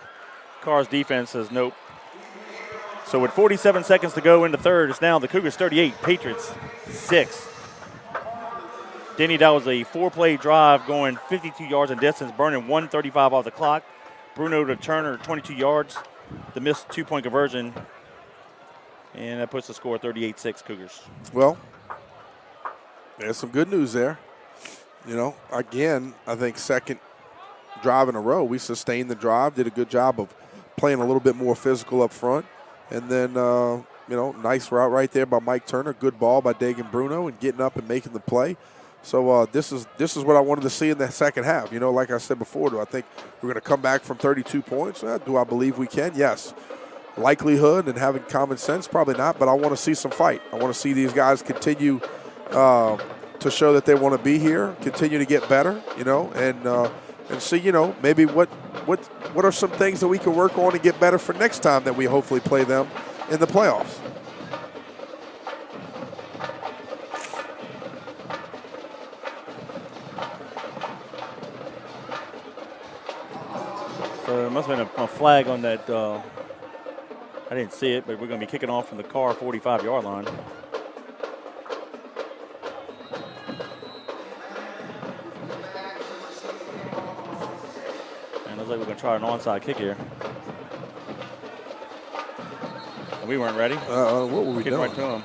Carr's defense says nope. So with 47 seconds to go in the third, it's now the Cougars 38, Patriots 6. Denny, that was a 4-play drive going 52 yards in distance, burning 1:35 off the clock. Bruno to Turner, 22 yards. The missed 2-point conversion. And that puts the score 38-6 Cougars. Well, there's some good news there. You know, again, I think second drive in a row, we sustained the drive, did a good job of playing a little bit more physical up front. And then, you know, nice route right there by Mike Turner. Good ball by Dagan Bruno and getting up and making the play. So this is what I wanted to see in the second half. You know, like I said before, do I think we're going to come back from 32 points? Do I believe we can? Yes. Likelihood and having common sense, probably not, but I want to see some fight. I want to see these guys continue to show that they want to be here, continue to get better, you know, and see, you know, maybe what are some things that we can work on and get better for next time that we hopefully play them in the playoffs. So there must have been a flag on that. I didn't see it, but we're going to be kicking off from the Karr 45-yard line. And looks like we're going to try an onside kick here. And we weren't ready. What were we doing? Right to him.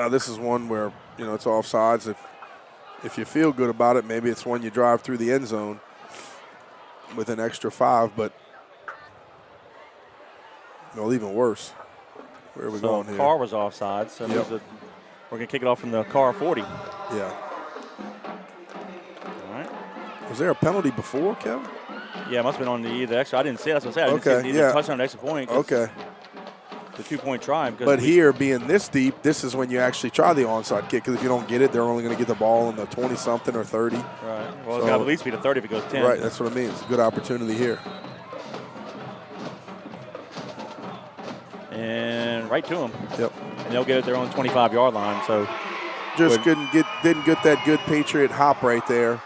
This is one where, it's offsides. If you feel good about it, maybe it's one you drive through the end zone with an extra 5, but even worse. Where are we going here? Karr was offside, so we're going to kick it off from the Karr 40. Yeah. All right. Was there a penalty before, Kevin? Yeah, it must have been on the extra. I didn't see it. That's what I said. I didn't see the touchdown, extra point. Okay. The 2-point try. But here, being this deep, this is when you actually try the onside kick, because if you don't get it, they're only going to get the ball in the 20-something or 30. Right. Well, it's got to at least be the 30 if it goes 10. Right, that's what I mean. It's a good opportunity here. And right to them. Yep. And they'll get it their own 25-yard line. So just didn't get that good Patriot hop right there.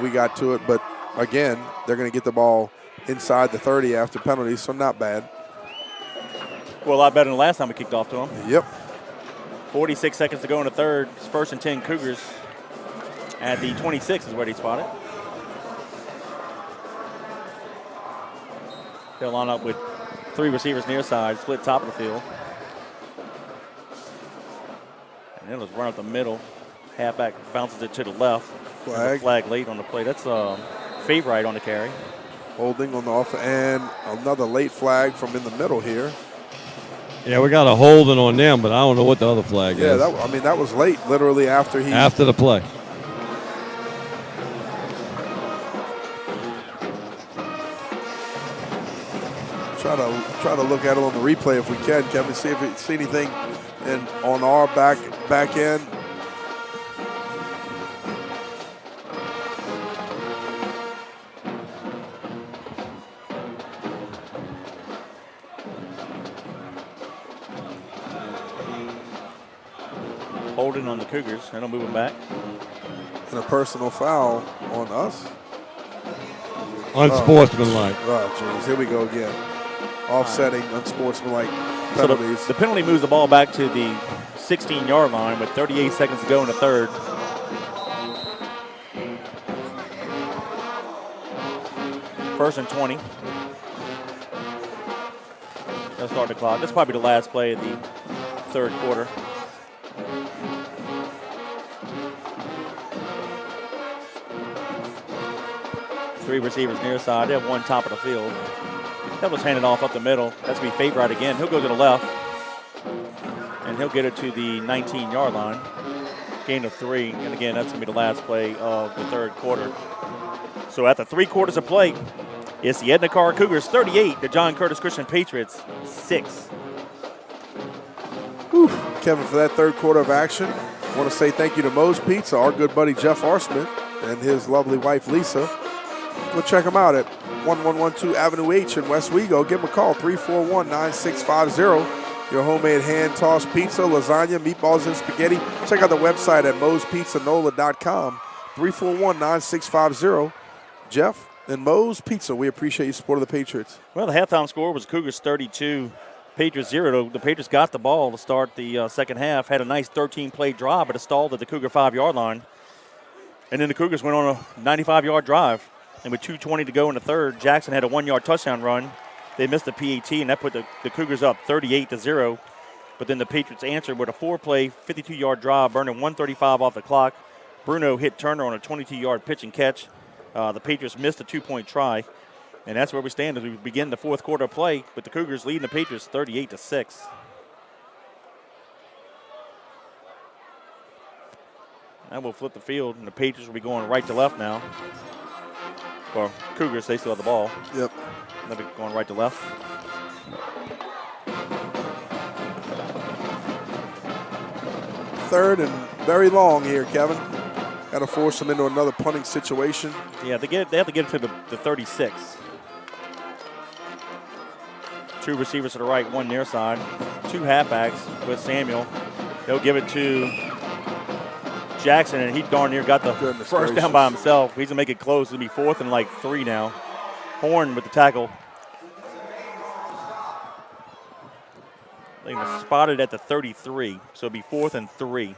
We got to it, but again, they're going to get the ball inside the 30 after penalties, so not bad. Well, a lot better than the last time we kicked off to them. Yep. 46 seconds to go in the third. It's 1st and 10 Cougars at the 26 is where they spot it. They'll line up with 3 receivers near side, split top of the field. And then let's run up the middle. Halfback bounces it to the left. Flag. Flag late on the play. That's Favorite on the carry. Holding on the off, and another late flag from in the middle here. Yeah, we got a holding on them, but I don't know what the other flag is. Yeah, that was late, literally after the play. Try to look at it on the replay if we can, Kevin. See if we see anything on our back end. Holding on the Cougars. They don't move them back. And a personal foul on us. Unsportsmanlike. Oh, jeez. Here we go again. Offsetting, unsportsmanlike penalties. So the penalty moves the ball back to the 16-yard line with 38 seconds to go in the third. First and 20. They'll start the clock. That's probably the last play of the third quarter. Three receivers near side. They have one top of the field. That was handed off up the middle. That's going to be Favorite again. He'll go to the left. And he'll get it to the 19-yard line. Gain of 3. And again, that's going to be the last play of the third quarter. So after 3 quarters of play, it's the Edna Karr Cougars 38, the John Curtis Christian Patriots 6. Whew. Kevin, for that third quarter of action, I want to say thank you to Moe's Pizza, our good buddy Jeff Arsman, and his lovely wife Lisa. Go check them out at 1112 Avenue H in West Wego. Give them a call, 341-9650. Your homemade hand-tossed pizza, lasagna, meatballs, and spaghetti. Check out the website at moespizzanola.com, 341-9650. Jeff and Moe's Pizza, we appreciate your support of the Patriots. Well, the halftime score was Cougars 32, Patriots 0. The Patriots got the ball to start the second half, had a nice 13-play drive, but it stalled at the Cougar 5-yard line. And then the Cougars went on a 95-yard drive. And with 2:20 to go in the third, Jackson had a 1-yard touchdown run. They missed the PAT, and that put the Cougars up 38-0. But then the Patriots answered with a 4-play, 52-yard drive, burning 1:35 off the clock. Bruno hit Turner on a 22-yard pitch and catch. The Patriots missed a 2-point try. And that's where we stand as we begin the fourth quarter of play, with the Cougars leading the Patriots 38-6. Now we'll flip the field, and the Patriots will be going right to left now. For Cougars, they still have the ball. Yep. They'll be going right to left. Third and very long here, Kevin. Got Got to force them into another punting situation. Yeah, they have to get it to the 36. 2 receivers to the right, 1 near side. 2 halfbacks with Samuel. He'll give it to Jackson, and he darn near got the first down by himself. He's going to make it close. It'll be 4th and like 3 now. Horn with the tackle. They were spotted at the 33, so it'll be 4th and 3.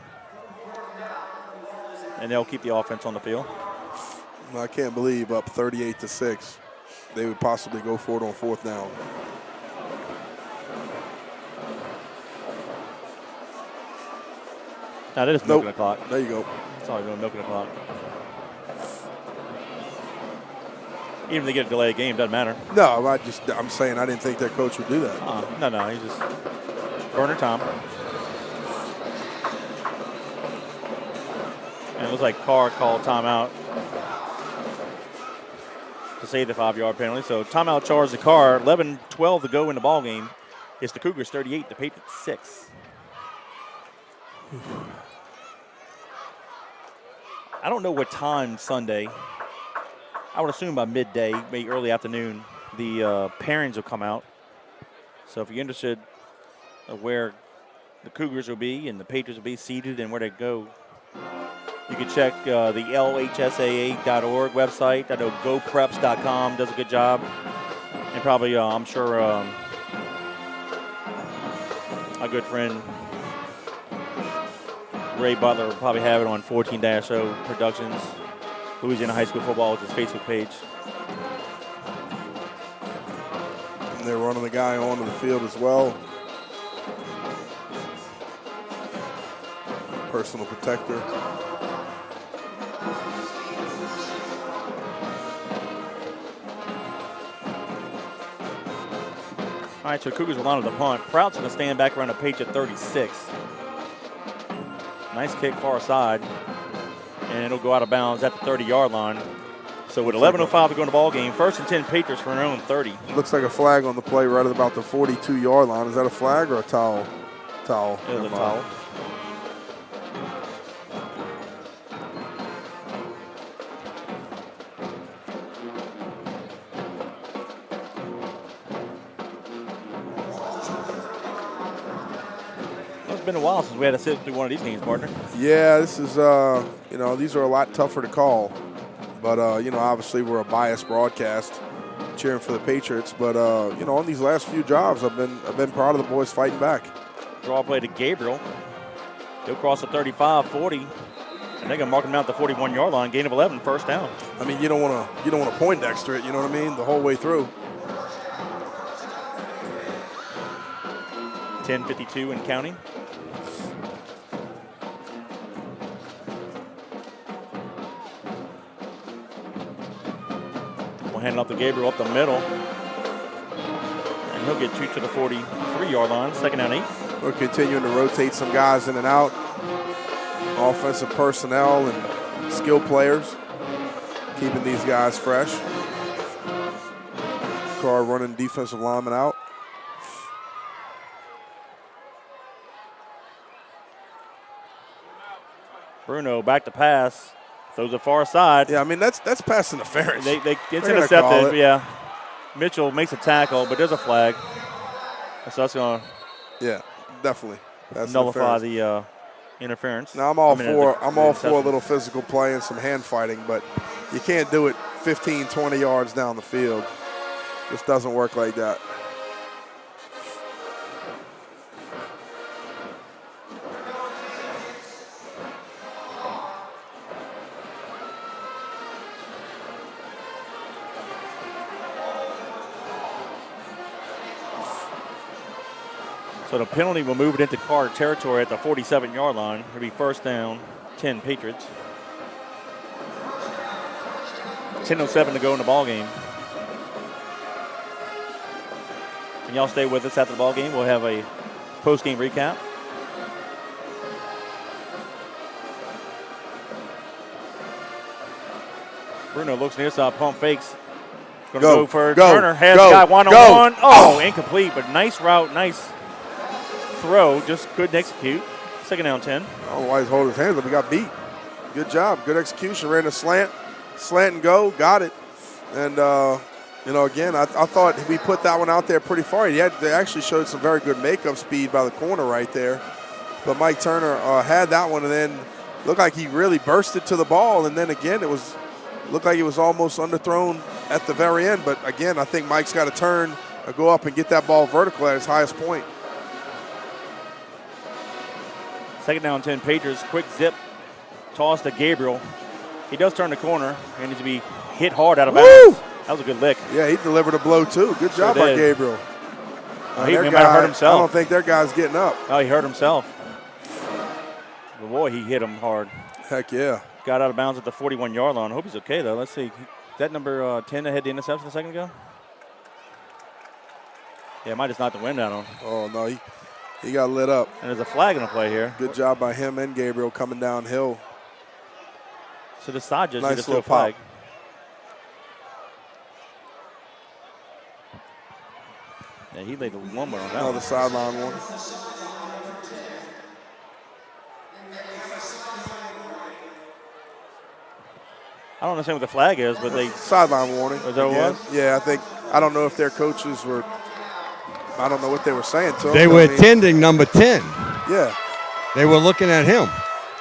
And they'll keep the offense on the field. I can't believe up 38-6, they would possibly go for it on 4th down. Now that is milking the clock. There you go. Sorry, doing milking the clock. Even if they get a delayed game, doesn't matter. No, I'm saying I didn't think their coach would do that. No, he's just burner time. And it looks like Carr called timeout to save the 5-yard penalty. So timeout charge to Carr. 11-12 to go in the ball game. It's the Cougars 38, the Patriots 6. I don't know what time Sunday. I would assume by midday, maybe early afternoon, the pairings will come out. So if you're interested of where the Cougars will be and the Patriots will be seated and where they go, you can check the LHSAA.org website. I know GoPreps.com does a good job. And probably, I'm sure, my good friend Ray Butler will probably have it on 14-0 Productions. Louisiana High School Football is his Facebook page. And they're running the guy onto the field as well. Personal protector. All right, so Cougars will line up the punt. Prout's going to stand back around the Patriot 36. Nice kick far side. And it'll go out of bounds at the 30-yard line. So with 11:05 to go in the ball game, 1st and 10 Patriots for their own 30. Looks like a flag on the play right at about the 42-yard line. Is that a flag or a towel? Towel. It was a towel. It's been a while since we had to sit through one of these games, partner. Yeah, this is, these are a lot tougher to call. But, obviously we're a biased broadcast cheering for the Patriots. But, on these last few drives, I've been proud of the boys fighting back. Draw play to Gabriel. He'll cross the 35, 40. And they're going to mark him out at the 41-yard line, gain of 11, 1st down. I mean, you don't want to Poindexter it, you know what I mean, the whole way through. 10:52 and counting. We'll hand it off to Gabriel up the middle. And he'll get 2 to the 43-yard line, 2nd down 8. We're continuing to rotate some guys in and out. Offensive personnel and skill players. Keeping these guys fresh. Carr running defensive lineman out. Bruno back to pass. Throws it far side. Yeah, I mean, that's pass interference. It's intercepted, yeah. Mitchell makes a tackle, but there's a flag. So that's going to definitely. That's nullify the interference. Now, I'm all for a little physical play and some hand fighting, but you can't do it 15, 20 yards down the field. Just doesn't work like that. So the penalty will move it into Carr territory at the 47-yard line. It'll be 1st down, 10 Patriots. 10:07 to go in the ball game. And y'all stay with us after the ball game. We'll have a post-game recap. Bruno looks near side, pump fakes. Going to go for Turner. Has the guy one-on-one. Oh, incomplete, but nice route, nice throw. Just couldn't execute. 2nd down 10. I don't know why he's holding his hands up. He got beat. Good job. Good execution. Ran a slant and go. Got it. And, again, I thought we put that one out there pretty far. They actually showed some very good makeup speed by the corner right there. But Mike Turner had that one and then looked like he really bursted to the ball. And then, again, looked like it was almost underthrown at the very end. But, again, I think Mike's got to turn or go up and get that ball vertical at his highest point. 2nd down 10 Patriots. Quick zip. Toss to Gabriel. He does turn the corner and needs to be hit hard out of bounds. That was a good lick. Yeah, he delivered a blow, too. Good job by Gabriel. He might have hurt himself. I don't think their guy's getting up. Oh, he hurt himself. But boy, he hit him hard. Heck yeah. Got out of bounds at the 41-yard line. I hope he's okay, though. Let's see. Is that number 10 that had the interception a second ago? Yeah, might just knock the wind out of him. Oh, no, he got lit up. And there's a flag in the play here. Good job by him and Gabriel coming downhill. So the side judge nice little flag. Pop. Yeah, he laid the one on that. Another sideline one. I don't understand what the flag is, but they sideline warning. Was that what it was? Yeah, I don't know if their coaches were. I don't know what they were saying to him. They were attending number 10. Yeah. They were looking at him.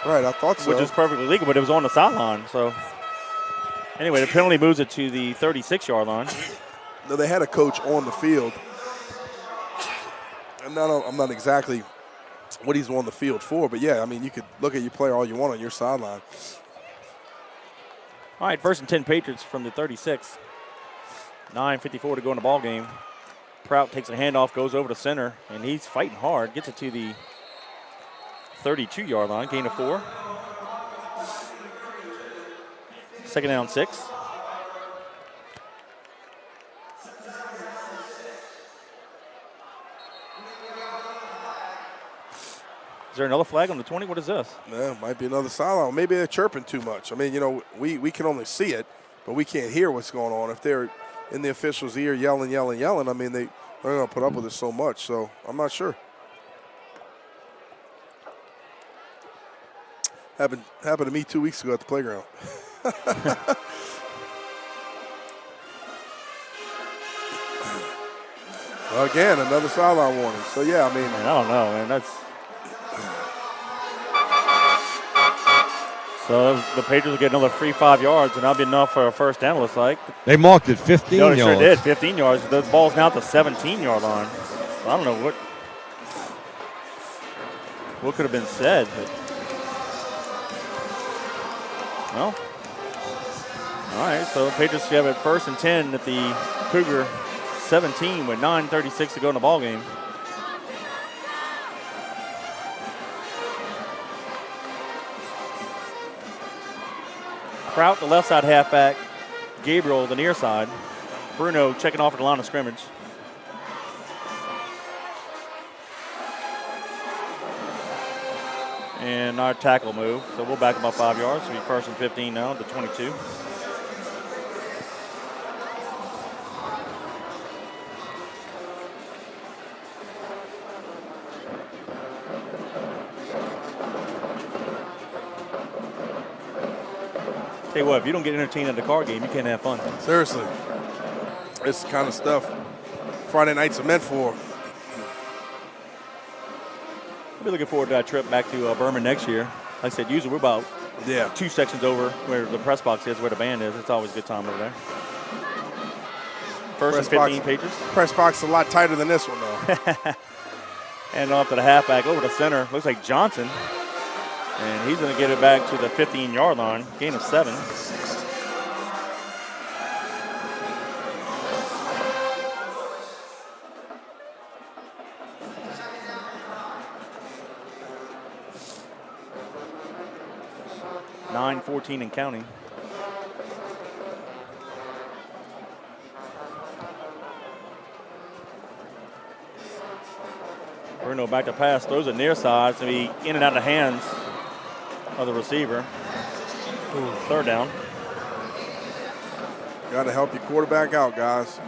Right, I thought so. Which is perfectly legal, but it was on the sideline. So anyway, the penalty moves it to the 36-yard line. No, they had a coach on the field. I'm not exactly what he's on the field for, but yeah, I mean, you could look at your player all you want on your sideline. All right, 1st and 10 Patriots from the 36. 9:54 to go in the ball game. Prout takes a handoff, goes over to center, and he's fighting hard. Gets it to the 32-yard line, gain of 4. 2nd down 6. Is there another flag on the 20? What is this? Yeah, might be another sideline. Maybe they're chirping too much. I mean, we can only see it, but we can't hear what's going on. If they're in the official's ear yelling, I mean, they're going to put up with it so much. So I'm not sure. Happened to me 2 weeks ago at the playground. Again, another sideline warning. So, yeah, I mean. I don't know, man. That's. So the Patriots will get another free 5 yards, and that'll be enough for a first down, it looks like. They marked it 15 yards. They sure did, 15 yards. The ball's now at the 17-yard line. So I don't know what could have been said. But well, all right, so Patriots have it 1st and 10 at the Cougar 17 with 9:36 to go in the ball game. Prout, the left side halfback. Gabriel, the near side. Bruno checking off at the line of scrimmage. And our tackle move. So we'll back about 5 yards. It'll be 1st and 15 now to 22. Tell you what, if you don't get entertained at the Karr game, you can't have fun. Seriously. It's the kind of stuff Friday nights are meant for. I'll be looking forward to that trip back to Berman next year. Like I said, usually we're about 2 sections over where the press box is, where the band is. It's always a good time over there. 1st and 15 Patriots. Press box is a lot tighter than this one, though. And off to the halfback, over to center. Looks like Johnson. And he's going to get it back to the 15-yard line. Gain of 7. .9:14 and counting. Bruno back to pass, throws it near side to be in and out of the hands of the receiver. 3rd down. Got to help your quarterback out, guys.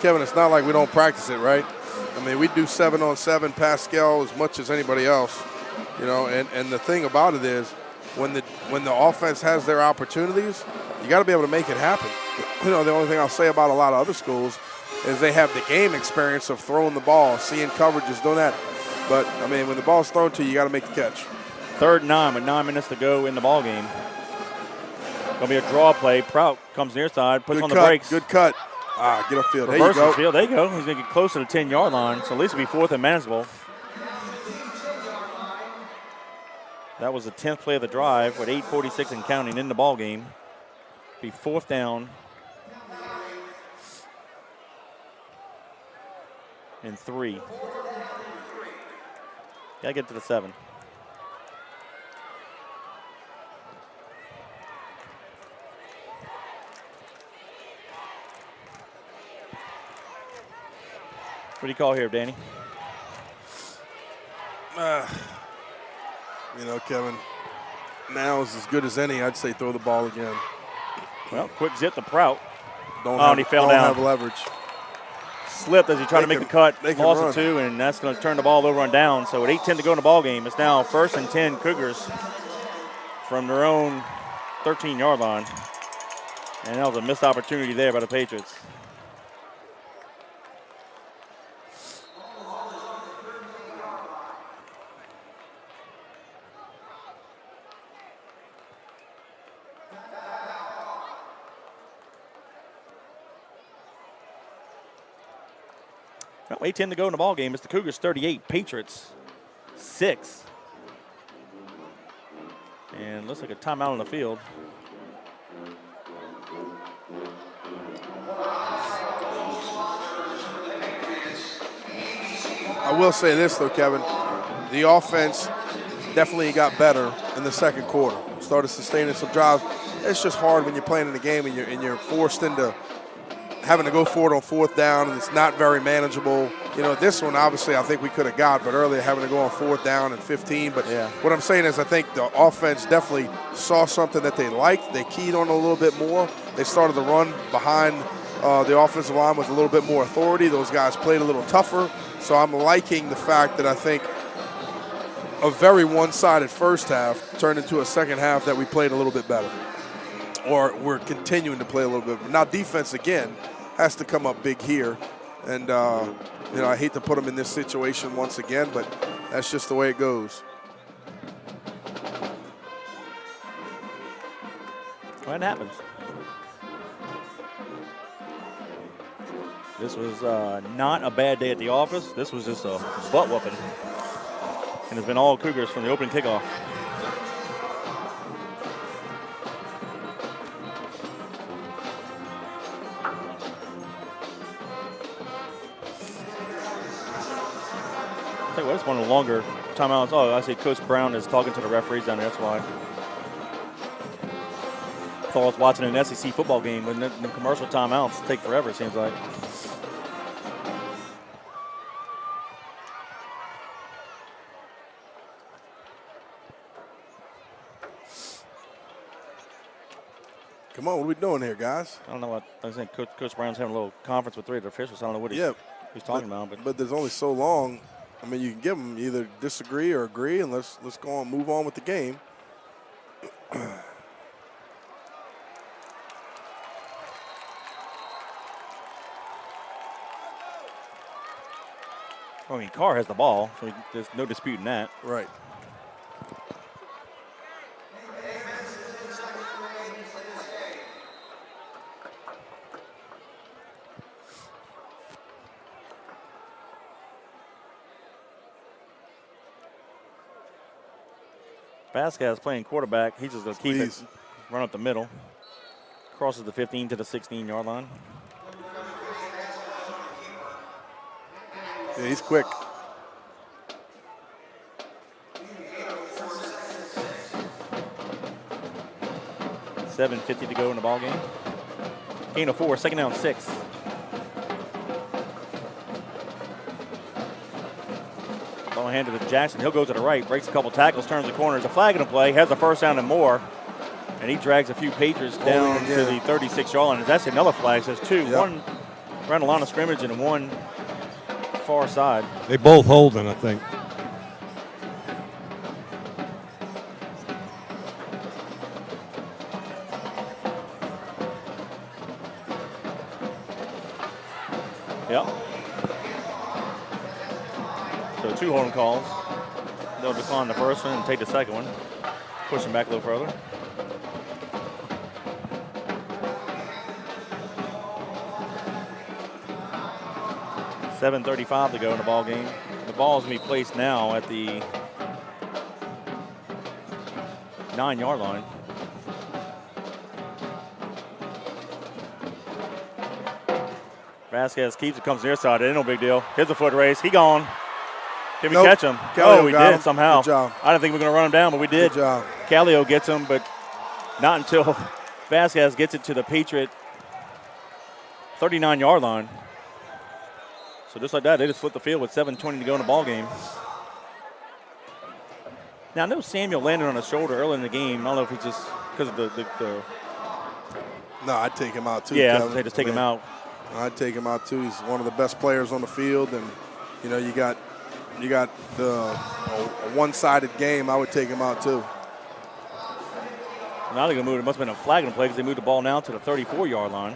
Kevin, it's not like we don't practice it, right? I mean, we do 7-on-7 Pascal as much as anybody else. You know, and the thing about it is when the offense has their opportunities, you got to be able to make it happen. You know, the only thing I'll say about a lot of other schools is they have the game experience of throwing the ball, seeing coverages, doing that. But, I mean, when the ball's thrown to you, you got to make the catch. 3rd and 9 with 9 minutes to go in the ball game. Going to be a draw play. Prout comes near side, puts Good on cut, the brakes. Good cut. Get upfield. There you Reverses go. field. There you go. He's going to get close to the 10-yard line, so at least it'll be 4th and manageable. That was the 10th play of the drive with 8:46 and counting in the ball game. Be 4th down and 3. Got to get to the 7. What do you call here, Danny? You know, Kevin, now is as good as any. I'd say throw the ball again. Well, quick zip to Prout. And he fell don't down. have leverage. Slipped as he tried to make the cut, they can lost run. it 2, and that's going to turn the ball over on down. So with 8:10 to go in the ball game, it's now 1st and 10 Cougars from their own 13-yard line. And that was a missed opportunity there by the Patriots. Well, 8:10 to go in the ball game. It's the Cougars 38, Patriots 6. And looks like a timeout on the field. I will say this, though, Kevin. The offense definitely got better in the second quarter. Started sustaining some drives. It's just hard when you're playing in the game and you're forced into having to go for it on 4th down, and it's not very manageable. You know, this one, obviously, I think we could have got, but earlier having to go on 4th down and 15. But yeah. What I'm saying is I think the offense definitely saw something that they liked. They keyed on it a little bit more. They started to run behind the offensive line with a little bit more authority. Those guys played a little tougher. So I'm liking the fact that I think a very one-sided first half turned into a second half that we played a little bit better. Or we're continuing to play a little bit. But now defense, again, has to come up big here. And, you know, I hate to put them in this situation once again, but that's just the way it goes. Well, it happens. This was not a bad day at the office. This was just a butt whooping. And it's been all Cougars from the opening kickoff. Tell you what, it's one of the longer timeouts. Oh, I see Coach Brown is talking to the referees down there. That's why. I thought I was watching an SEC football game when the commercial timeouts take forever, it seems like. Come on, what are we doing here, guys? I don't know what I think. Coach Brown's having a little conference with 3 of the officials. I don't know what he's talking about. But there's only so long. I mean, you can give them either disagree or agree, and let's go on, move on with the game. I mean, Carr has the ball, so there's no disputing that. Right. Vasquez playing quarterback. He's just going to keep it, run up the middle. Crosses the 15 to the 16-yard line. Yeah, he's quick. $7:50 to go in the ball game. Gain of 4, 2nd down 6. Ball handed to Jackson. He'll go to the right, breaks a couple tackles, turns the corner. There's a flag in the play, has the first down and more. And he drags a few Patriots down to the 36-yard line. That's another flag. So there's 2. Yep. One around the line of scrimmage and one far side. They both holding, I think. Yep. So 2 holding calls. They'll decline the first one and take the second one. Push him back a little further. .7:35 to go in the ball game. The ball is going to be placed now at the 9-yard line. Vasquez keeps it, comes near side. It ain't no big deal. Here's a foot race. He gone. Did we catch him? Callio we got did him. somehow. Good job. I didn't think we were going to run him down, but we did. Good job. Callio gets him, but not until Vasquez gets it to the Patriot 39-yard line. So just like that, they just flipped the field with 7:20 to go in the ball game. Now, I know Samuel landed on his shoulder early in the game. I don't know if he just, because of the No, I'd take him out too. yeah, Kevin. they just take him out. I'd take him out too. He's one of the best players on the field, and you know you got a one-sided game. I would take him out too. Now they're going to move. It must have been a flag in play because they moved the ball now to the 34-yard line.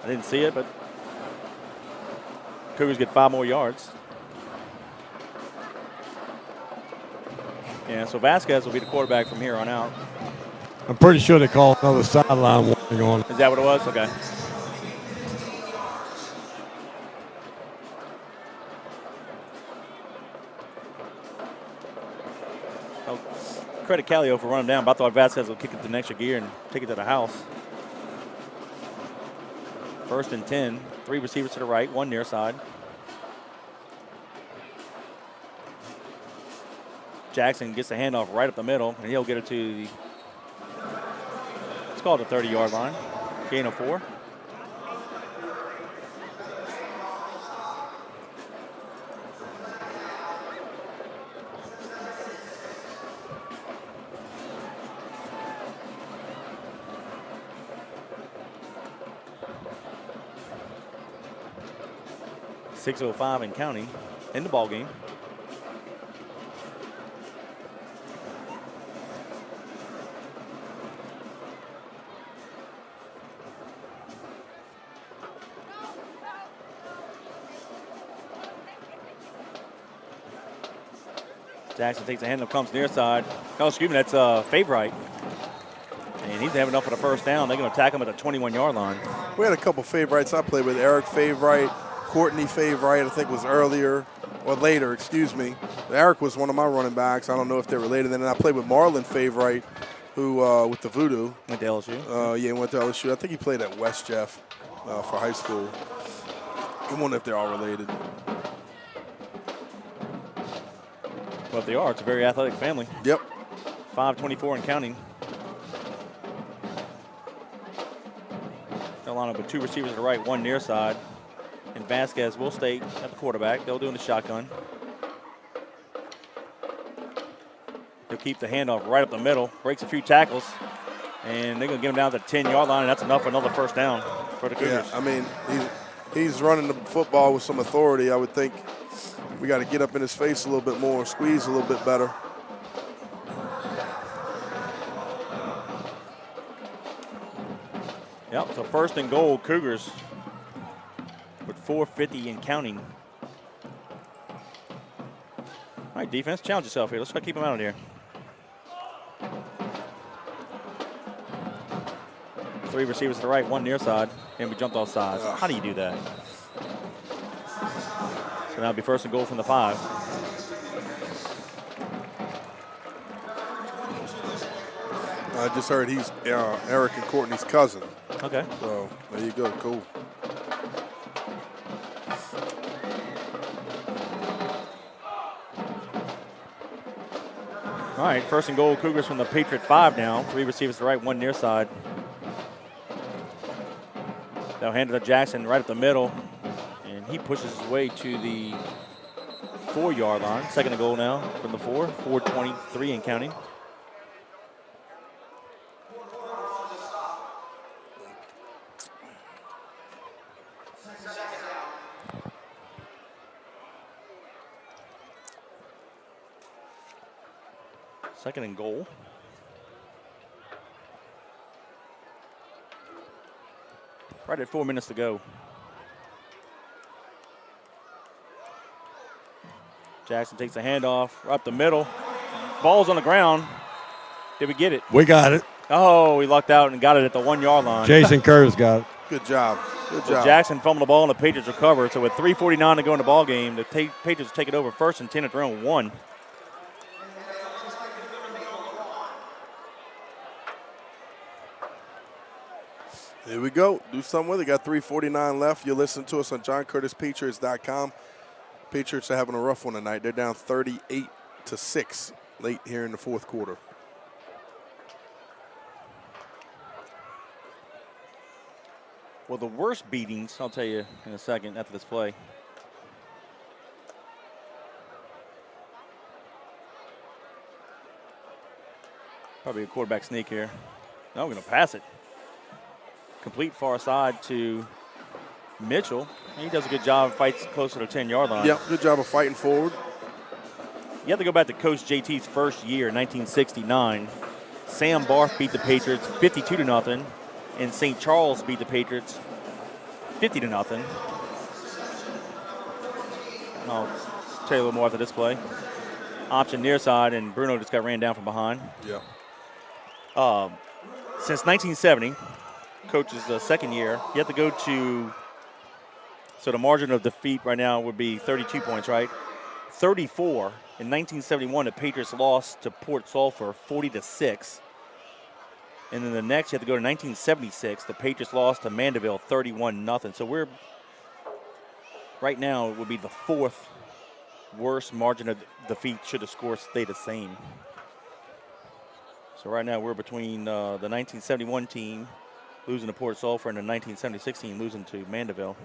I didn't see it, but Cougars get 5 more yards. Yeah, so Vasquez will be the quarterback from here on out. I'm pretty sure they called another sideline warning on. Is that what it was? Okay. Oh, credit Callio for running down, but I thought Vasquez would kick it to an extra gear and take it to the house. 1st and 10. 3 receivers to the right, 1 near side. Jackson gets the handoff right up the middle, and he'll get it to the, it's called the 30-yard line. Gain of 4. .605 and counting in the ball game. Jackson takes a handoff, comes near side. Oh, excuse me, that's Favorite. And he's having enough for the first down. They're going to attack him at the 21-yard line. We had a couple favorites. I played with Eric Favorite, Courtney Favorite, I think was earlier or later, excuse me. Eric was one of my running backs. I don't know if they're related. And then I played with Marlon Favorite, who with the Voodoo. Went to LSU? Yeah, he went to LSU. I think he played at West Jeff for high school. I wonder if they're all related. Well, if they are, it's a very athletic family. Yep. 5:24 and counting. They'll line up with 2 receivers to the right, 1 near side. And Vasquez will stay at the quarterback. They'll do in the shotgun. They'll keep the handoff right up the middle. Breaks a few tackles. And they're going to get him down to the 10-yard line, and that's enough for another first down for the Cougars. Yeah, I mean, he's running the football with some authority. I would think we got to get up in his face a little bit more, squeeze a little bit better. Yep, so 1st and goal, Cougars with 4:50 and counting. All right, defense, challenge yourself here. Let's try to keep them out of here. 3 receivers to the right, 1 near side, and we jumped off sides. How do you do that? So now it'll be 1st and goal from the 5. I just heard he's Eric and Courtney's cousin. Okay. So there you go, cool. All right, 1st and goal, Cougars from the Patriot 5 now. 3 receivers to the right, 1 near side. They'll hand it to Jackson right up the middle, and he pushes his way to the 4-yard line. 2nd and goal now from the 4, 4:23 and counting. Second and goal. Right at 4 minutes to go. Jackson takes the handoff up the middle. Ball's on the ground. Did we get it? We got it. Oh, we lucked out and got it at the 1 yard line. Jason Kerr's got it. Good job. Good So job. Jackson fumbled the ball and the Patriots recovered. So with 3:49 to go in the ball game, the Patriots take it over first and 10 at their own 1. Here we go. Do something with it. Got 3:49 left. You'll listen to us on JohnCurtisPatriots.com. Patriots are having a rough one tonight. They're down 38-6 late here in the fourth quarter. Well, the worst beatings, I'll tell you in a second after this play. Probably a quarterback sneak here. No, we're going to pass it. Complete far side to Mitchell. He does a good job, fights closer to the 10-yard line. Yep, good job of fighting forward. You have to go back to Coach JT's first year, 1969. Sam Barth beat the Patriots 52-0, and St. Charles beat the Patriots 50-0. I'll tell you a little more after this play. Option near side, and Bruno just got ran down from behind. Yeah. Since 1970, Coach's second year, you have to go to, so the margin of defeat right now would be 32 points, right? 34. In 1971, the Patriots lost to Port Sulphur 40-6. And then the next, you have to go to 1976. The Patriots lost to Mandeville 31-0. So we're, right now, it would be the fourth worst margin of defeat should the score stay the same. So right now we're between the 1971 team losing to Port Sulphur and the 1976 team losing to Mandeville.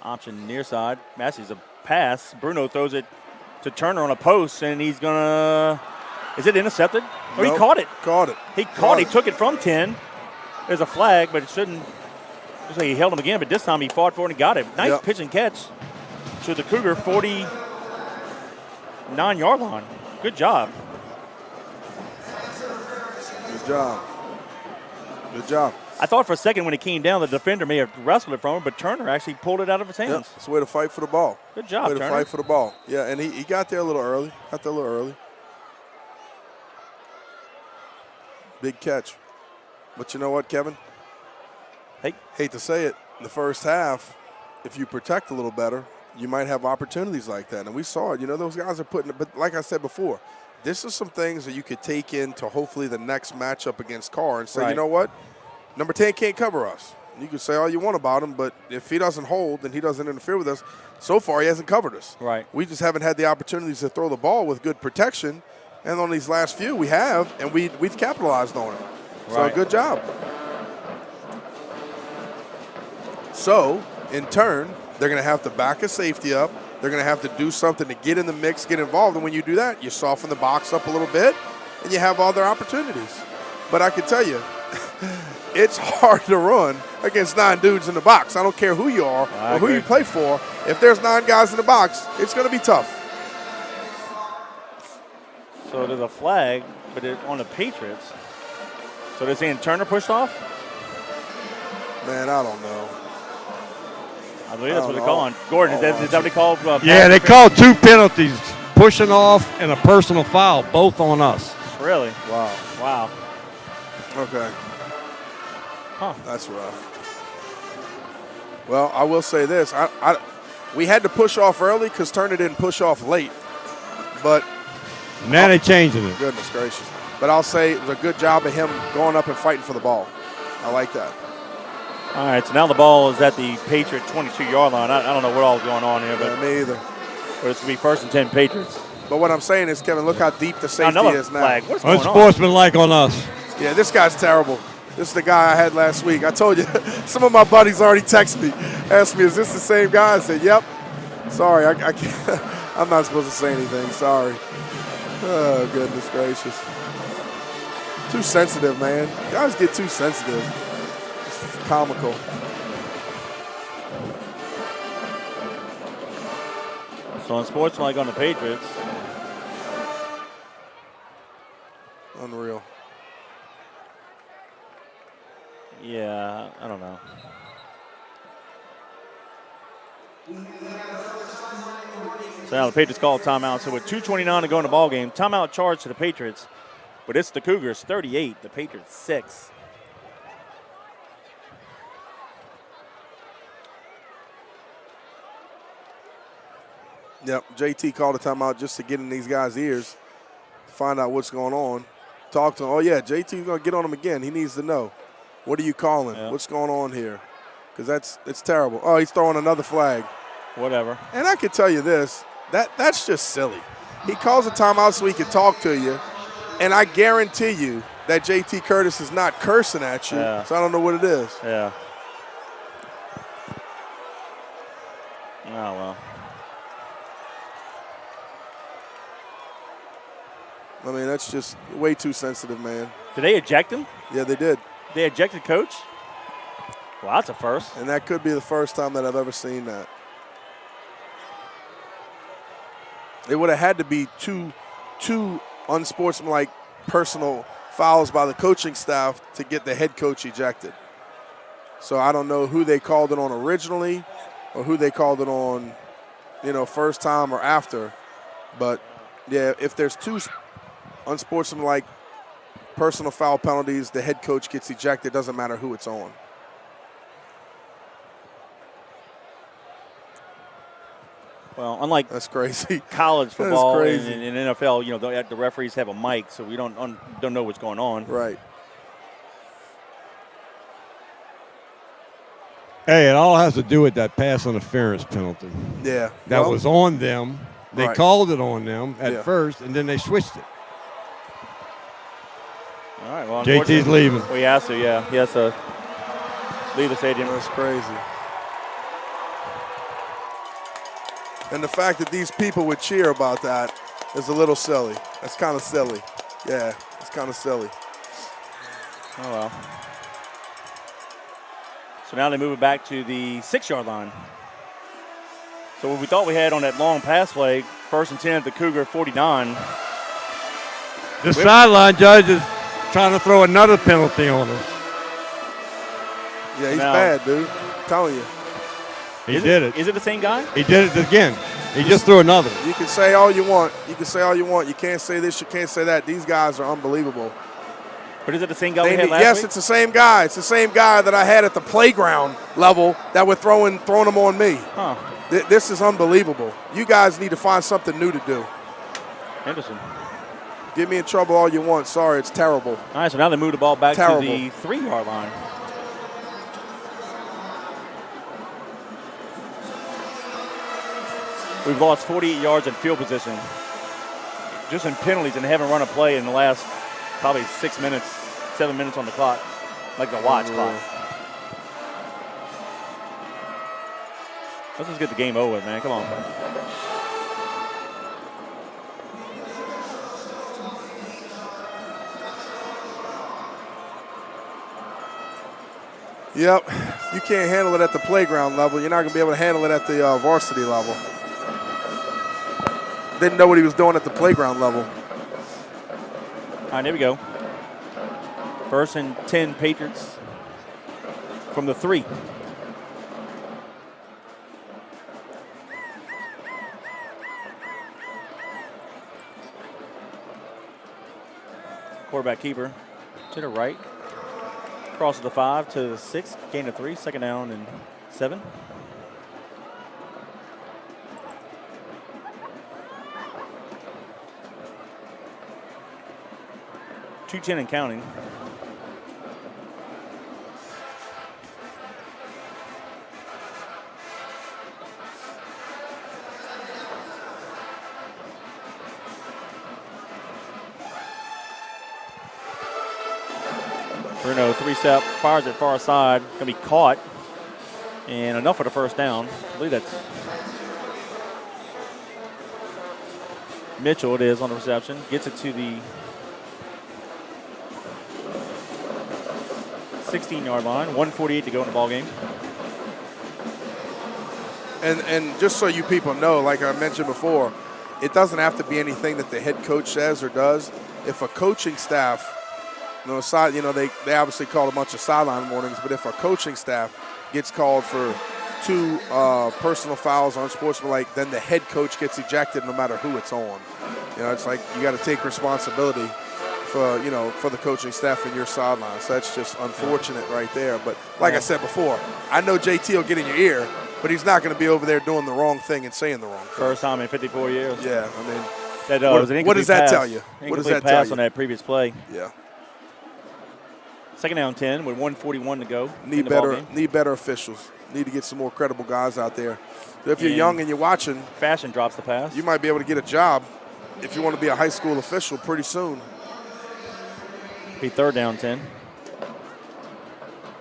Option near side. Massey's a pass. Bruno throws it to Turner on a post, and he's going to – is it intercepted? Oh, Nope. he caught it. Caught it. He caught it. He took it from 10. There's a flag, but it shouldn't – looks like he held him again, but this time he fought for it and got it. Nice Yep. pitch and catch to the Cougar 49-yard line. Good job. Good job. Good job. I thought for a second when it came down, the defender may have wrestled it from him, but Turner actually pulled it out of his Yep. hands. It's a way to fight for the ball. Good job, Way to Turner. fight for the ball. Yeah, and he got there a little early. Big catch. But you know what, Kevin? Hey. Hate to say it, in the first half, if you protect a little better, you might have opportunities like that. And we saw it. You know, those guys are putting it. But like I said before, this is some things that you could take into hopefully the next matchup against Carr and say, Right. you know what? Number 10 can't cover us. You can say all you want about him, but if he doesn't hold and he doesn't interfere with us, so far he hasn't covered us. Right. We just haven't had the opportunities to throw the ball with good protection. And on these last few, we have, and we've capitalized on it. So Right. good job. So, in turn, they're going to have to back a safety up. They're going to have to do something to get in the mix, get involved. And when you do that, you soften the box up a little bit, and you have all their opportunities. But I can tell you, it's hard to run against 9 dudes in the box. I don't care who you are or who you play for. If there's 9 guys in the box, it's going to be tough. So there's a flag, but on the Patriots. So they're saying Turner pushed off? Man, I don't know. I believe that's what they're calling. Gordon, is that what they called? Yeah, they called 2 penalties, pushing off and a personal foul, both on us. Really? Wow. Wow. Okay. Huh. That's rough. Well, I will say this. We had to push off early because Turner didn't push off late. But Now they're changing it. goodness gracious. But I'll say it was a good job of him going up and fighting for the ball. I like that. All right, so now the ball is at the Patriot 22-yard line. I don't know what all is going on here, but Me either. it's going to be 1st and 10 Patriots. But what I'm saying is, Kevin, look how deep the safety Another is now. flag. What's going on? Unsportsmanlike on us. Yeah, this guy's terrible. This is the guy I had last week. I told you, some of my buddies already texted me, asked me, is this the same guy? I said, yep. Sorry, I can't. I'm not supposed to say anything. Sorry. Oh, goodness gracious. Too sensitive, man. Guys get too sensitive. It's comical. So unsportsmanlike on the Patriots. Unreal. Yeah, I don't know. So now the Patriots call a timeout. So with 2:29 to go in the ball game, timeout charge to the Patriots. But it's the Cougars 38, the Patriots 6. Yep, JT called a timeout just to get in these guys' ears, find out what's going on. Talk to him. Oh, yeah, JT's going to get on him again. He needs to know. What are you calling? Yep. What's going on here? Because it's terrible. Oh, he's throwing another flag. Whatever. And I can tell you this, that's just silly. He calls a timeout so he can talk to you, and I guarantee you that JT Curtis is not cursing at you, so I don't know what it is. Yeah. Oh, well. I mean, that's just way too sensitive, man. Did they eject him? Yeah, they did. They ejected coach? Well, that's a first. And that could be the first time that I've ever seen that. It would have had to be two unsportsmanlike personal fouls by the coaching staff to get the head coach ejected. So I don't know who they called it on originally or who they called it on, first time or after. But, yeah, if there's two unsportsmanlike personal foul penalties, the head coach gets ejected. Doesn't matter who it's on. Well, unlike that's crazy college football crazy. And NFL, the referees have a mic, so we don't know what's going on. Right. Hey, it all has to do with that pass interference penalty. Yeah. That was on them. They called it on them at first, and then they switched it. All right, well, JT's leaving. Well, he has to, yeah. He has to leave the stadium. That's crazy. And the fact that these people would cheer about that is a little silly. That's kind of silly. Yeah, it's kind of silly. Oh, well. So now they move it back to the 6-yard line. So what we thought we had on that long pass play, 1st and 10 at the Cougar 49. The sideline judge is trying to throw another penalty on us. Yeah, he's bad, dude. I'm telling you. He did it. Is it the same guy? He did it again. He just threw another. You can say all you want. You can say all you want. You can't say this. You can't say that. These guys are unbelievable. But is it the same guy we had last Yes, week? it's the same guy. It's the same guy that I had at the playground level that were throwing them on me. Huh. This is unbelievable. You guys need to find something new to do. Interesting. Get me in trouble all you want. Sorry, it's terrible. All right, so now they move the ball back Terrible. to the 3-yard line. We've lost 48 yards in field position. Just in penalties and haven't run a play in the last probably 6 minutes, 7 minutes on the clock, like the watch clock. Let's just get the game over with, man. Come on. Yep. You can't handle it at the playground level. You're not going to be able to handle it at the varsity level. Didn't know what he was doing at the playground level. All right, there we go. 1st and 10 Patriots from the 3. Quarterback keeper to the right. Crosses the 5 to the 6. Gain of 3. 2nd down and 7. .210 and counting. Bruno, 3-step, fires it far side, gonna be caught, and enough for the 1st down. I believe that's Mitchell. It is on the reception. Gets it to the 16-yard line. 1:48 to go in the ball game. And just so you people know, like I mentioned before, it doesn't have to be anything that the head coach says or does. If a coaching staff, they obviously call a bunch of sideline warnings, but if a coaching staff gets called for 2 personal fouls, unsportsmanlike, then the head coach gets ejected no matter who it's on. You know, it's like you got to take responsibility for the coaching staff and your sideline. So that's just unfortunate right there. But like I said before, I know JT will get in your ear, but he's not going to be over there doing the wrong thing and saying the wrong thing. First time in 54 years. Yeah, I mean, what does that tell you? What does that tell you? On that previous play. Yeah. Second down 10 with 1:41 to go. Need better officials. Need to get some more credible guys out there. If you're young and you're watching, Fashion drops the pass. you might be able to get a job if you want to be a high school official pretty soon. Be third down 10.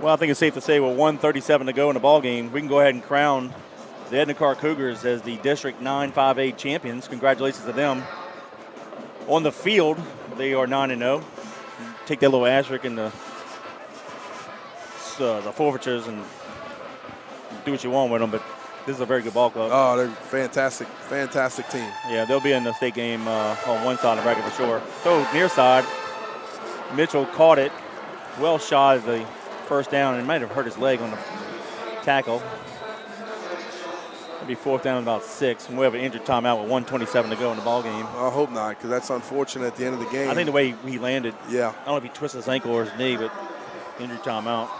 Well, I think it's safe to say with 1:37 to go in the ball game, we can go ahead and crown the Edna Karr Cougars as the District 9-5A champions. Congratulations to them. On the field, they are 9-0. Take that little asterisk in the forfeitures and do what you want with them, but this is a very good ball club. Oh, they're fantastic team. Yeah, they'll be in the state game on one side of the bracket for sure. So near side, Mitchell caught it, well shy of the first down, and might have hurt his leg on the tackle. It'll be fourth down about 6, and we have an injured timeout with 1:27 to go in the ball game. I hope not, because that's unfortunate at the end of the game. I think the way he landed, yeah. I don't know if he twisted his ankle or his knee, but injured timeout.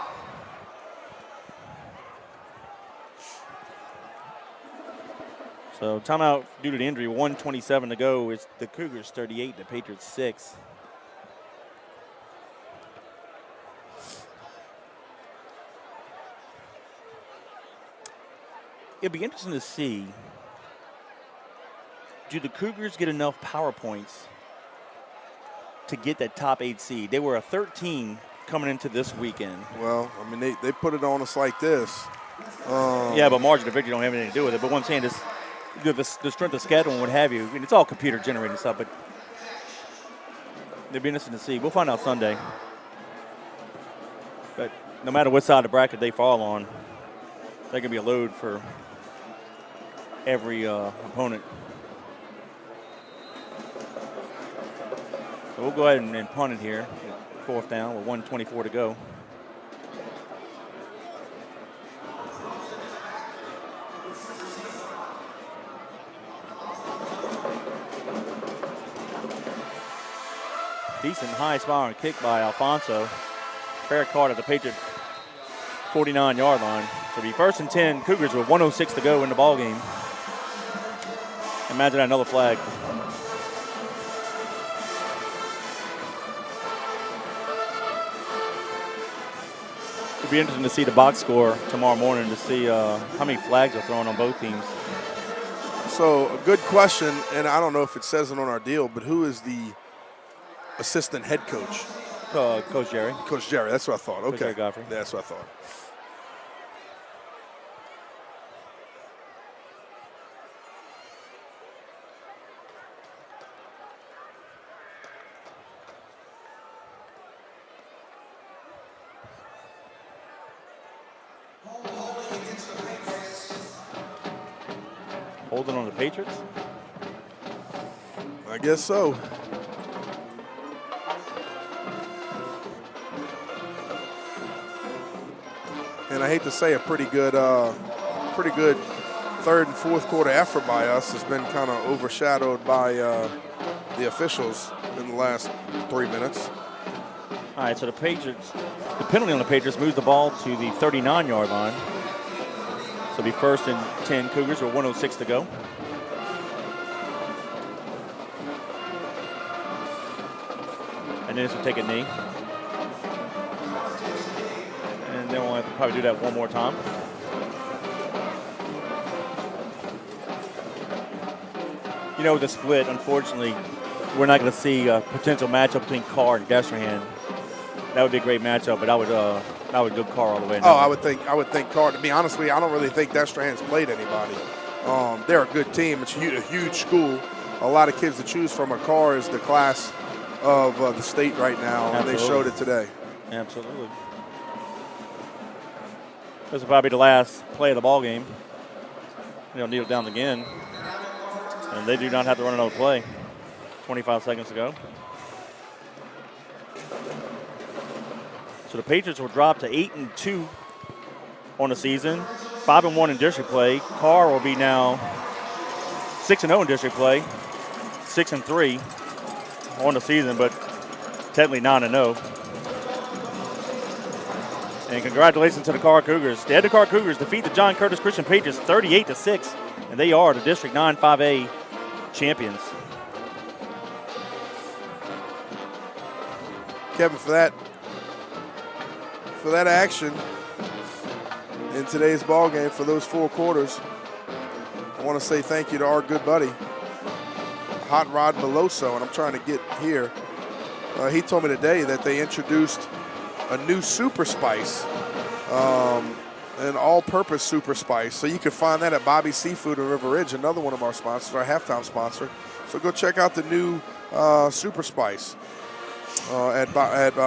So timeout due to the injury, 1:27 to go. It's the Cougars 38, the Patriots 6. It'd be interesting to see, do the Cougars get enough power points to get that top 8 seed? They were a 13 coming into this weekend. Well, I mean, they put it on us like this. Yeah, but margin of victory don't have anything to do with it. But what I'm saying is, the strength of schedule and what have you, and it's all computer generated stuff, but it'd be interesting to see. We'll find out Sunday. But no matter what side of the bracket they fall on, they're going to be a load for every opponent. So we'll go ahead and punt it here. Fourth down with 1:24 to go. Decent high spot kick by Alfonso. Fair caught at the Patriot 49-yard line. So it'll be first and 10, Cougars with 1:06 to go in the ball game. Imagine another flag. It'll be interesting to see the box score tomorrow morning to see how many flags are thrown on both teams. So a good question, and I don't know if it says it on our deal, but who is the assistant head coach? Coach Jerry. Coach Jerry, that's what I thought. Okay. Jerry Godfrey. Yeah, that's what I thought. Holding on the Patriots? I guess so. And I hate to say a pretty good third and fourth quarter effort by us has been kind of overshadowed by the officials in the last 3 minutes. All right, so the Patriots, the penalty on the Patriots moves the ball to the 39-yard line. So it'll be first and 10 Cougars with 1:06 to go. And then this will take a knee. And then we'll have to probably do that one more time. You know, with the split, unfortunately, we're not going to see a potential matchup between Carr and Destrehan. That would be a great matchup, but I would go Carr all the way. Oh, I would think Carr. To be honest with you, I don't really think Destrehan's played anybody. They're a good team. It's a huge school. A lot of kids to choose from. Carr is the class of the state right now, and they showed it today. Absolutely. This will probably be the last play of the ball game. They'll kneel down again, and they do not have to run another play. 25 seconds to go. So the Patriots will drop to 8-2 on the season. 5-1 in district play. Karr will be now 6-0 in district play, 6-3 on the season, but technically 9-0. And congratulations to the Karr Cougars. The Edna Karr Cougars defeat the John Curtis Christian Patriots 38-6, and they are the District 9 5A champions. Kevin, for that action in today's ball game, for those 4 quarters, I want to say thank you to our good buddy, Hot Rod Beloso, and I'm trying to get here. He told me today that they introduced a new super spice, an all-purpose super spice. So you can find that at Bobby's Seafood in River Ridge, another one of our sponsors, our halftime sponsor. So go check out the new super spice at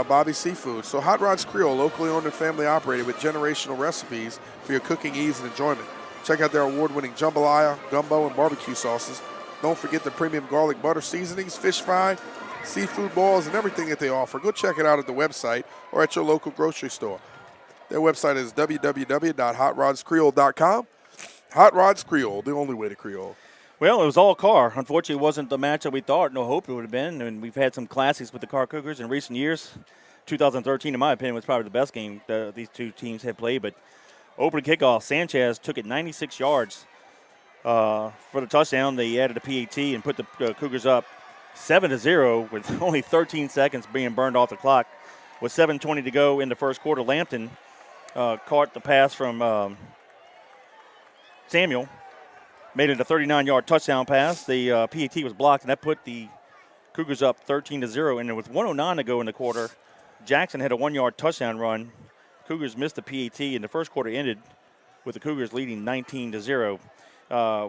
Bobby's Seafood. So Hot Rod's Creole, locally owned and family operated with generational recipes for your cooking ease and enjoyment. Check out their award-winning jambalaya, gumbo, and barbecue sauces. Don't forget the premium garlic butter seasonings, fish fry, seafood balls, and everything that they offer. Go check it out at the website or at your local grocery store. Their website is www.hotrodscreole.com. Hot Rods Creole, the only way to Creole. Well, it was all Karr. Unfortunately, it wasn't the match that we thought, no hope it would have been. And we've had some classics with the Karr Cougars in recent years. 2013, in my opinion, was probably the best game these two teams had played. But opening kickoff, Sanchez took it 96 yards for the touchdown. They added a PAT and put the Cougars up 7-0 with only 13 seconds being burned off the clock. With 7:20 to go in the first quarter, Lampton caught the pass from Samuel, made it a 39-yard touchdown pass. The PAT was blocked, and that put the Cougars up 13-0. And with 1:09 to go in the quarter, Jackson had a 1-yard touchdown run. Cougars missed the PAT, and the first quarter ended with the Cougars leading 19-0.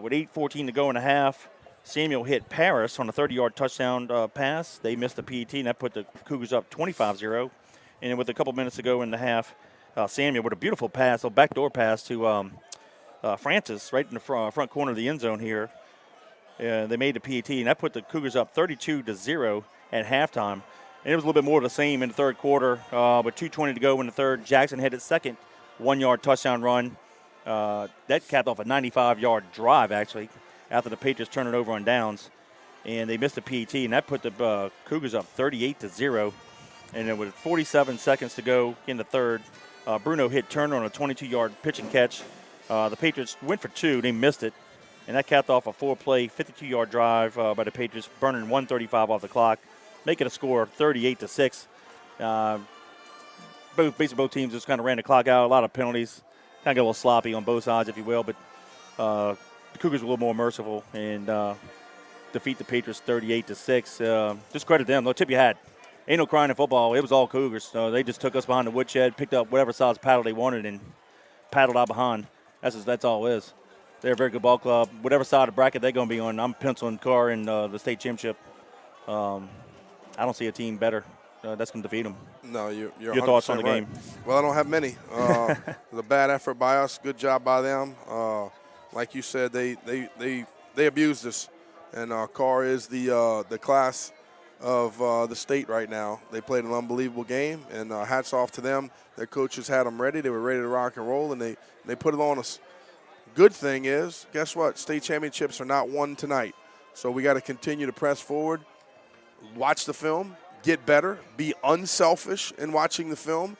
With 8:14 to go in the half, Samuel hit Paris on a 30-yard touchdown pass. They missed the PAT, and that put the Cougars up 25-0. And then with a couple minutes to go in the half, Samuel with a beautiful pass, a backdoor pass to Francis right in the front corner of the end zone here. They made the PAT, and that put the Cougars up 32-0 at halftime. And it was a little bit more of the same in the third quarter. With 2:20 to go in the third, Jackson had his second 1-yard touchdown run. That capped off a 95-yard drive, actually, after the Patriots turned it over on downs. And they missed the PAT, and that put the Cougars up 38-0. And then with 47 seconds to go in the third, Bruno hit Turner on a 22-yard pitch and catch. The Patriots went for 2. They missed it. And that capped off a 4-play, 52-yard drive by the Patriots, burning 135 off the clock, making a score 38-6. Basically, both teams just kind of ran the clock out. A lot of penalties. Kind of got a little sloppy on both sides, if you will. But the Cougars were a little more merciful and defeat the Patriots 38-6. Just credit them. They'll tip your hat. Ain't no crying in football. It was all Cougars. They just took us behind the woodshed, picked up whatever size paddle they wanted, and paddled out behind. That's all it is. They're a very good ball club. Whatever side of the bracket they're going to be on, I'm penciling Karr in the state championship. I don't see a team better that's going to defeat them. No, you're your thoughts on the right. game? Well, I don't have many. It was a bad effort by us. Good job by them. Like you said, they abused us, and Karr is the class of the state right now. They played an unbelievable game, and hats off to them. Their coaches had them ready. They were ready to rock and roll, and they put it on us. Good thing is, guess what? State championships are not won tonight. So we got to continue to press forward, watch the film, get better, be unselfish in watching the film,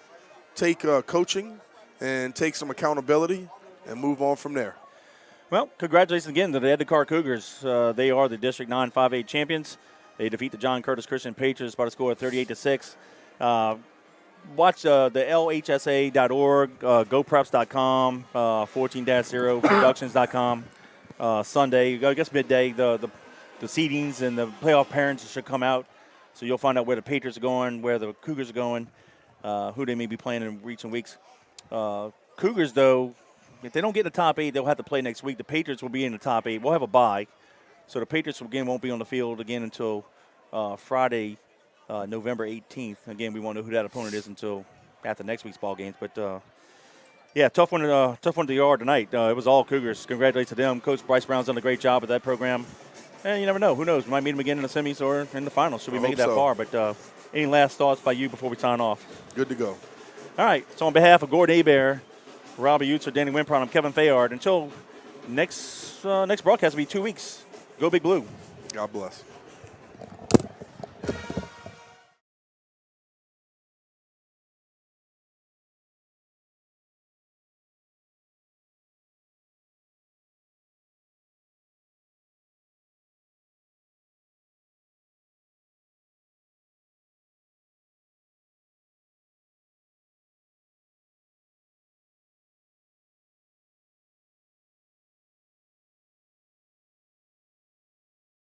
take coaching and take some accountability and move on from there. Well, congratulations again to the Edna Karr Cougars. They are the District 9 5A champions. They defeat the John Curtis Christian Patriots by a score of 38-6. Watch the LHSA.org, GoPreps.com, 14-0productions.com. Sunday, I guess midday, the seedings and the playoff parents should come out. So you'll find out where the Patriots are going, where the Cougars are going, who they may be playing in recent weeks. Cougars, though, if they don't get in the top 8, they'll have to play next week. The Patriots will be in the top 8. We'll have a bye. So the Patriots, again, won't be on the field again until Friday, November 18th. Again, we won't know who that opponent is until after next week's ball games. But, yeah, tough one to the yard tonight. It was all Cougars. Congratulations to them. Coach Bryce Brown's done a great job with that program. And you never know. Who knows? We might meet them again in the semis or in the finals. Should we make it that far? But any last thoughts by you before we sign off? Good to go. All right. So on behalf of Gordon Hebert Robbie Utzer, Danny Wimpront, I'm Kevin Fayard. Until next broadcast will be 2 weeks. Go Big Blue. God bless.